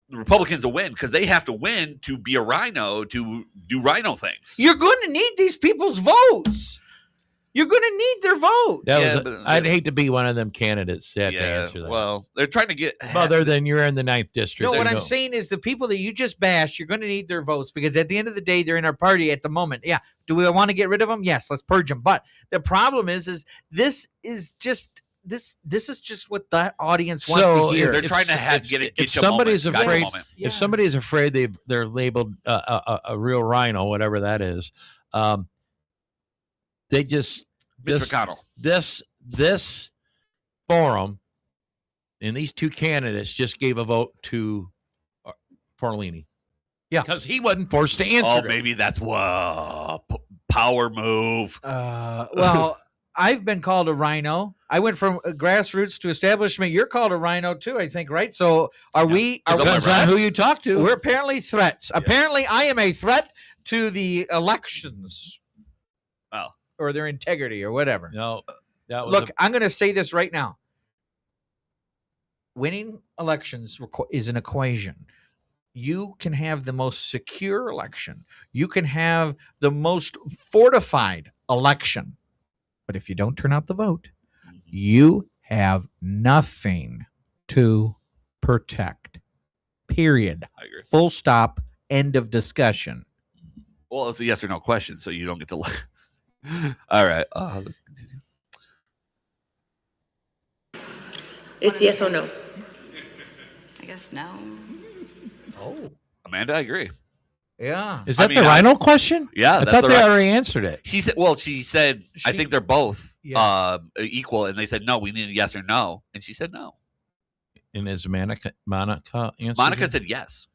the Republicans to win because they have to win to be a rhino to do rhino things. You're going to need these people's votes. You're going to need their vote. I'd hate to be one of them candidates that have to answer that. Well, they're trying to get other than you're in the 9th district. No, what I'm saying is the people that you just bashed, you're going to need their votes because at the end of the day, they're in our party at the moment. Yeah. Do we want to get rid of them? Yes, let's purge them. But the problem is this is just what that audience wants to hear. They're trying to get if somebody's moment, afraid, yeah. if somebody's afraid they're labeled a real rhino, whatever that is, they just this forum and these two candidates just gave a vote to Forlini. Yeah, because he wasn't forced to answer. Oh, maybe that's power move. Well. I've been called a rhino. I went from grassroots to establishment. You're called a rhino too, I think, right? So depends on who you talk to. We're apparently threats. Yeah. Apparently, I am a threat to the elections. Oh. Or their integrity or whatever. No. Look, I'm going to say this right now. Winning elections is an equation. You can have the most secure election. You can have the most fortified election. But if you don't turn out the vote, you have nothing to protect. Period. I agree. Full stop. End of discussion. Well, it's a yes or no question, so you don't get to. All right. Let's continue. It's yes or no. I guess no. Oh, Amanda, I agree. Yeah. Is that the rhino question? Yeah. I thought they already answered it. She said, I think they're both equal. And they said, no, we need a yes or no. And she said no. And is Monica answered? Monica said yes.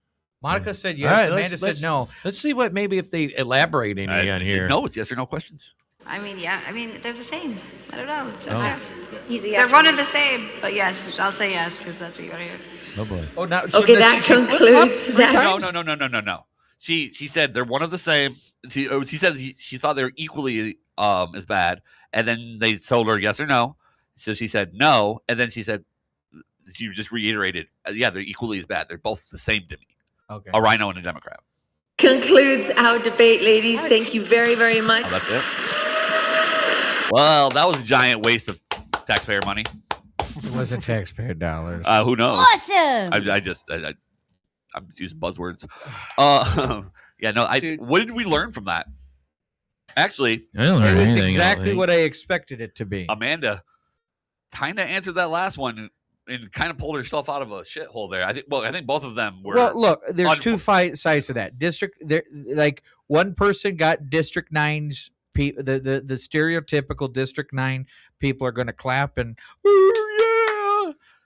Monica said yes. Right, Amanda said no. Let's see what maybe if they elaborate any on here. No, it's yes or no questions. I mean, yeah. I mean, they're the same. I don't know. It's Easy. They're one and the same. But yes, I'll say yes because that's what you got to hear. Oh boy. Oh, now okay, that concludes that. No. She said they're one of the same. She said she thought they were equally as bad, and then they told her yes or no. So she said no, and then she just reiterated, yeah, they're equally as bad. They're both the same to me. Okay. A rhino and a Democrat. Concludes our debate, ladies. Thank you very, very much. Oh, that's it. Well, that was a giant waste of taxpayer money. It wasn't taxpayer dollars. Who knows? Awesome. I'm just using buzzwords. Yeah, no. What did we learn from that? Actually, I didn't learn it was anything. exactly what I expected it to be. Amanda kind of answered that last one and kind of pulled herself out of a shithole there. I think both of them were. Well, look, there's two sides to that. Like one person got District 9's the stereotypical District 9 people are going to clap and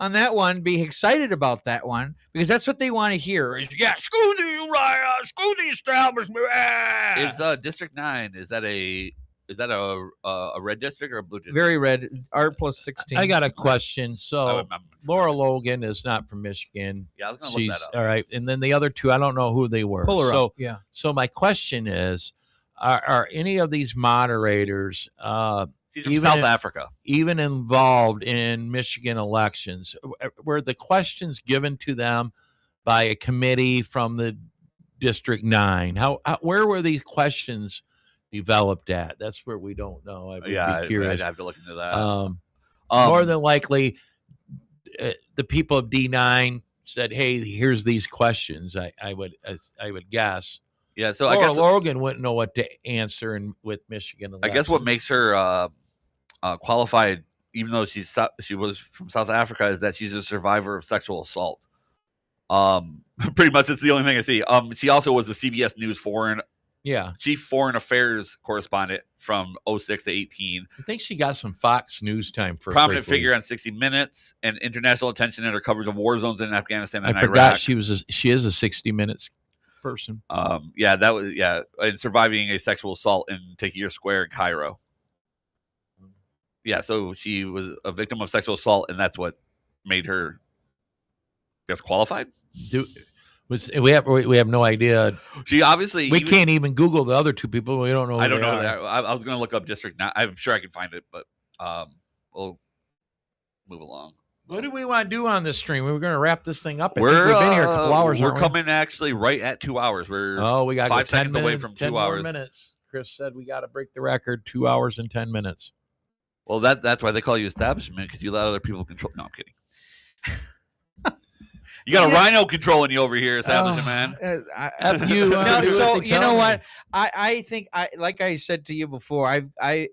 on that one, be excited about that one because that's what they want to hear. Is screw the establishment. Is District 9? Is that a red district or a blue district? Very red. R plus 16. I got a question. So Laura Logan is not from Michigan. Yeah, I was going to look that up. All right, and then the other two, I don't know who they were. Pull her up. Yeah. So my question is, are any of these moderators? She's from South Africa. Even involved in Michigan elections, were the questions given to them by a committee from the District 9? Where were these questions developed at? That's where we don't know. I would be curious. I'd have to look into that. More than likely, the people of D9 said, "Hey, here's these questions." I would guess. Yeah, so Laura I guess Logan wouldn't know what to answer with Michigan elections. I guess what makes her qualified, even though she was from South Africa, is that she's a survivor of sexual assault. Pretty much, it's the only thing I see. She also was the CBS News chief foreign affairs correspondent from 06 to 18. I think she got some Fox News time for prominent figure on 60 Minutes and international attention in her coverage of war zones in Afghanistan and I Iraq. forgot she is a 60 Minutes person. Yeah, that was and surviving a sexual assault in Tahrir Square in Cairo. Yeah, so she was a victim of sexual assault, and that's what made her, I guess, qualified. We have no idea. She obviously we can't even Google the other two people. We don't know. I don't know that. I was going to look up district now. I'm sure I can find it, but we'll move along. What do we want to do on this stream? We were going to wrap this thing up. We've been here a couple hours. We're coming actually right at 2 hours. We got 5 seconds away from 2 hours. Minutes. Chris said we got to break the record. 2 hours and 10 minutes. Well, that's why they call you establishment, because you let other people control. No, I'm kidding. You got a rhino controlling you over here, establishment man. You know what? I think like I said to you before. I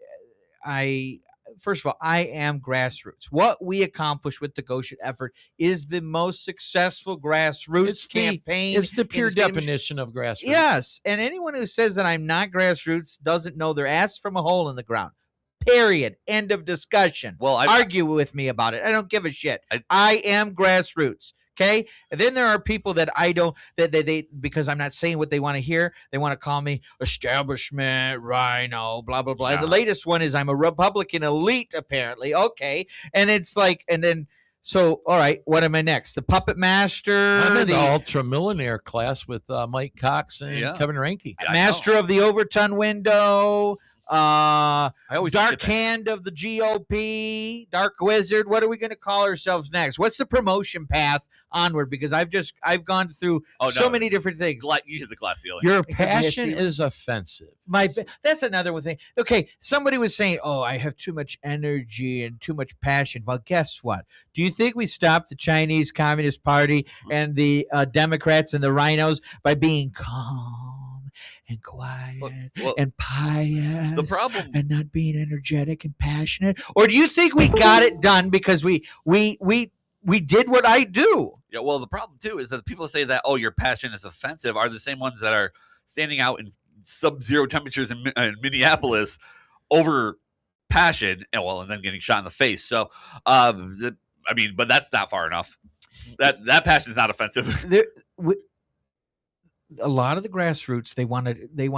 first of all, I am Grassroots. What we accomplished with the Goshen effort is the most successful grassroots campaign. It's the pure definition of grassroots. Yes, and anyone who says that I'm not grassroots doesn't know their ass from a hole in the ground. Period. End of discussion. Well, argue with me about it. I don't give a shit. I am grassroots. Okay. And then there are people that I don't, that they because I'm not saying what they want to hear. They want to call me establishment, rhino, blah, blah, blah. Yeah. The latest one is I'm a Republican elite, apparently. Okay. And it's like, and then, so, all right, what am I next? The puppet master? I'm in the ultra millionaire class with Mike Cox and Kevin Ranke. Master of the Overton window. Dark hand of the GOP, dark wizard. What are we going to call ourselves next? What's the promotion path onward? Because I've gone through so many different things. You hit the glass ceiling. Your passion is offensive. That's another one thing. Okay, somebody was saying, "Oh, I have too much energy and too much passion." Well, guess what? Do you think we stopped the Chinese Communist Party and the Democrats and the rhinos by being calm and quiet and pious, the problem, and not being energetic and passionate? Or do you think we got it done because we did what I do? Yeah, well, the problem too is that the people that say that, oh, your passion is offensive, are the same ones that are standing out in sub-zero temperatures in Minneapolis over passion, and then getting shot in the face. So, but that's not far enough. That passion is not offensive. A lot of the grassroots, they want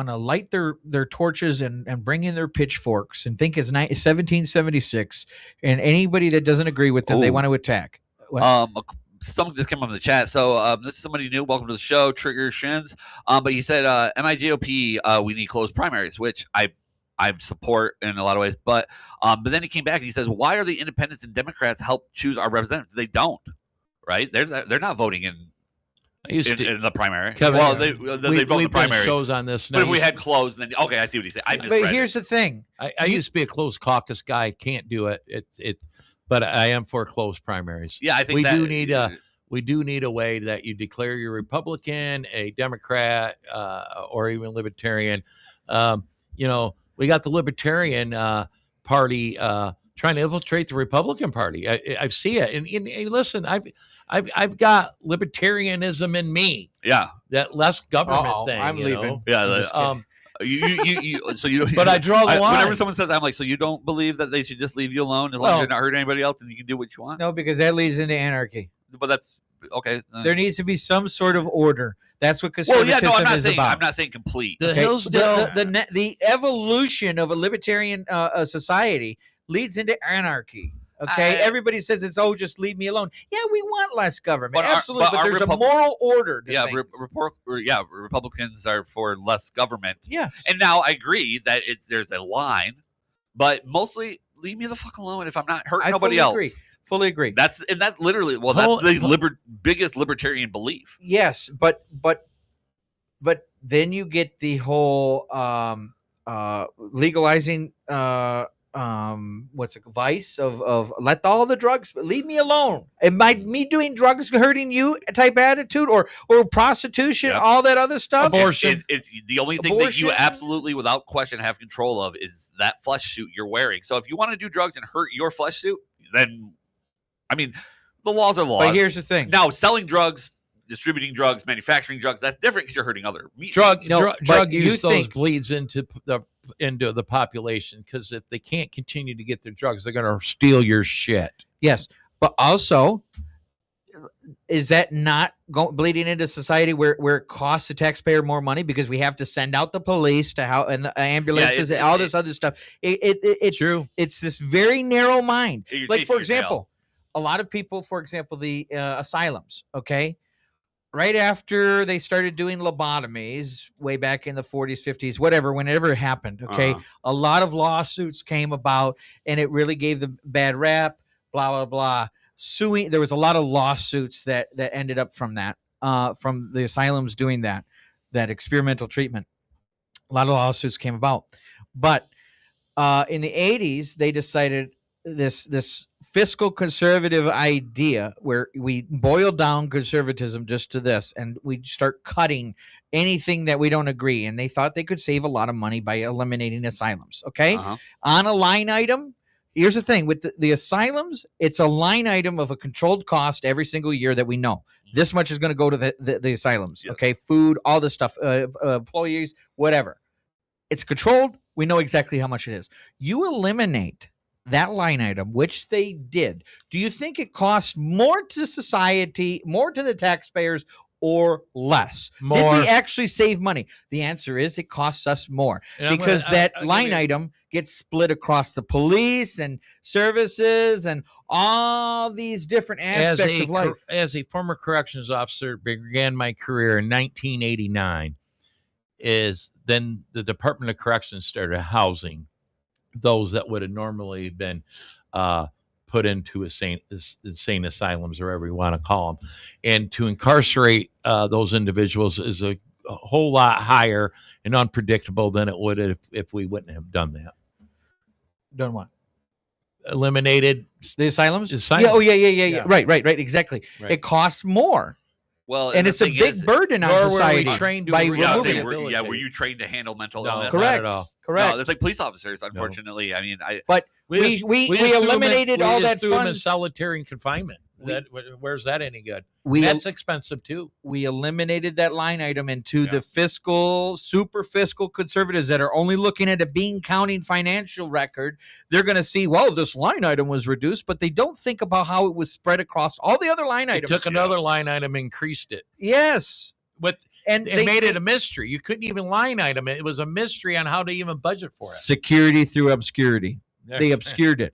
to light their torches and bring in their pitchforks and think it's 1776, and anybody that doesn't agree with them, they want to attack. Someone just came up in the chat. So this is somebody new. Welcome to the show, Trigger Shins. But he said, MIGOP, we need closed primaries, which I support in a lot of ways. But then he came back and he says, why are the independents and Democrats help choose our representatives? They don't, right? They're not voting in the primary. Kevin, they vote in the primary. Shows on this. But if we had closed, then okay, I see what he's saying. But here's the thing: I used to be a closed caucus guy. Can't do it. But I am for closed primaries. Yeah, I think we do need a way that you declare you're Republican, a Democrat, or even Libertarian. We got the Libertarian Party trying to infiltrate the Republican Party. I see it, and listen, I've got libertarianism in me. Yeah, that less government thing. I'm leaving. Yeah, you but I draw the line. Whenever someone says, I'm like, so you don't believe that they should just leave you alone as long as you're not hurting anybody else and you can do what you want? No, because that leads into anarchy. But that's okay. There needs to be some sort of order. That's what conservatism is about. I'm not saying complete. The evolution of a libertarian society leads into anarchy. Okay, everybody says it's just leave me alone. Yeah, we want less government, absolutely, but there's a moral order. Republicans are for less government. Yes, and now I agree that there's a line, but mostly leave me the fuck alone if I'm not hurting nobody else. Fully agree. That's literally that's the biggest libertarian belief. Yes, but then you get the whole legalizing. What's a vice of let all the drugs, leave me alone. Am me doing drugs hurting you type attitude or prostitution, all that other stuff? Abortion. It's the only thing that you absolutely without question have control of is that flesh suit you're wearing. So if you want to do drugs and hurt your flesh suit, then the laws are laws. But here's the thing. Now selling drugs, distributing drugs, manufacturing drugs, that's different because you're hurting other drug use. Those bleeds into the population, because if they can't continue to get their drugs, they're going to steal your shit. Yes, but also is that not bleeding into society where it costs the taxpayer more money because we have to send out the police to how and the ambulances and all this other stuff? It's true. It's this very narrow mind. You're Like, chasing for your tail. example, a lot of people, for example, the asylums, okay? Right after they started doing lobotomies way back in the 40s, 50s, whatever, whenever it happened, okay? A lot of lawsuits came about, and it really gave them bad rap, blah, blah, blah. Suing, there was a lot of lawsuits that ended up from that, from the asylums doing that experimental treatment. A lot of lawsuits came about. But in the 80s, they decided this fiscal conservative idea where we boil down conservatism just to this, and we start cutting anything that we don't agree. And they thought they could save a lot of money by eliminating asylums. Okay. On a line item. Here's the thing with the asylums, it's a line item of a controlled cost every single year that we know. This much is going to go to the asylums. Yes. Okay. Food, all this stuff, employees, whatever. It's controlled. We know exactly how much it is. You eliminate that line item, which they did. Do you think it costs more to society, more to the taxpayers, or less? More. Did we actually save money? The answer is it costs us more And I'm because gonna- that I'll give line you- item gets split across the police and services and all these different aspects of life. As a former corrections officer, began my career in 1989. Is then the Department of Corrections started housing those that would have normally been put into insane asylums, or whatever you want to call them. And to incarcerate those individuals is a whole lot higher and unpredictable than it would have if we wouldn't have done that. Done what? Eliminated The asylums? asylums. Yeah. Oh, yeah. Yeah. Right. Exactly. Right. It costs more. Well, And the it's a thing big is, burden on Nor were we society trained to by re- Yeah, removing they it. rehabilitate. were you trained to handle mental No, illness? not Correct. at all. Correct. No, it's like police officers, unfortunately. I mean, But we just threw 'em eliminated all that threw 'em in fun. solitary confinement. Where's that any good? We That's expensive too. we eliminated that line item into the super fiscal conservatives that are only looking at a bean counting financial record. They're going to see, well, this line item was reduced, but they don't think about how it was spread across all the other line It items. took another line item, increased it, Yes. and they made it a mystery. You couldn't even line item it. It was a mystery on how to even budget for it. security through obscurity. They obscured it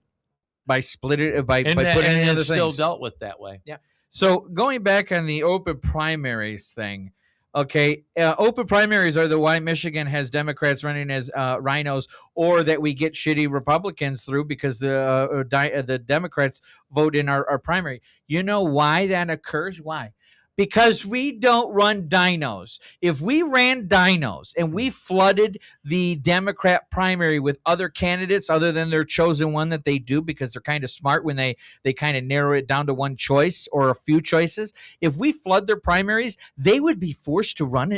by splitting it by putting in other it's still things. dealt with that way. So going back on the open primaries thing, okay, open primaries are the why Michigan has Democrats running as rhinos, or that we get shitty Republicans through because the Democrats vote in our primary. You know why that occurs? Why? Because we don't run dinos. If we ran dinos and we flooded the Democrat primary with other candidates other than their chosen one that they do because they're kind of smart when they kind of narrow it down to one choice or a few choices, if we flood their primaries, they would be forced to run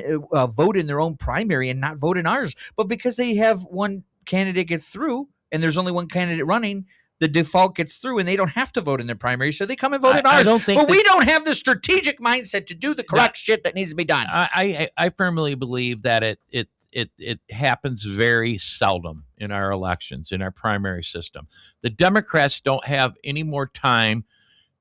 vote in their own primary and not vote in ours. But because they have one candidate get through and there's only one candidate running, the default gets through and they don't have to vote in their primary, so they come and vote in I ours. don't think but that- we don't have the strategic mindset to do the correct shit that needs to be done. I firmly believe that it happens very seldom in our elections, in our primary system. The Democrats don't have any more time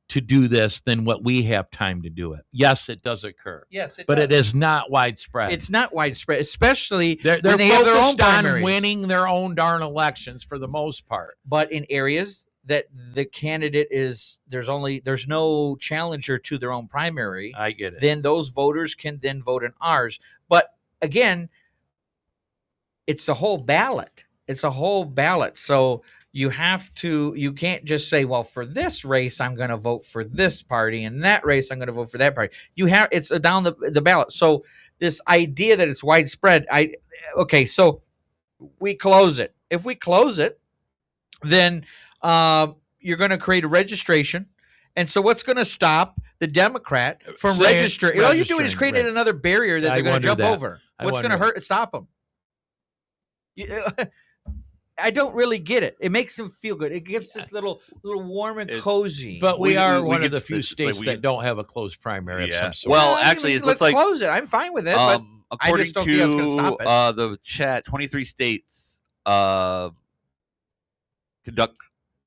to do this than what we have time to do it. Yes, it does occur, Yes, but it is not widespread. It's not widespread, especially They're when they have their own focused on primaries. winning their own darn elections for the most part. But in areas that the candidate is there's no challenger to their own primary, I get it. then those voters can then vote in ours. But again, it's a whole ballot. It's a whole ballot. So you can't just say, well, for this race, I'm going to vote for this party, and that race, I'm going to vote for that party. It's down the ballot. So this idea that it's widespread, so we close it. If we close it, then you're going to create a registration. And so what's going to stop the Democrat from registering? All you're doing is creating right. another barrier that I they're going to wonder jump that. over. I What's going to wonder. stop them? I don't really get it. It makes them feel good. It gives this little warm and cozy. But we are one of get the few states we that get- don't have a closed primary of Yeah. some sort. Well, I mean, actually, it let's looks like close it. I'm fine with it. But I according just don't see how it's gonna stop to it. the chat, 23 states conduct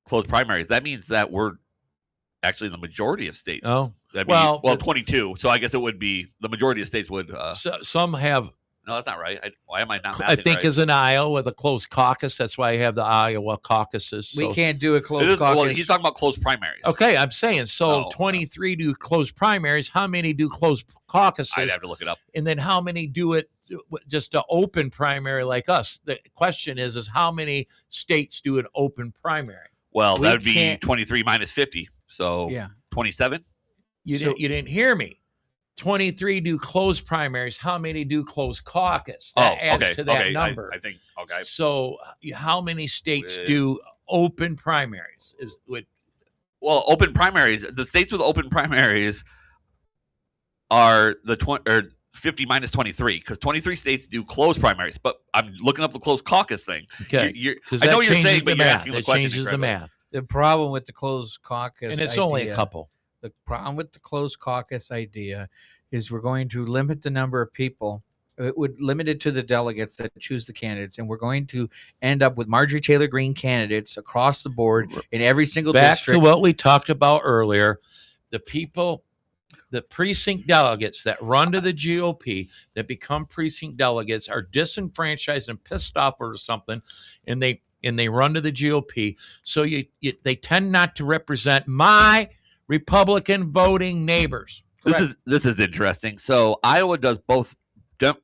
closed primaries. That means that we're Actually, the majority of states. Oh, That'd be, well, 22. So I guess it would be the majority of states would. some have. No, that's not right. Why am I not? I mathing think right? is in Iowa the closed caucus. That's why I have the Iowa caucuses. We So- can't do a It closed is- caucus. well, he's talking about closed primaries. Okay, I'm saying so. Oh, 23 do closed primaries. How many do closed caucuses? I'd have to look it up. And then how many do it just an open primary like us? The question is how many states do an open primary? Well, We that would be can't- 23 minus 50. So Yeah. 27. You So- didn't hear me. 23 do closed primaries. How many do closed caucus? That adds okay. to that okay. number. I think. Okay. So how many states With- do open primaries? Is with Well, open primaries. The states with open primaries are the 50 minus 23 because 23 states do closed primaries. But I'm looking up the closed caucus thing. okay? I know what you're saying, but you're math. asking the That question changes the incorrectly. math, The problem with the closed caucus, and it's only a idea- couple. The problem with the closed caucus idea is we're going to limit the number of people. It would limit it to the delegates that choose the candidates, and we're going to end up with Marjorie Taylor Greene candidates across the board in every single Back district. to what we talked about earlier, the people, the precinct delegates that run to the GOP that become precinct delegates are disenfranchised and pissed off or something, and they run to the GOP. So they tend not to represent my Republican voting neighbors. This is interesting. So Iowa does both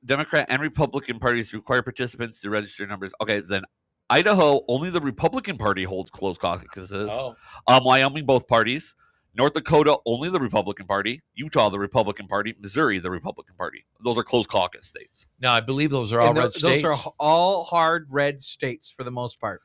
Democrat and Republican parties require participants to register numbers. Okay, then Idaho, only the Republican Party holds closed caucuses. Wyoming, both parties. North Dakota, only the Republican Party. Utah, the Republican Party. Missouri, the Republican Party. Those are closed caucus states. Now, I believe those are all And red states. Those are all hard red states for the most part.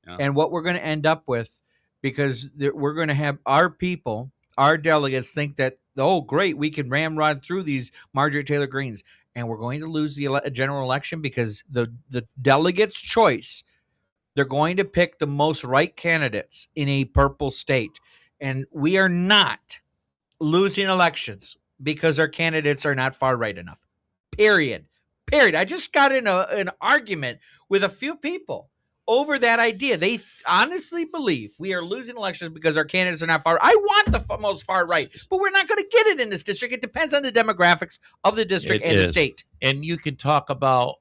Yeah. And what we're going to end up with, because we're going to have our people, our delegates think that, oh, great, we can ramrod through these Marjorie Taylor Greenes. And we're going to lose the general election because the delegates' choice, they're going to pick the most right candidates in a purple state. And we are not losing elections because our candidates are not far right enough. Period. I just got in an argument with a few people over that idea. They honestly believe we are losing elections because our candidates are not far. I want the most far right, but we're not going to get it in this district. It depends on the demographics of the district and the state. And you can talk about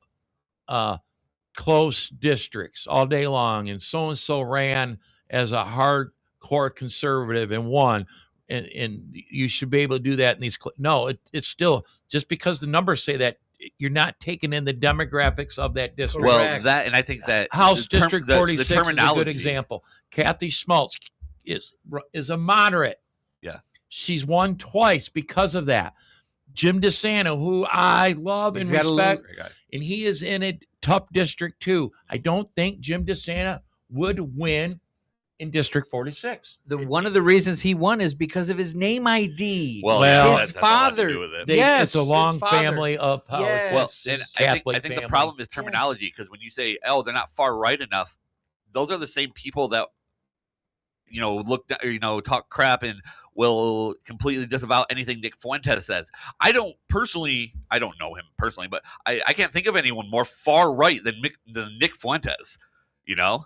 close districts all day long, and so ran as a hardcore conservative and won. And you should be able to do that in these. No, it's still just because the numbers say that, you're not taking in the demographics of that district. Well, that, and I think that House the District 46 is a good example. Kathy Schmaltz is a moderate. Yeah. She's won twice because of that. Jim DeSanto, who I love and respect, and he is in a tough district too. I don't think Jim DeSanto would win in District 46. One of the reasons he won is because of his name ID. Well, his father. It's a long family of politics. Well, and I think the problem is family. terminology, because when you say, "Oh, they're not far right enough," those are the same people that talk crap and will completely disavow anything Nick Fuentes says. I don't know him personally, but I can't think of anyone more far right than Nick Fuentes.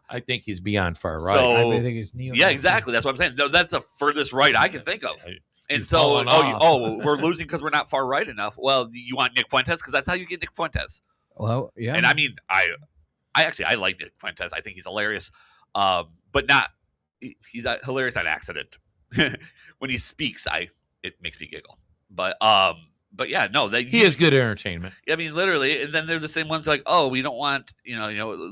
I think he's beyond far right. So, I think he's neo. yeah, exactly. That's what I'm saying. No, that's the furthest right I can think of. And He's so, falling off. we're losing because we're not far right enough. Well, you want Nick Fuentes because that's how you get Nick Fuentes. Well, yeah. And I mean, I like Nick Fuentes. I think he's hilarious, but not. He's hilarious on accident. When he speaks, it makes me giggle. But yeah, no, he is good entertainment. I mean, literally, and then they're the same ones like, oh, we don't want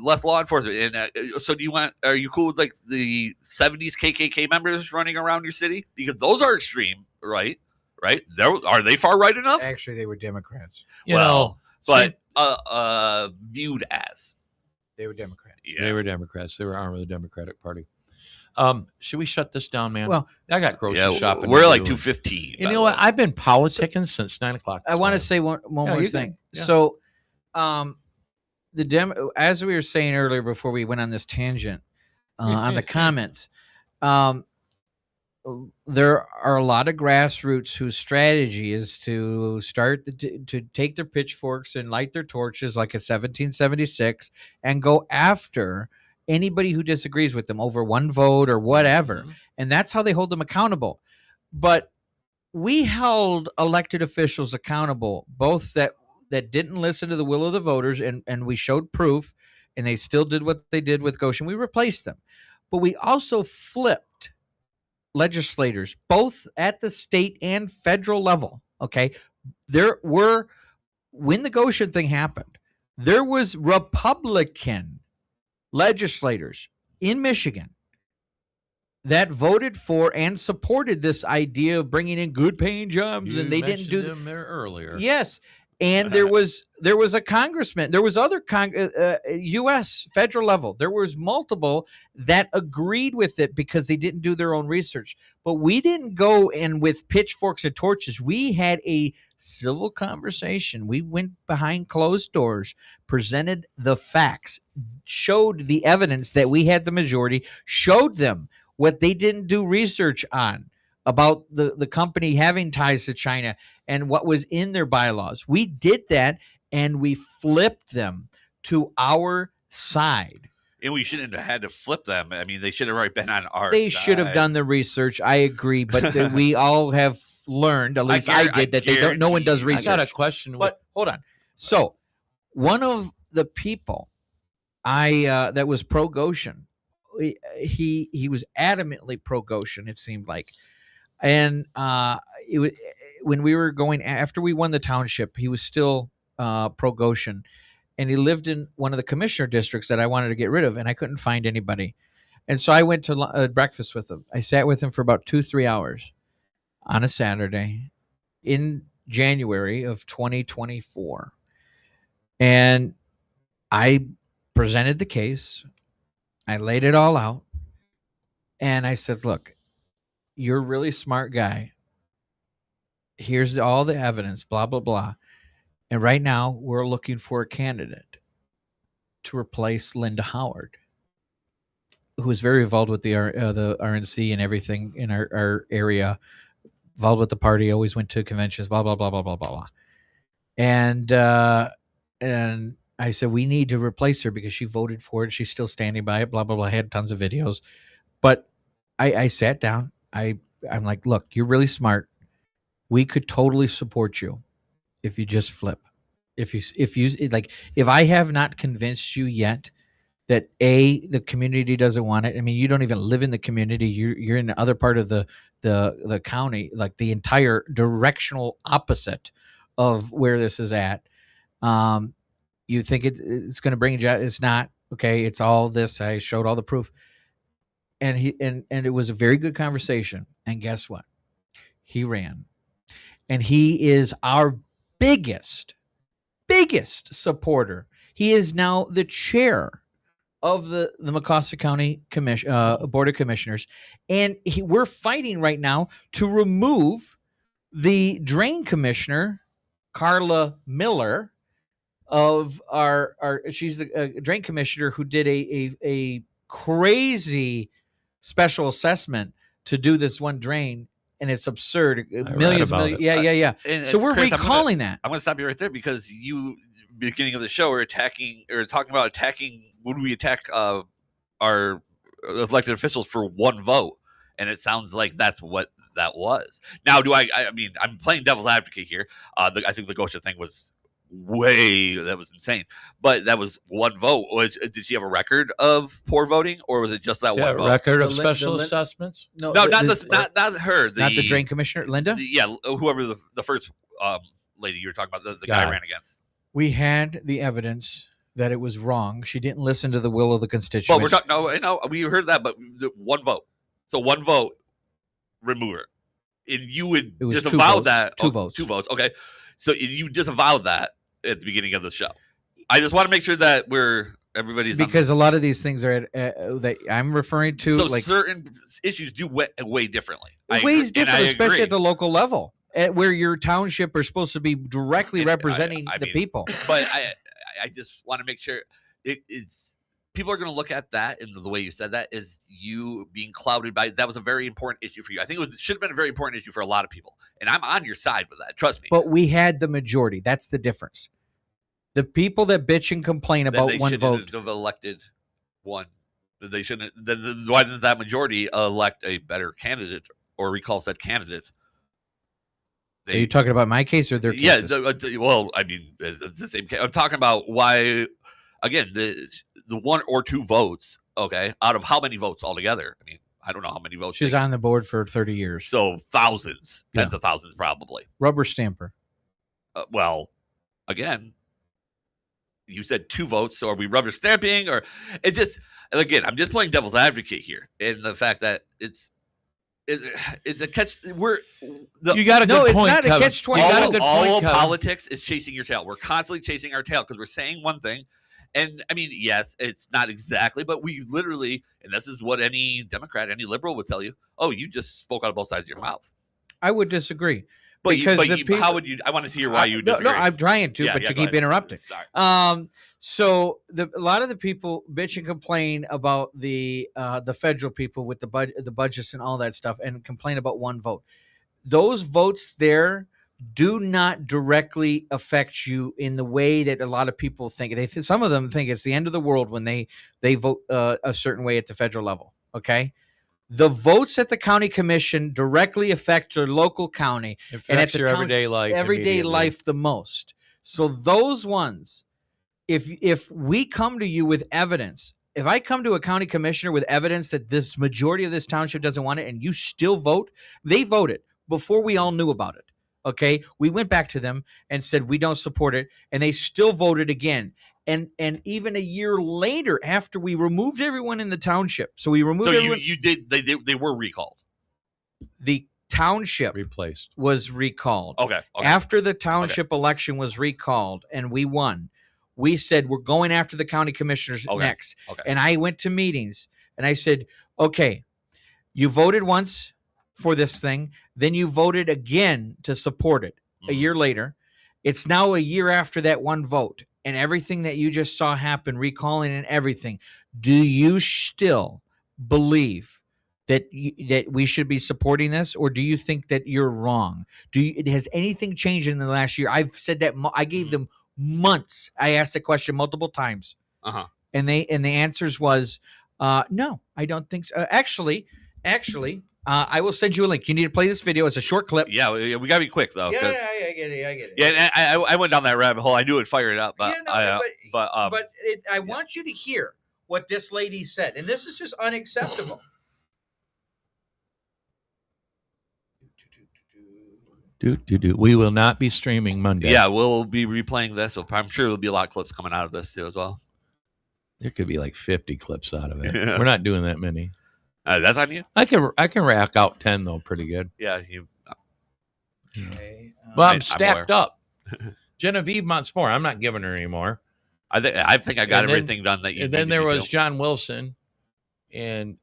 less law enforcement. And so, are you cool with like the 70s KKK members running around your city? Because those are extreme, right? Are they far right enough? Actually, they were Democrats. But viewed as they were Democrats. Yeah. They were Democrats. They were armed of the Democratic Party. Should we shut this down, man? Well, I got grocery shopping. We're like 2:15. You know what? I've been politicking since 9 o'clock. I want to say one more thing. Yeah. So, as we were saying earlier before we went on this tangent on the comments, there are a lot of grassroots whose strategy is to start to take their pitchforks and light their torches like a 1776 and go after anybody who disagrees with them over one vote or whatever. Mm-hmm. And that's how they hold them accountable. But we held elected officials accountable, both that didn't listen to the will of the voters, and we showed proof, and they still did what they did with Goshen. We replaced them. But we also flipped legislators, both at the state and federal level. Okay. When the Goshen thing happened, there was Republican legislators in Michigan that voted for and supported this idea of bringing in good paying jobs, and they didn't do them there earlier. Yes. And there was a congressman, there was other U.S. federal level. There was multiple that agreed with it because they didn't do their own research. But we didn't go and with pitchforks and torches. We had a civil conversation. We went behind closed doors, presented the facts, showed the evidence that we had the majority, showed them what they didn't do research on about the company having ties to China and what was in their bylaws. We did that, and we flipped them to our side. And we shouldn't have had to flip them. I mean, they should have already been on our They side. should have done the research. I agree, but we all have learned, at least I did, that no one does research. I got a question. But hold on. So one of the people that was pro Goshen, he was adamantly pro Goshen, it seemed like. And when we were going, after we won the township, he was still pro Goshen, and he lived in one of the commissioner districts that I wanted to get rid of, and I couldn't find anybody. And so I went to breakfast with him. I sat with him for about 2-3 hours on a Saturday in January of 2024. And I presented the case. I laid it all out. And I said, look, you're a really smart guy. Here's all the evidence, blah, blah, blah. And right now we're looking for a candidate to replace Linda Howard, who was very involved with the RNC and everything in our area, involved with the party, always went to conventions, blah, blah, blah, blah, blah, blah, blah. And I said, we need to replace her because she voted for it. She's still standing by it, blah, blah, blah. I had tons of videos. But I sat down. I'm like, look, you're really smart. We could totally support you if you just flip. If I have not convinced you yet that the community doesn't want it. I mean, you don't even live in the community. You're in the other part of the county, like the entire directional opposite of where this is at. You think it's going to bring you? It's not. Okay, it's all this. I showed all the proof, and it was a very good conversation. And guess what? He ran, and he is our biggest supporter. He is now the chair of the Mecosta County Board of Commissioners, and we're fighting right now to remove the drain commissioner, Carla Miller, of she's the drain commissioner who did a crazy special assessment to do this one drain, and it's absurd. Millions. Yeah. And So we're Chris, recalling that. I'm going to stop you right there because you, beginning of the show, are talking about attacking. Would we attack our elected officials for one vote? And it sounds like that's what that was. Now, I mean, I'm playing devil's advocate here. I think the Goshen thing was that was insane. But that was one vote. Did she have a record of poor voting, or was it just that one vote? Record of special assessments? No, not her. Not the drain commissioner, Linda? Whoever the first lady you were talking about, the guy ran against. We had the evidence that it was wrong. She didn't listen to the will of the constituents. Well, we're talking. No, we heard that, but one vote. So one vote, remove her, and you would disavow that. Two votes. Okay, so you disavowed that at the beginning of the show. I just want to make sure that everybody's because a lot of these things are that I'm referring to. So like certain issues do weigh differently. Weighs different, especially at the local level, where your township are supposed to be directly representing the people. But I just want to make sure it's people are going to look at that, and the way you said that is you being clouded by that was a very important issue for you. I think it should have been a very important issue for a lot of people, and I'm on your side with that. Trust me. But we had the majority. That's the difference. The people that bitch and complain about one vote have elected one They shouldn't. Then why didn't that majority elect a better candidate or recall said candidate? Are you talking about my case or their cases? Yeah. Well, I mean, it's the same case. I'm talking about why. Again, the 1 or 2 votes. Okay, out of how many votes altogether? I mean, I don't know how many votes. She's on the board for 30 years. So thousands, tens of thousands, probably. Rubber stamper. Well, again, you said 2 votes, so are we rubber stamping? Or it's just, again, I'm just playing devil's advocate here, in the fact that it's a catch. You got a good point. It's not Kevin. a catch-22. All politics is chasing your tail. We're constantly chasing our tail because we're saying one thing. And I mean, yes, it's not exactly, but we literally, and this is what any Democrat, any liberal would tell you. Oh, you just spoke out of both sides of your mouth. I would disagree. But People, how would you? I want to hear why you disagree. No, I'm trying to, but you keep interrupting. Sorry. So a lot of the people bitch and complain about the federal people with the budgets and all that stuff, and complain about one vote. Those votes there do not directly affect you in the way that a lot of people think. Some of them think it's the end of the world when they vote a certain way at the federal level. Okay. The votes at the county commission directly affect your local county and at the your everyday life, the most. So those ones, if we come to you with evidence, if I come to a county commissioner with evidence that this majority of this township doesn't want it and you still vote, they voted before we all knew about it. Okay. We went back to them and said, we don't support it. And they still voted again. And even a year later, after we removed everyone in the township, so we removed. So you did. They were recalled. The township was recalled. Okay. After the township election was recalled and we won, we said we're going after the county commissioners next. Okay. And I went to meetings and I said, okay, you voted once for this thing, then you voted again to support it. A year later, it's now a year after that one vote. And everything that you just saw happen, recalling and everything, do you still believe that we should be supporting this, or do you think that you're wrong? Has anything changed in the last year? I've said that I gave them months. I asked the question multiple times, and the answers was no, I don't think so. Actually. I will send you a link. You need to play this video. It's a short clip. Yeah, we gotta be quick though. Yeah, I get it. Yeah, and I went down that rabbit hole. I knew it'd fire it up, but I want you to hear what this lady said, and this is just unacceptable. We will not be streaming Monday. Yeah, we'll be replaying this. I'm sure there'll be a lot of clips coming out of this too as well. There could be like 50 clips out of it. Yeah. We're not doing that many. That's on you. I can rack out 10 though, pretty good. Yeah, Okay. Well, I'm stacked up. Genevieve wants more. I'm not giving her any more. I think I got everything done that you. And then there was John Wilson, and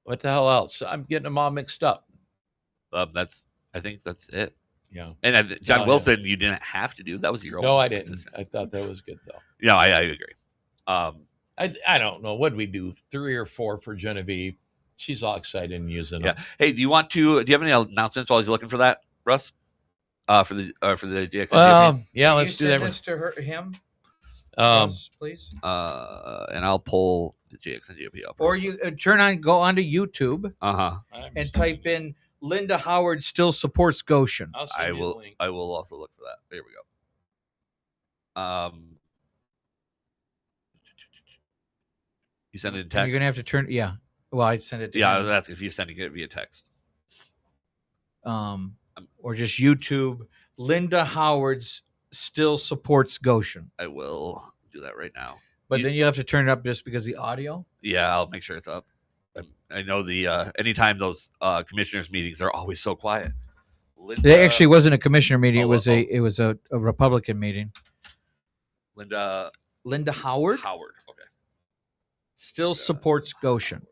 what the hell else? I'm getting them all mixed up. I think that's it. Yeah. And John Wilson, you didn't have to do. That was your own. No, I didn't. I thought that was good though. Yeah, I agree. I don't know. What did we do? 3 or 4 for Genevieve. She's all excited and using them. Yeah. Hey, do you have any announcements while he's looking for that, Russ? For the GXN? Yeah, let's do that. This to him. Yes, please. And I'll pull the GXN up. Or you go onto YouTube. And type in Linda Howard still supports Goshen. I will also look for that. There we go. You send it in text. You're gonna have to turn. Yeah. Well, I'd send it to I was asking if you're sending it via text. Or just YouTube. Linda Howard's still supports Goshen. I will do that right now. But then you have to turn it up just because the audio? Yeah, I'll make sure it's up. I know anytime those commissioners meetings are always so quiet. It actually wasn't a commissioner meeting. It was a Republican meeting. Linda Howard? Howard, okay. Still supports Goshen.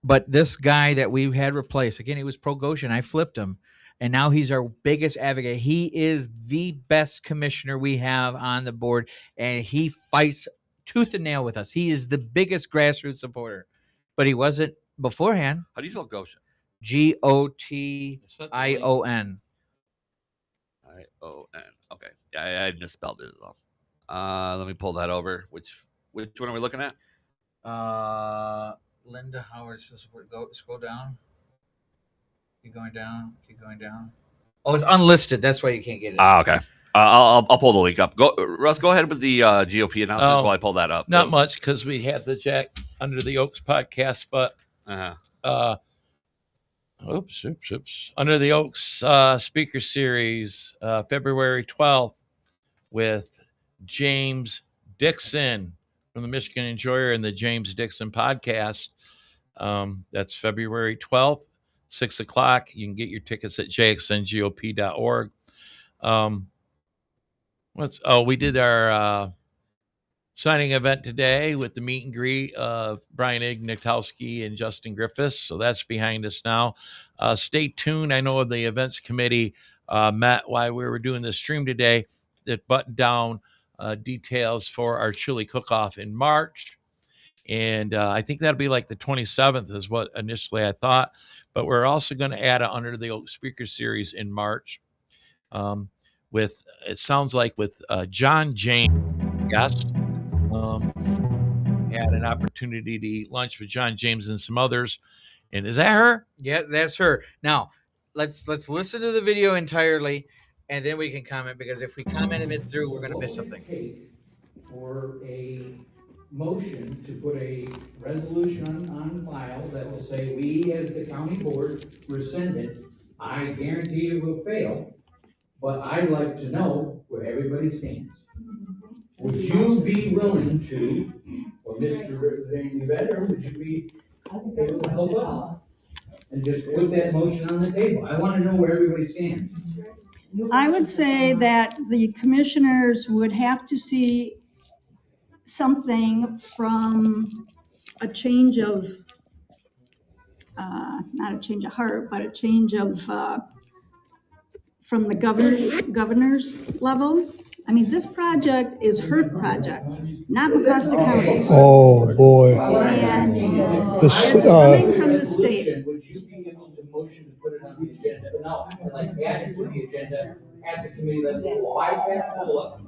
But this guy that we had replaced, again, he was pro Goshen. I flipped him, and now he's our biggest advocate. He is the best commissioner we have on the board, and he fights tooth and nail with us. He is the biggest grassroots supporter, but he wasn't beforehand. How do you spell Goshen? Gotion. ION. Okay. Yeah, I misspelled it as well. Let me pull that over. Which one are we looking at? Linda Howard. Go scroll down. Keep going down. Keep going down. Oh, it's unlisted. That's why you can't get it. Okay. I'll pull the link up. Go, Russ. Go ahead with the GOP announcements while I pull that up. Not much because we had the Jack Under the Oaks podcast, but oops. Under the Oaks speaker series, February 12th with James Dixon from the Michigan Enjoyer and the James Dixon podcast. That's February 12th, 6 o'clock. You can get your tickets at jxngop.org. We did our signing event today with the meet and greet of Brian Ignatowski and Justin Griffiths. So that's behind us now. Stay tuned. I know the events committee met while we were doing the stream today that buttoned down details for our chili cook-off in March. And I think that'll be like the 27th is what initially I thought. But we're also going to add an Under the Oak speaker series in March with, it sounds like with John James guest. Had an opportunity to eat lunch with John James and some others. And is that her? Yeah, that's her. Now, let's listen to the video entirely, and then we can comment, because if we comment it through, we're going to miss something. For a motion to put a resolution on file that will say we as the county board rescind it, I guarantee it will fail, but I'd like to know where everybody stands. Would you be willing to, or Mr. Vetter, would you be able to help us? And just put that motion on the table. I want to know where everybody stands. I would say that the commissioners would have to see something from a change of, not a change of heart, but a change of, from the governor's level. I mean, this project is her project, not Mecosta County. Oh, boy. And it's coming from the state. Would you be able to motion to put it on the agenda? No, like add it to the agenda at the committee level, bypass Bullock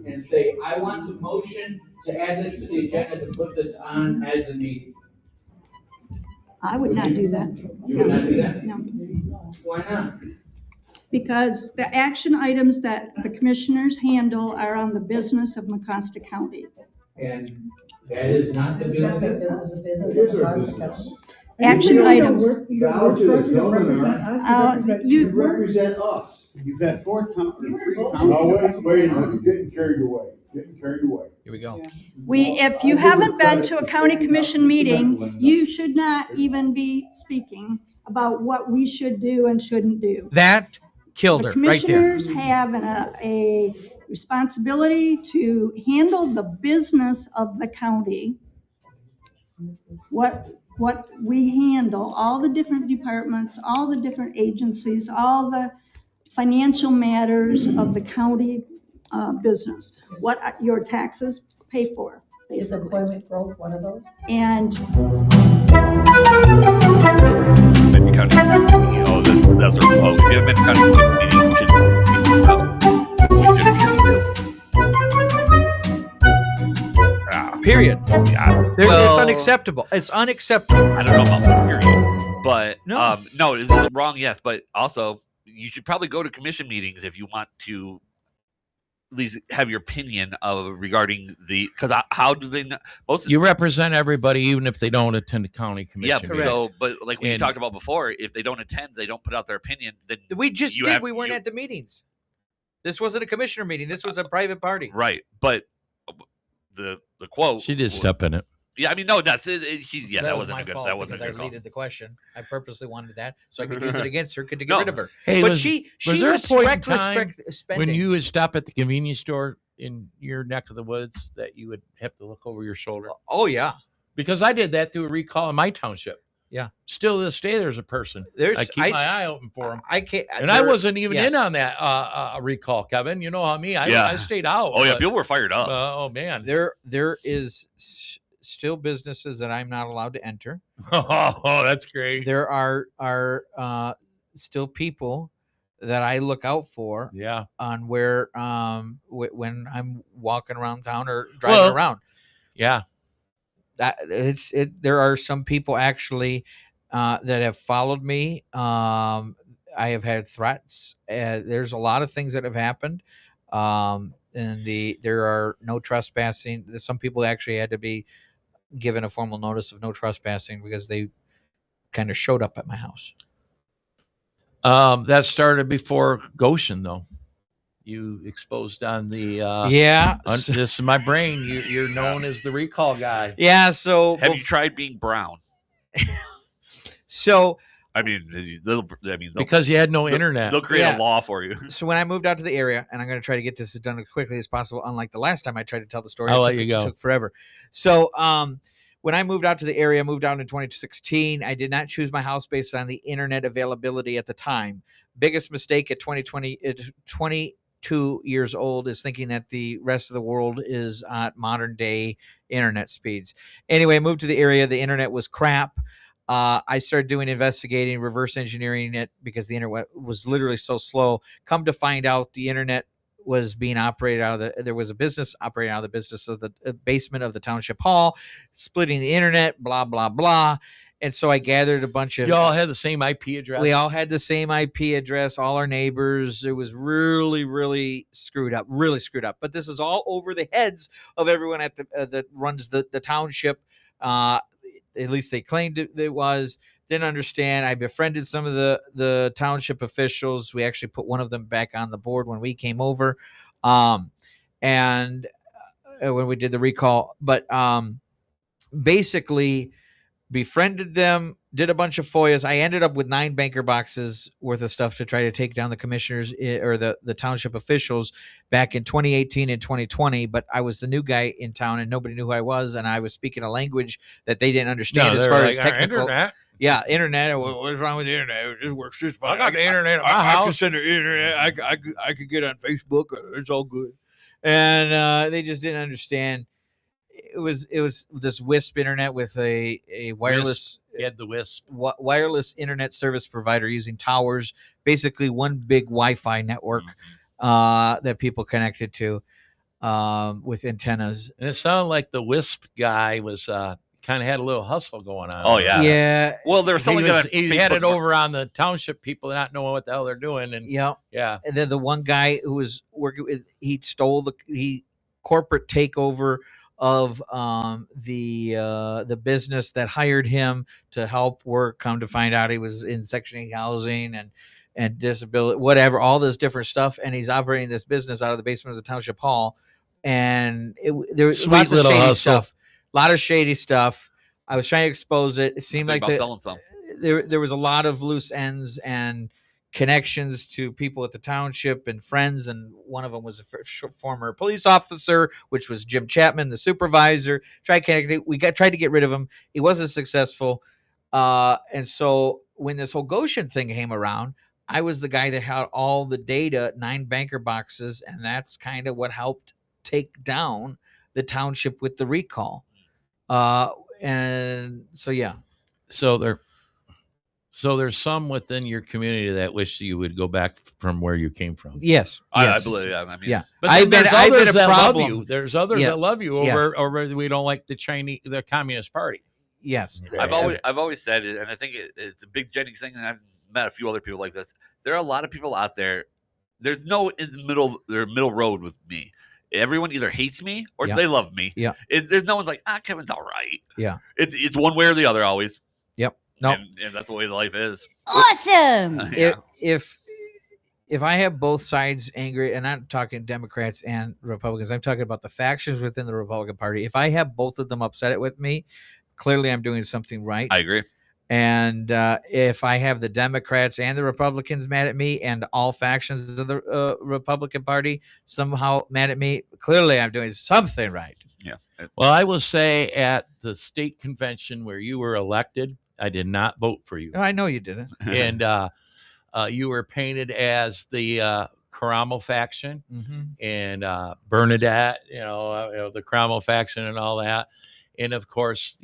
and say, I want to motion to add this to the agenda to put this on as a meeting. I would not do that. You would not do that? No. Why not? Because the action items that the commissioners handle are on the business of Mecosta County. And that is not the business. Action items. You represent us. You've had 3 times. No, wait a minute. Getting carried away. Here we go. If you haven't been to a county commission meeting, you should not even be speaking about what we should do and shouldn't do. That killed her right there. The commissioners have a responsibility to handle the business of the county. What we handle, all the different departments, all the different agencies, all the financial matters of the county business, what your taxes pay for, basically. Is employment growth one of those? And County. Oh, that's if you have been county meeting, you should Period. Yeah. It's unacceptable. It's unacceptable. I don't know about the period, but no, no, is it wrong? Yes, but also you should probably go to commission meetings if you want to at least have your opinion of regarding the, because how do they know? You represent everybody, even if they don't attend the county commission. Yeah, so but like we talked about before, if they don't attend, they don't put out their opinion. Then we just did. We weren't at the meetings. This wasn't a commissioner meeting. This was a private party. Right, but the quote. She did step in it. Yeah, I mean, no, that wasn't my a good. fault That wasn't a because good I call. leaded the question. I purposely wanted that so I could use it against her to get rid of her. Hey, but was she there a point in reckless time spending. when you would stop at the convenience store in your neck of the woods that you would have to look over your shoulder? Oh yeah, because I did that through a recall in my township. Yeah, still to this day, there's a person. I keep my eye open for him. I can't, and I wasn't even in on that recall, Kevin. You know how me? I stayed out. Oh yeah, people were fired up. Oh man, there is still businesses that I'm not allowed to enter. Oh, that's great. There are still people that I look out for. Yeah, on where when I'm walking around town or driving around. Yeah. There are some people actually that have followed me. I have had threats. There's a lot of things that have happened. And there are no trespassing. Some people actually had to be given a formal notice of no trespassing because they kind of showed up at my house. That started before Goshen, though. You exposed on the this is my brain. You're known as the recall guy. Yeah. So have you tried being brown? So I mean, because you had no internet, they'll create a law for you. So when I moved out to the area, and I'm going to try to get this done as quickly as possible, unlike the last time I tried to tell the story, I'll let you go. It took forever. So when I moved out to the area, moved out in 2016, I did not choose my house based on the internet availability at the time. Biggest mistake at 22 years old is thinking that the rest of the world is at modern day internet speeds. Anyway, I moved to the area. The internet was crap. I started doing investigating, reverse engineering it because the internet was literally so slow. Come to find out, the internet was being operated out of there was a business operating out of the business of the basement of the township hall, splitting the internet, blah, blah, blah. And so I gathered a bunch of... You all had the same IP address? We all had the same IP address, all our neighbors. It was really, really screwed up, But this is all over the heads of everyone at that runs the township. At least they claimed it was. Didn't understand. I befriended some of the township officials. We actually put one of them back on the board when we came over, and when we did the recall. But basically befriended them, did a bunch of FOIAs. I ended up with 9 banker boxes worth of stuff to try to take down the commissioners or the township officials back in 2018 and 2020. But I was the new guy in town and nobody knew who I was. And I was speaking a language that they didn't understand as far as technical. Internet. Yeah, internet. What's wrong with the internet? It just works just fine. I got the internet at my house. I can send the internet. I could get on Facebook. It's all good. And they just didn't understand. It was this WISP internet with a wireless. You had the WISP wireless internet service provider using towers, basically one big Wi-Fi network that people connected to with antennas. And it sounded like the WISP guy was kind of had a little hustle going on. Oh yeah, yeah. Well, there was something he had it over on the township people not knowing what the hell they're doing, and yeah. And then the one guy who was working with, he stole the corporate takeover of the business that hired him to help work. Come to find out, he was in Section 8 housing and disability, whatever, all this different stuff, and he's operating this business out of the basement of the township hall. And there was lots of shady stuff. A lot of shady stuff. I was trying to expose it. It seemed like there was a lot of loose ends and connections to people at the township and friends, and one of them was a former police officer, which was Jim Chapman, the supervisor. Tried to get rid of him. He wasn't successful, and so when this whole Goshen thing came around, I was the guy that had all the data, 9 banker boxes, and that's kind of what helped take down the township with the recall. And so yeah, So there's some within your community that wish you would go back from where you came from. Yes, I believe. I mean, yeah. But there's others that love you. There's others that love you over we don't like the Communist Party. Yes, I've always said it, and I think it's a big Jennings thing, and I've met a few other people like this. There are a lot of people out there. There's no in the middle road with me. Everyone either hates me or they love me. Yeah, there's no one's like, Kevin's all right. Yeah, it's one way or the other always. Yep. No, and that's the way life is. Awesome. If I have both sides angry, and I'm talking Democrats and Republicans, I'm talking about the factions within the Republican Party. If I have both of them upset with me, clearly I'm doing something right. I agree. And if I have the Democrats and the Republicans mad at me, and all factions of the Republican Party somehow mad at me, clearly I'm doing something right. Yeah. Well, I will say at the state convention where you were elected, I did not vote for you. Oh, I know you didn't. And you were painted as the Caramo faction and Bernadette, the Caramo faction and all that. And of course,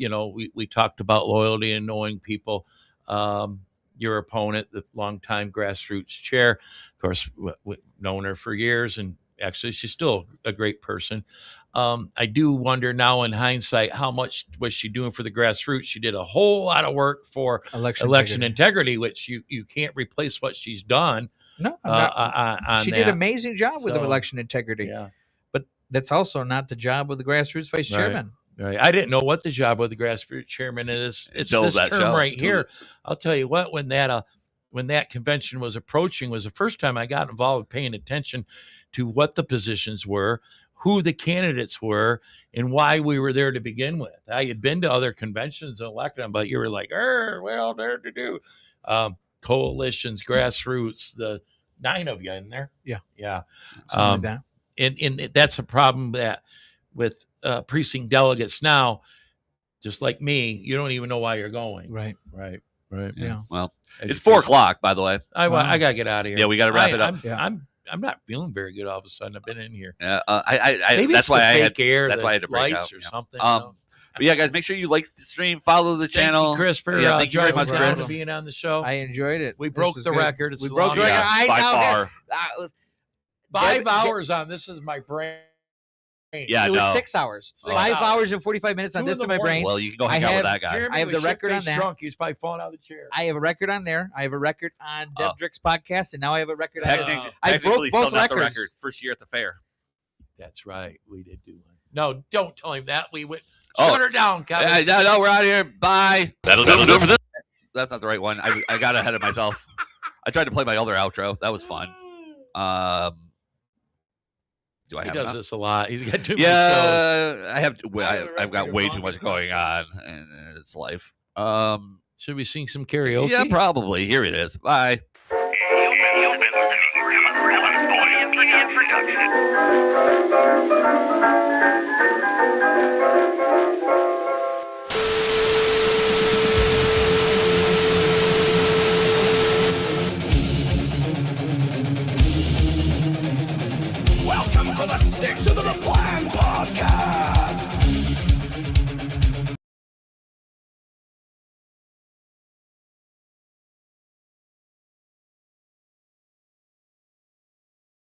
we talked about loyalty and knowing people. Your opponent, the longtime Grassroots chair, of course, we've known her for years, and actually she's still a great person. I do wonder now in hindsight, how much was she doing for the grassroots? She did a whole lot of work for election integrity, which you can't replace what she's done. No, on she did an amazing job with election integrity. Yeah. But that's also not the job of the grassroots vice chairman. Right. I didn't know what the job of the grassroots chairman is. It's this term right here. I'll tell you what, when that convention was approaching, was the first time I got involved with paying attention to what the positions were, who the candidates were, and why we were there to begin with. I had been to other conventions and elected them, but you were like, well, there to do. Coalitions, grassroots, the 9 of you in there. Yeah. Yeah. Like that. And that's a problem that with precinct delegates now, just like me, you don't even know why you're going. Right. Yeah. Well, it's 4:00, by the way. I got to get out of here. Yeah, we got to wrap it up. I'm not feeling very good all of a sudden. I've been in here. Yeah, maybe that's it's why the I fake had air, that's why I had to break lights out or something. But yeah, guys, make sure you like the stream, follow the channel. Thank you, Chris, for thank you very much, driving down Chris. to being on the show. I enjoyed it. We broke the record. It's we broke the record. Yeah, by far. 5 hours on This Is My Brain. Yeah, it was 6 hours. 5 hours and 45 minutes on This Is My Brain. Well, you can go hang out with that guy. Jeremy I have the was record on that. Drunk. He's probably falling out of the chair. I have a record on there. I have a record on Deb Drick's podcast, and now I have a record on I broke both still not records. the record. First year at the fair. That's right. We did do one. No, don't tell him that. We went. Shut her down, Kevin. No, we're out of here. Bye. That'll do it for this. That's not the right one. I got ahead of myself. I tried to play my other outro. That was fun. Do I He have does enough? this a lot. He's got too many shows. I have. I've got way too much going on in its life. Should we sing some karaoke? Yeah, probably. Here it is. Bye. You've been listening to a Grassroots Production.